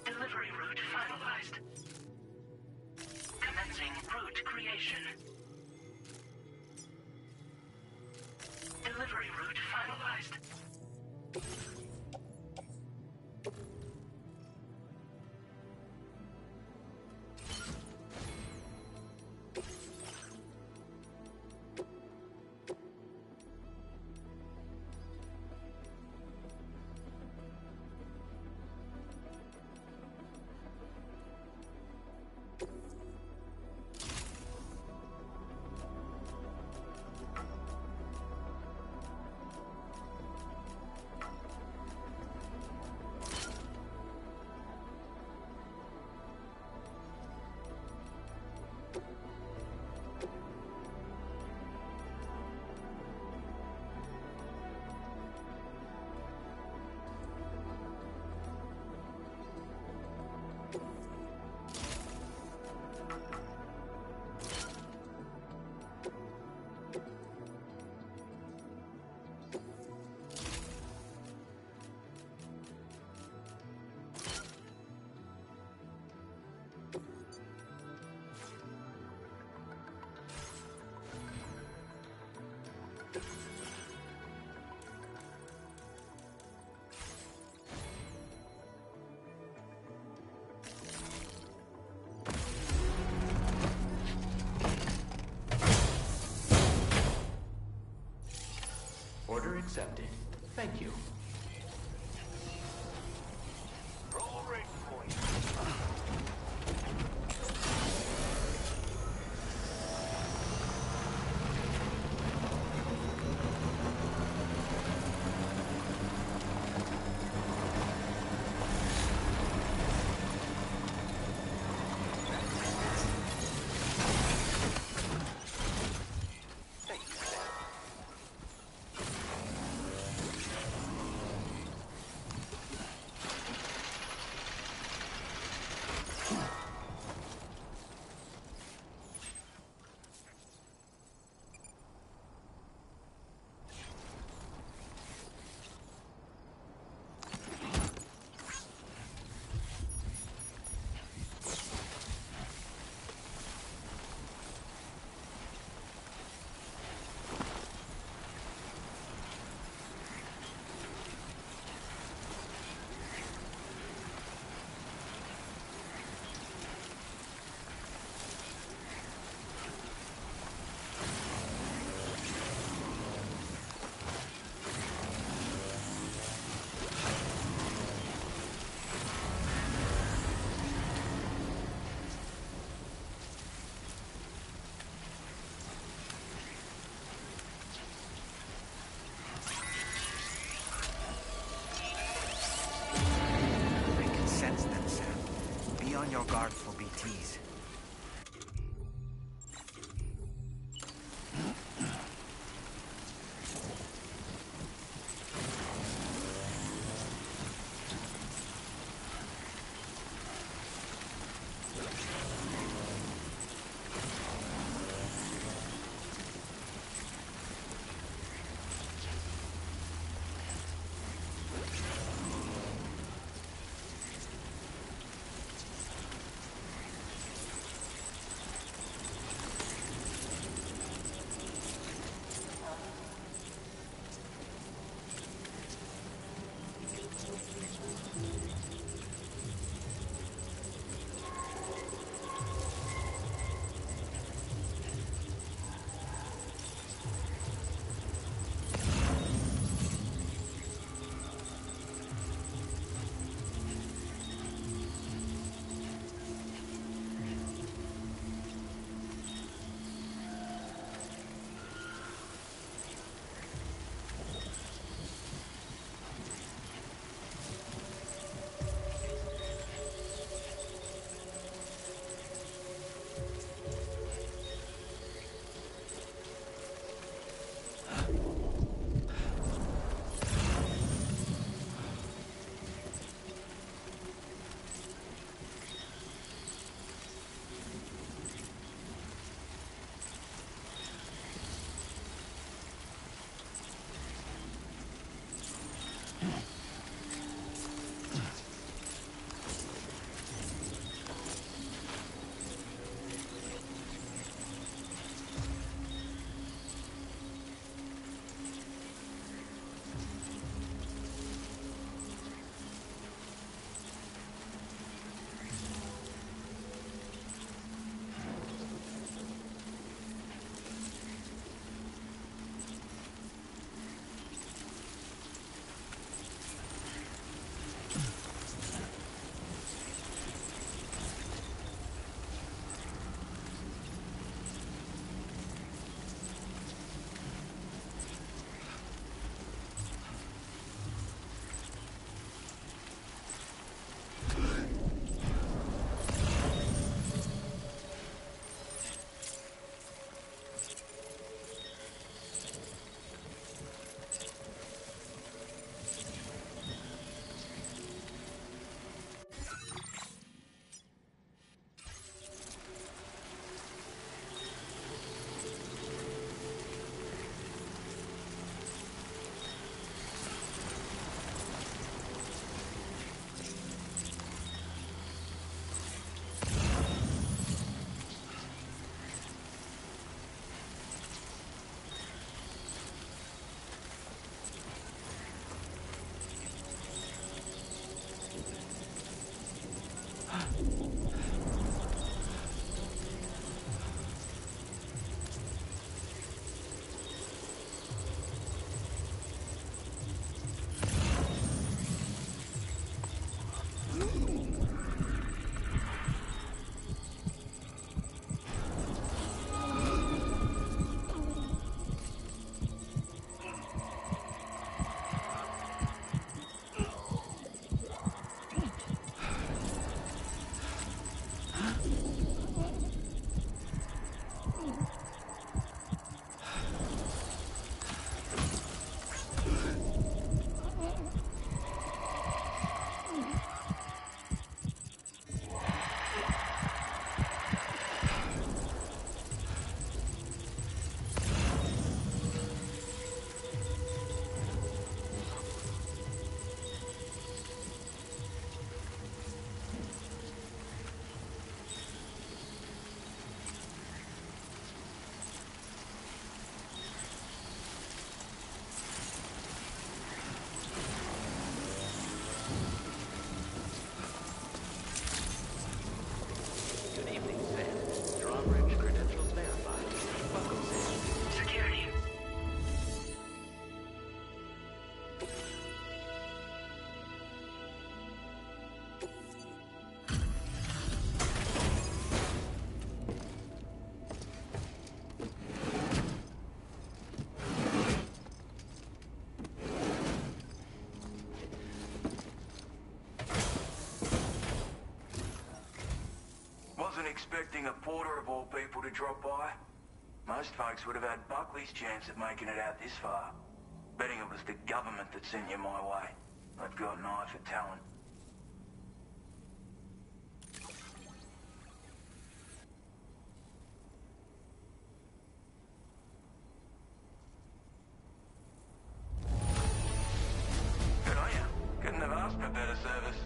Delivery route finalized. Commencing route creation. Delivery route finalized. Order accepted. Thank you. Roll ready for you. tease. expecting a porter of all people to drop by? Most folks would have had Buckley's chance of making it out this far. Betting it was the government that sent you my way. They've got an eye for talent. Good on you. Couldn't have asked for better service.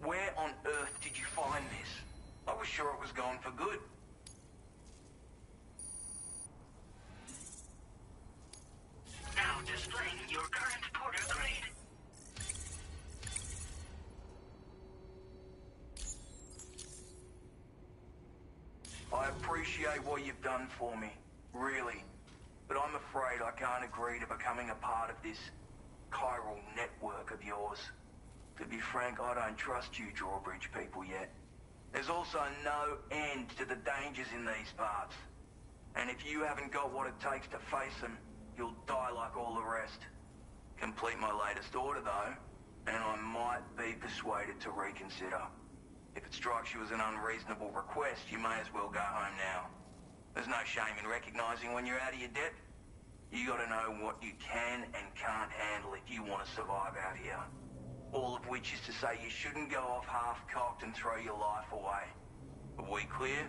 Where on earth did you find this? I was sure it was gone for good. Now displaying your current porter grade. I appreciate what you've done for me, really. But I'm afraid I can't agree to becoming a part of this chiral network of yours. To be frank, I don't trust you drawbridge people yet. There's also no end to the dangers in these parts. And if you haven't got what it takes to face them, you'll die like all the rest. Complete my latest order, though, and I might be persuaded to reconsider. If it strikes you as an unreasonable request, you may as well go home now. There's no shame in recognizing when you're out of your depth. You gotta know what you can and can't handle if you want to survive out here. All of which is to say you shouldn't go off half-cocked and throw your life away. Are we clear?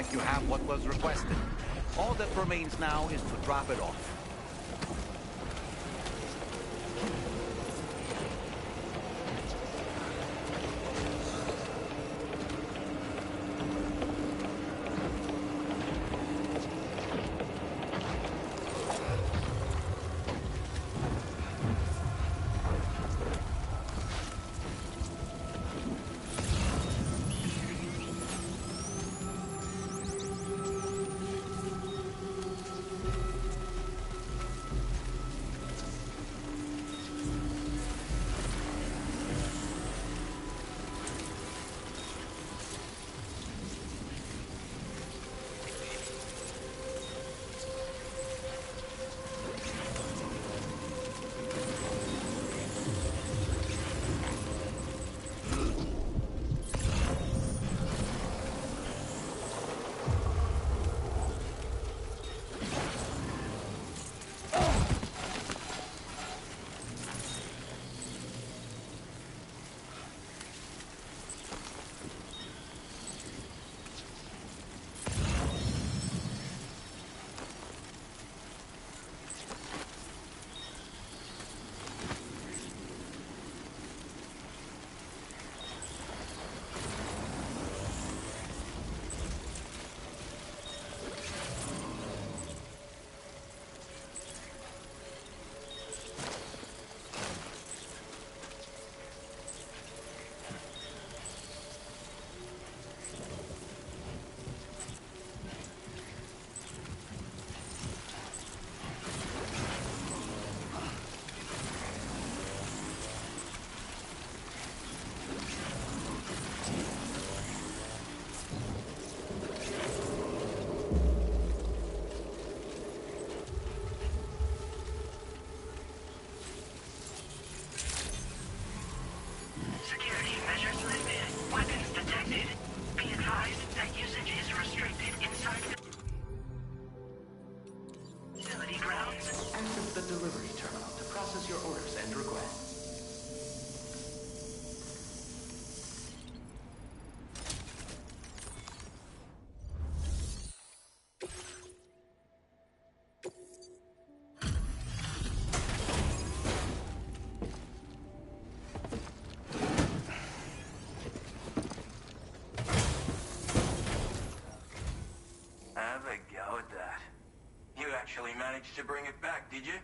like you have what was requested. All that remains now is to drop it off. Managed to bring it back, did you?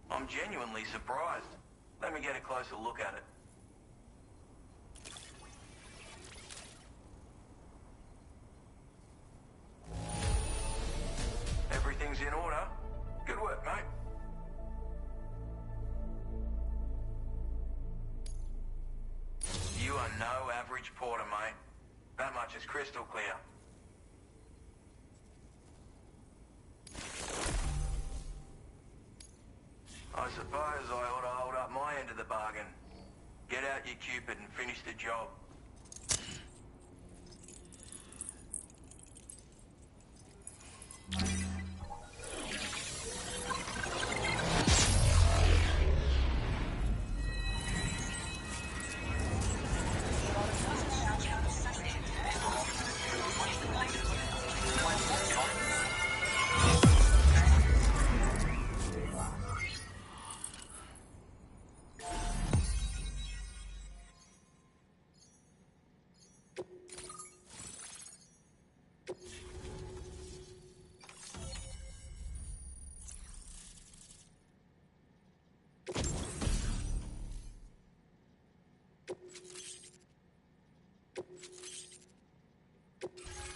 I'm genuinely surprised. Let me get a closer look at it. Everything's in order. Good work, mate. You are no average porter, mate. That much is crystal clear. I suppose I ought to hold up my end of the bargain. Get out your Cupid and finish the job.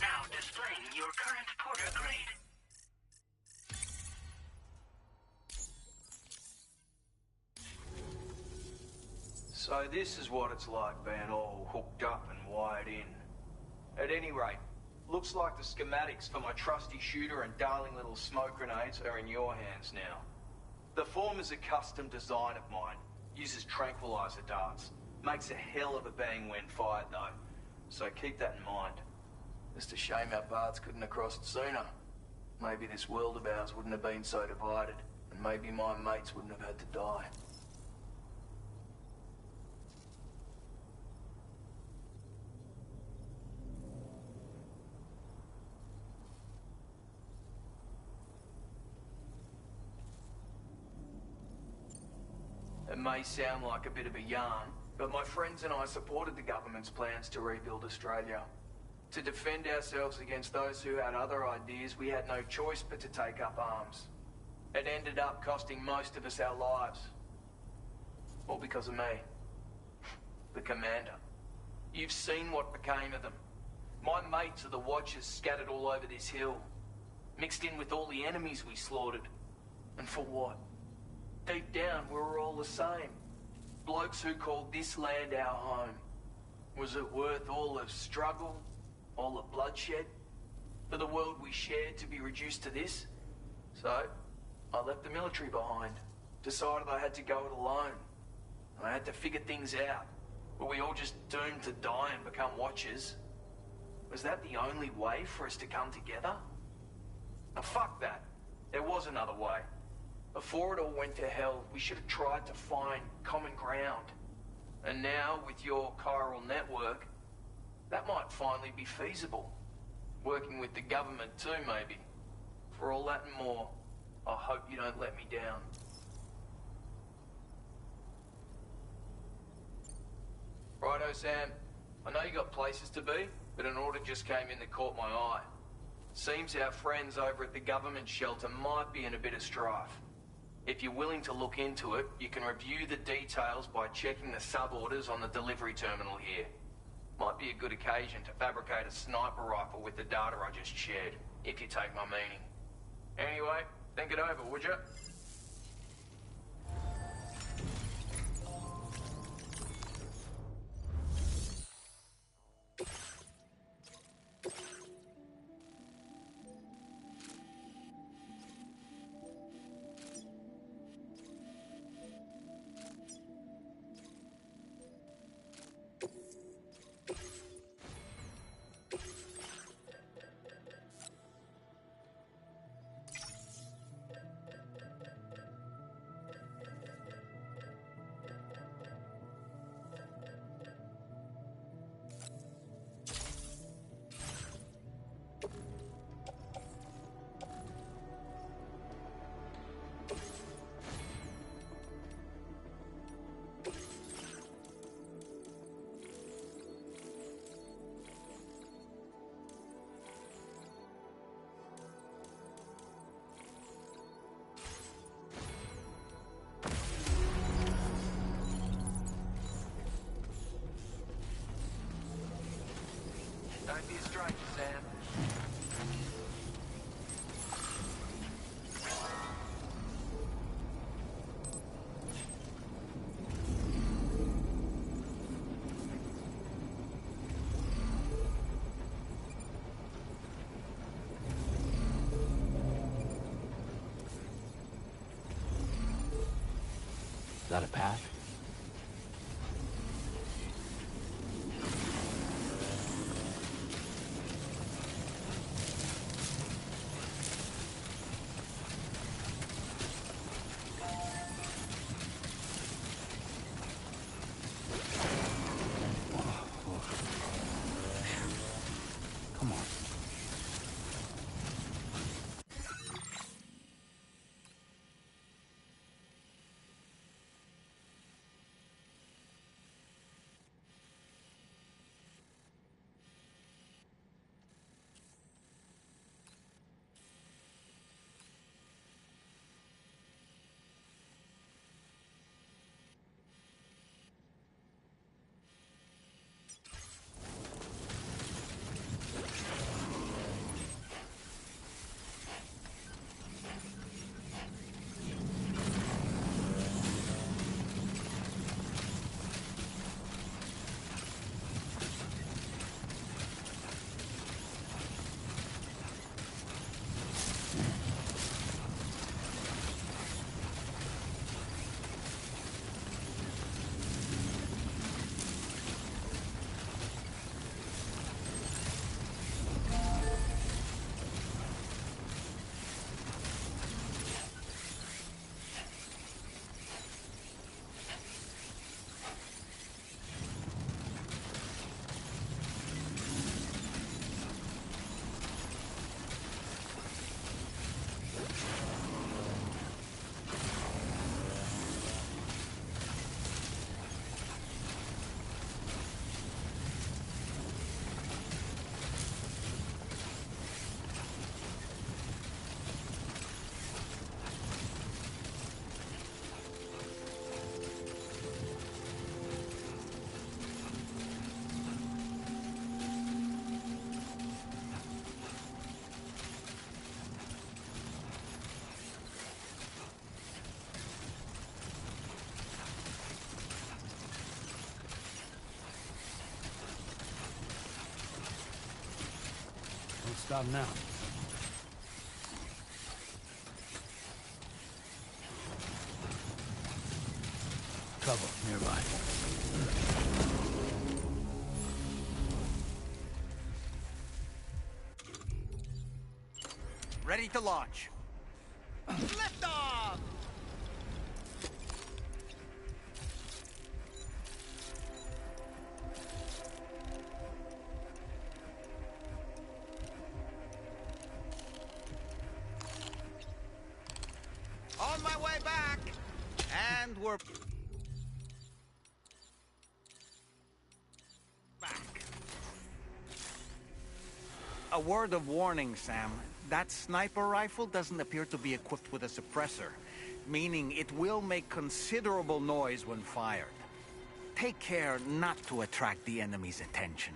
Now displaying your current porter grade. So this is what it's like being all hooked up and wired in. At any rate, looks like the schematics for my trusty shooter and darling little smoke grenades are in your hands now. The form is a custom design of mine. Uses tranquilizer darts. Makes a hell of a bang when fired though. So keep that in mind. Just a shame our paths couldn't have crossed sooner. Maybe this world of ours wouldn't have been so divided, and maybe my mates wouldn't have had to die. may sound like a bit of a yarn, but my friends and I supported the government's plans to rebuild Australia. To defend ourselves against those who had other ideas, we had no choice but to take up arms. It ended up costing most of us our lives. All because of me. The commander. You've seen what became of them. My mates are the Watchers scattered all over this hill. Mixed in with all the enemies we slaughtered. And for what? Deep down, we were all the same. Blokes who called this land our home. Was it worth all the struggle? All the bloodshed? For the world we shared to be reduced to this? So, I left the military behind. Decided I had to go it alone. I had to figure things out. Were we all just doomed to die and become Watchers? Was that the only way for us to come together? Now fuck that. There was another way. Before it all went to hell, we should have tried to find common ground. And now, with your chiral network, that might finally be feasible. Working with the government too, maybe. For all that and more, I hope you don't let me down. Righto, Sam. I know you got places to be, but an order just came in that caught my eye. Seems our friends over at the government shelter might be in a bit of strife. If you're willing to look into it, you can review the details by checking the sub-orders on the delivery terminal here. Might be a good occasion to fabricate a sniper rifle with the data I just shared, if you take my meaning. Anyway, think it over, would you? Don't be a stranger, Sam. Is that a path? Come on. Stop now. Trouble nearby. Ready to launch. Lift off! On my way back! And we're back. A word of warning, Sam. That sniper rifle doesn't appear to be equipped with a suppressor, meaning it will make considerable noise when fired. Take care not to attract the enemy's attention.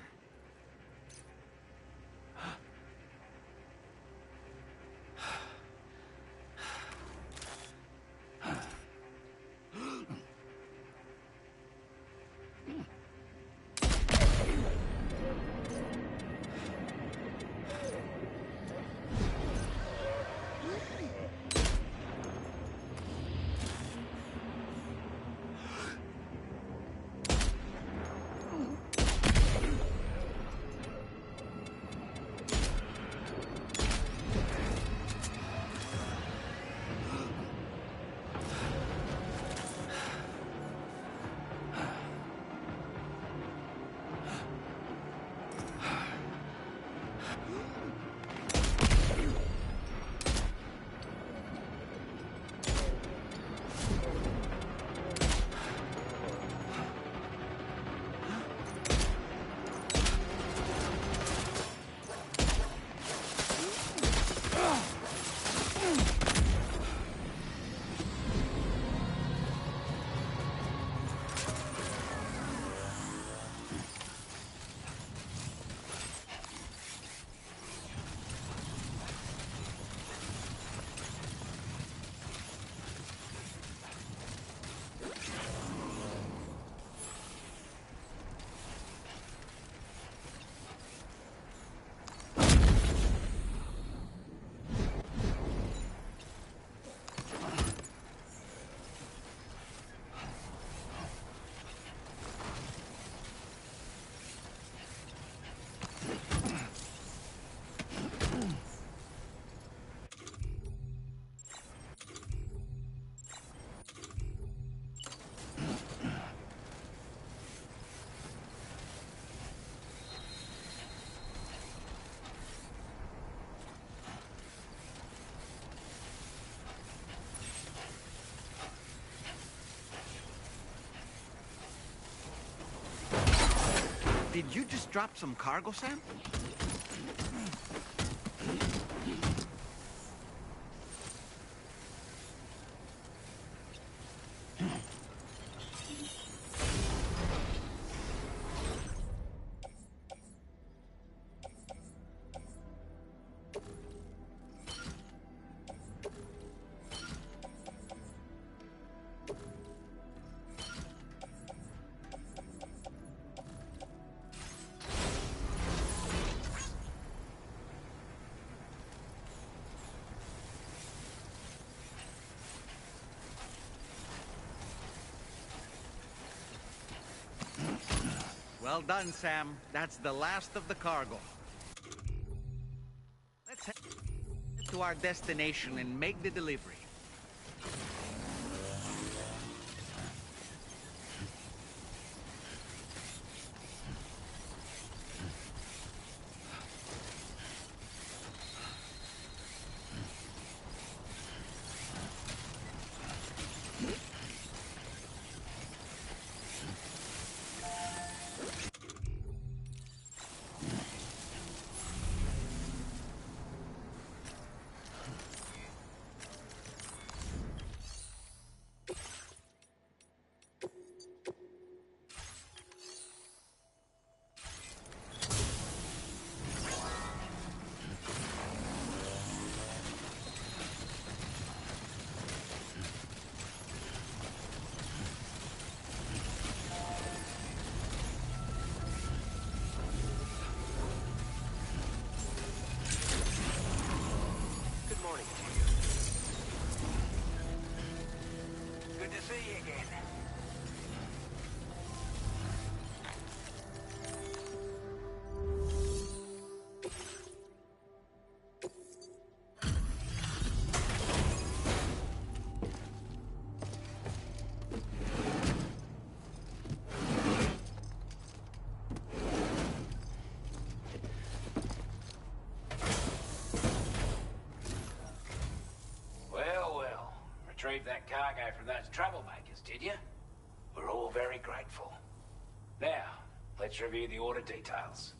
Did you just drop some cargo, Sam? Well done, Sam. That's the last of the cargo. Let's head to our destination and make the delivery. see you again. Retrieved that cargo from those troublemakers, did you? We're all very grateful. Now, let's review the order details.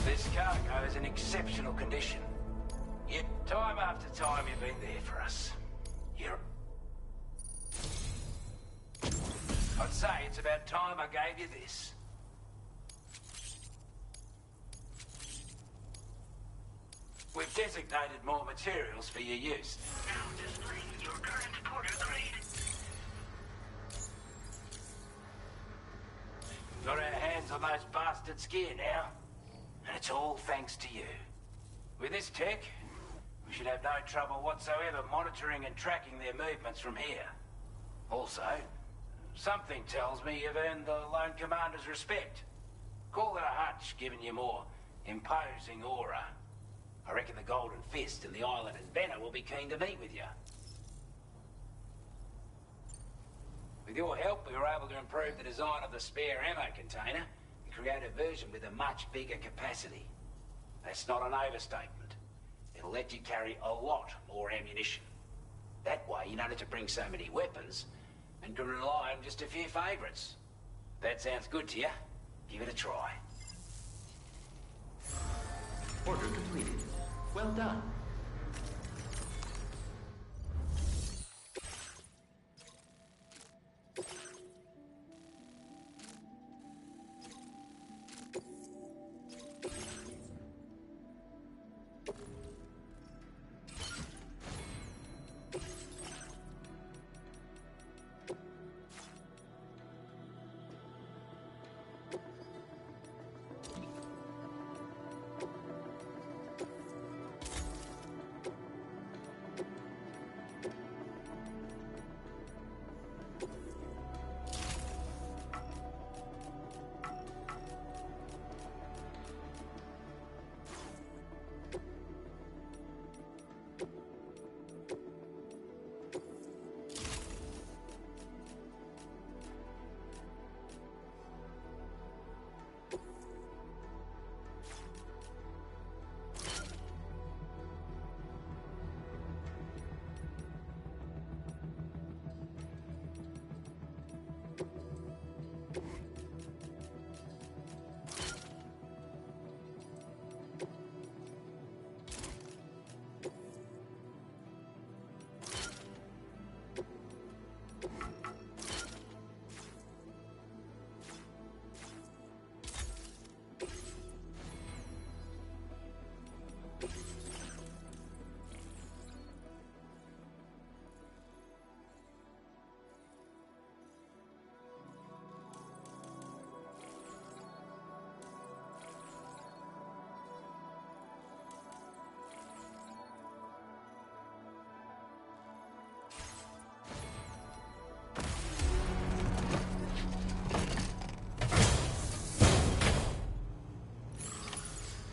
This cargo is in exceptional condition. Yet, time after time, you've been there for us. I'd say it's about time I gave you this. We've designated more materials for your use. Now displaying your current porter grade. Got our hands on those bastards' gear now. And it's all thanks to you. With this tech, we should have no trouble whatsoever monitoring and tracking their movements from here. Also, something tells me you've earned the Lone Commander's respect. Call it a hunch, giving you more imposing aura. I reckon the Golden Fist and the Island Inventor will be keen to meet with you. With your help, we were able to improve the design of the spare ammo container and create a version with a much bigger capacity. That's not an overstatement. It'll let you carry a lot more ammunition. That way, you don't have to bring so many weapons and can rely on just a few favorites. That sounds good to you? Give it a try. Order completed. Well done.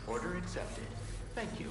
Order accepted. Thank you.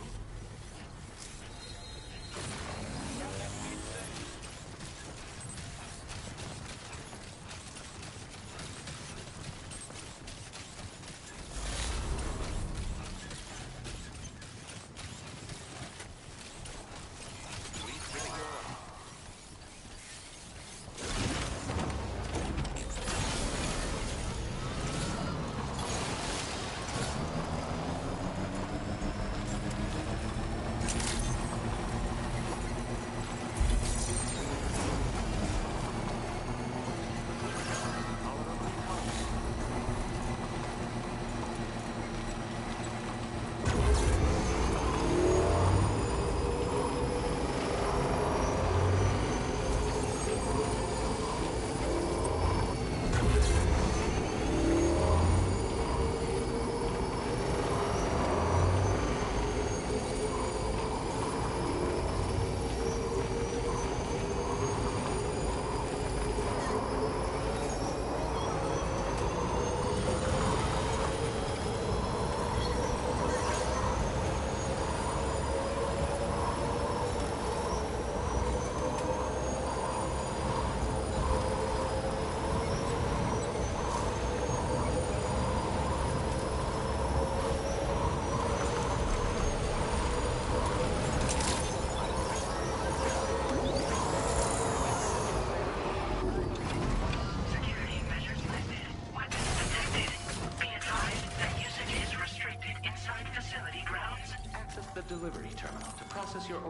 delivery terminal to process your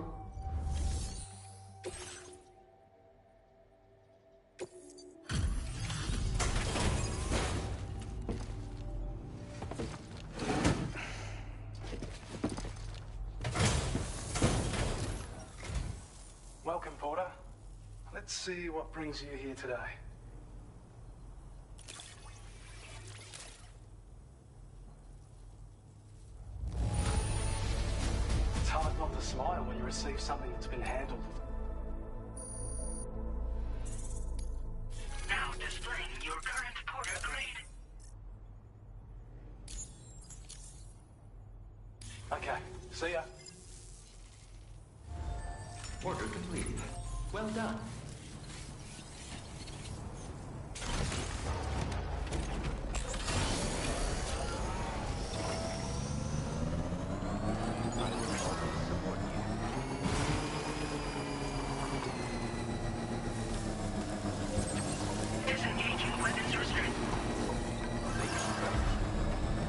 Welcome, Porter. Let's see what brings you here today. It's hard not to smile when you receive something that's been handled. Now displaying your current Porter grade. Okay, see ya. order completed. Well done. Disengaging weapons restraint.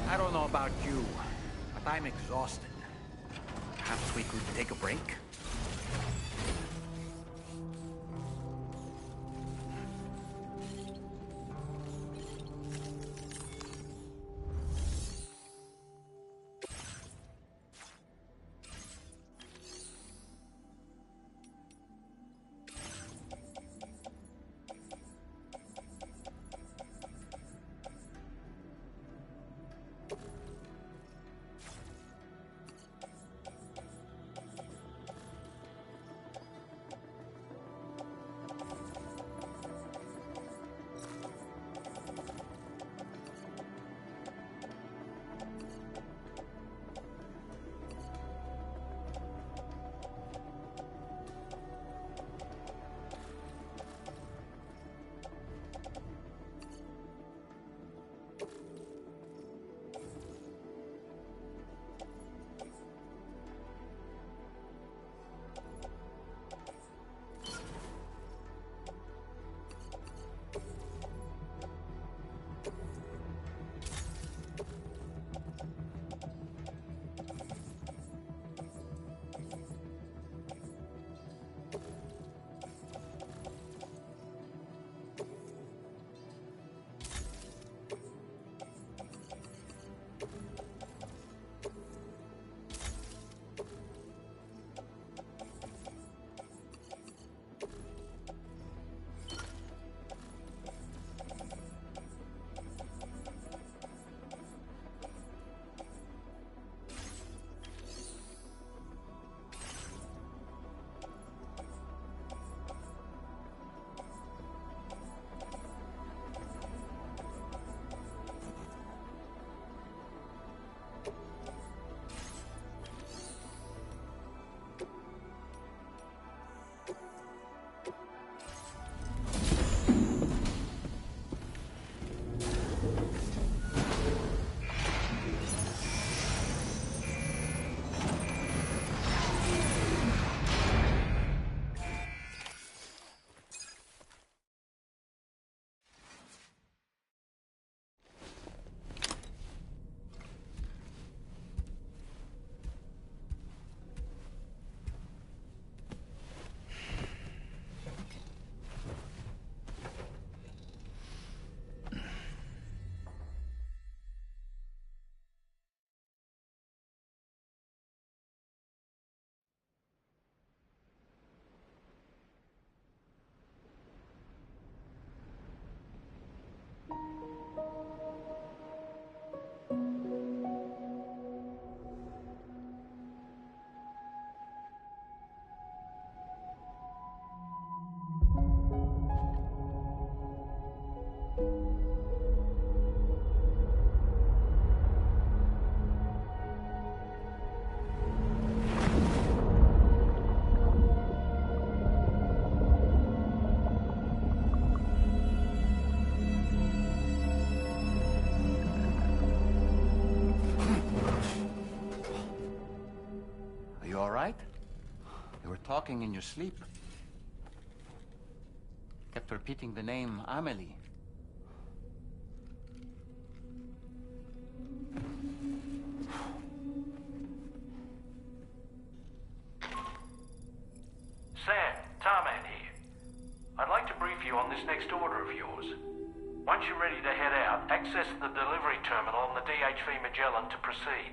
I don't know about you, but I'm exhausted. Perhaps we could take a break? Talking in your sleep. Kept repeating the name Amelie. proceed.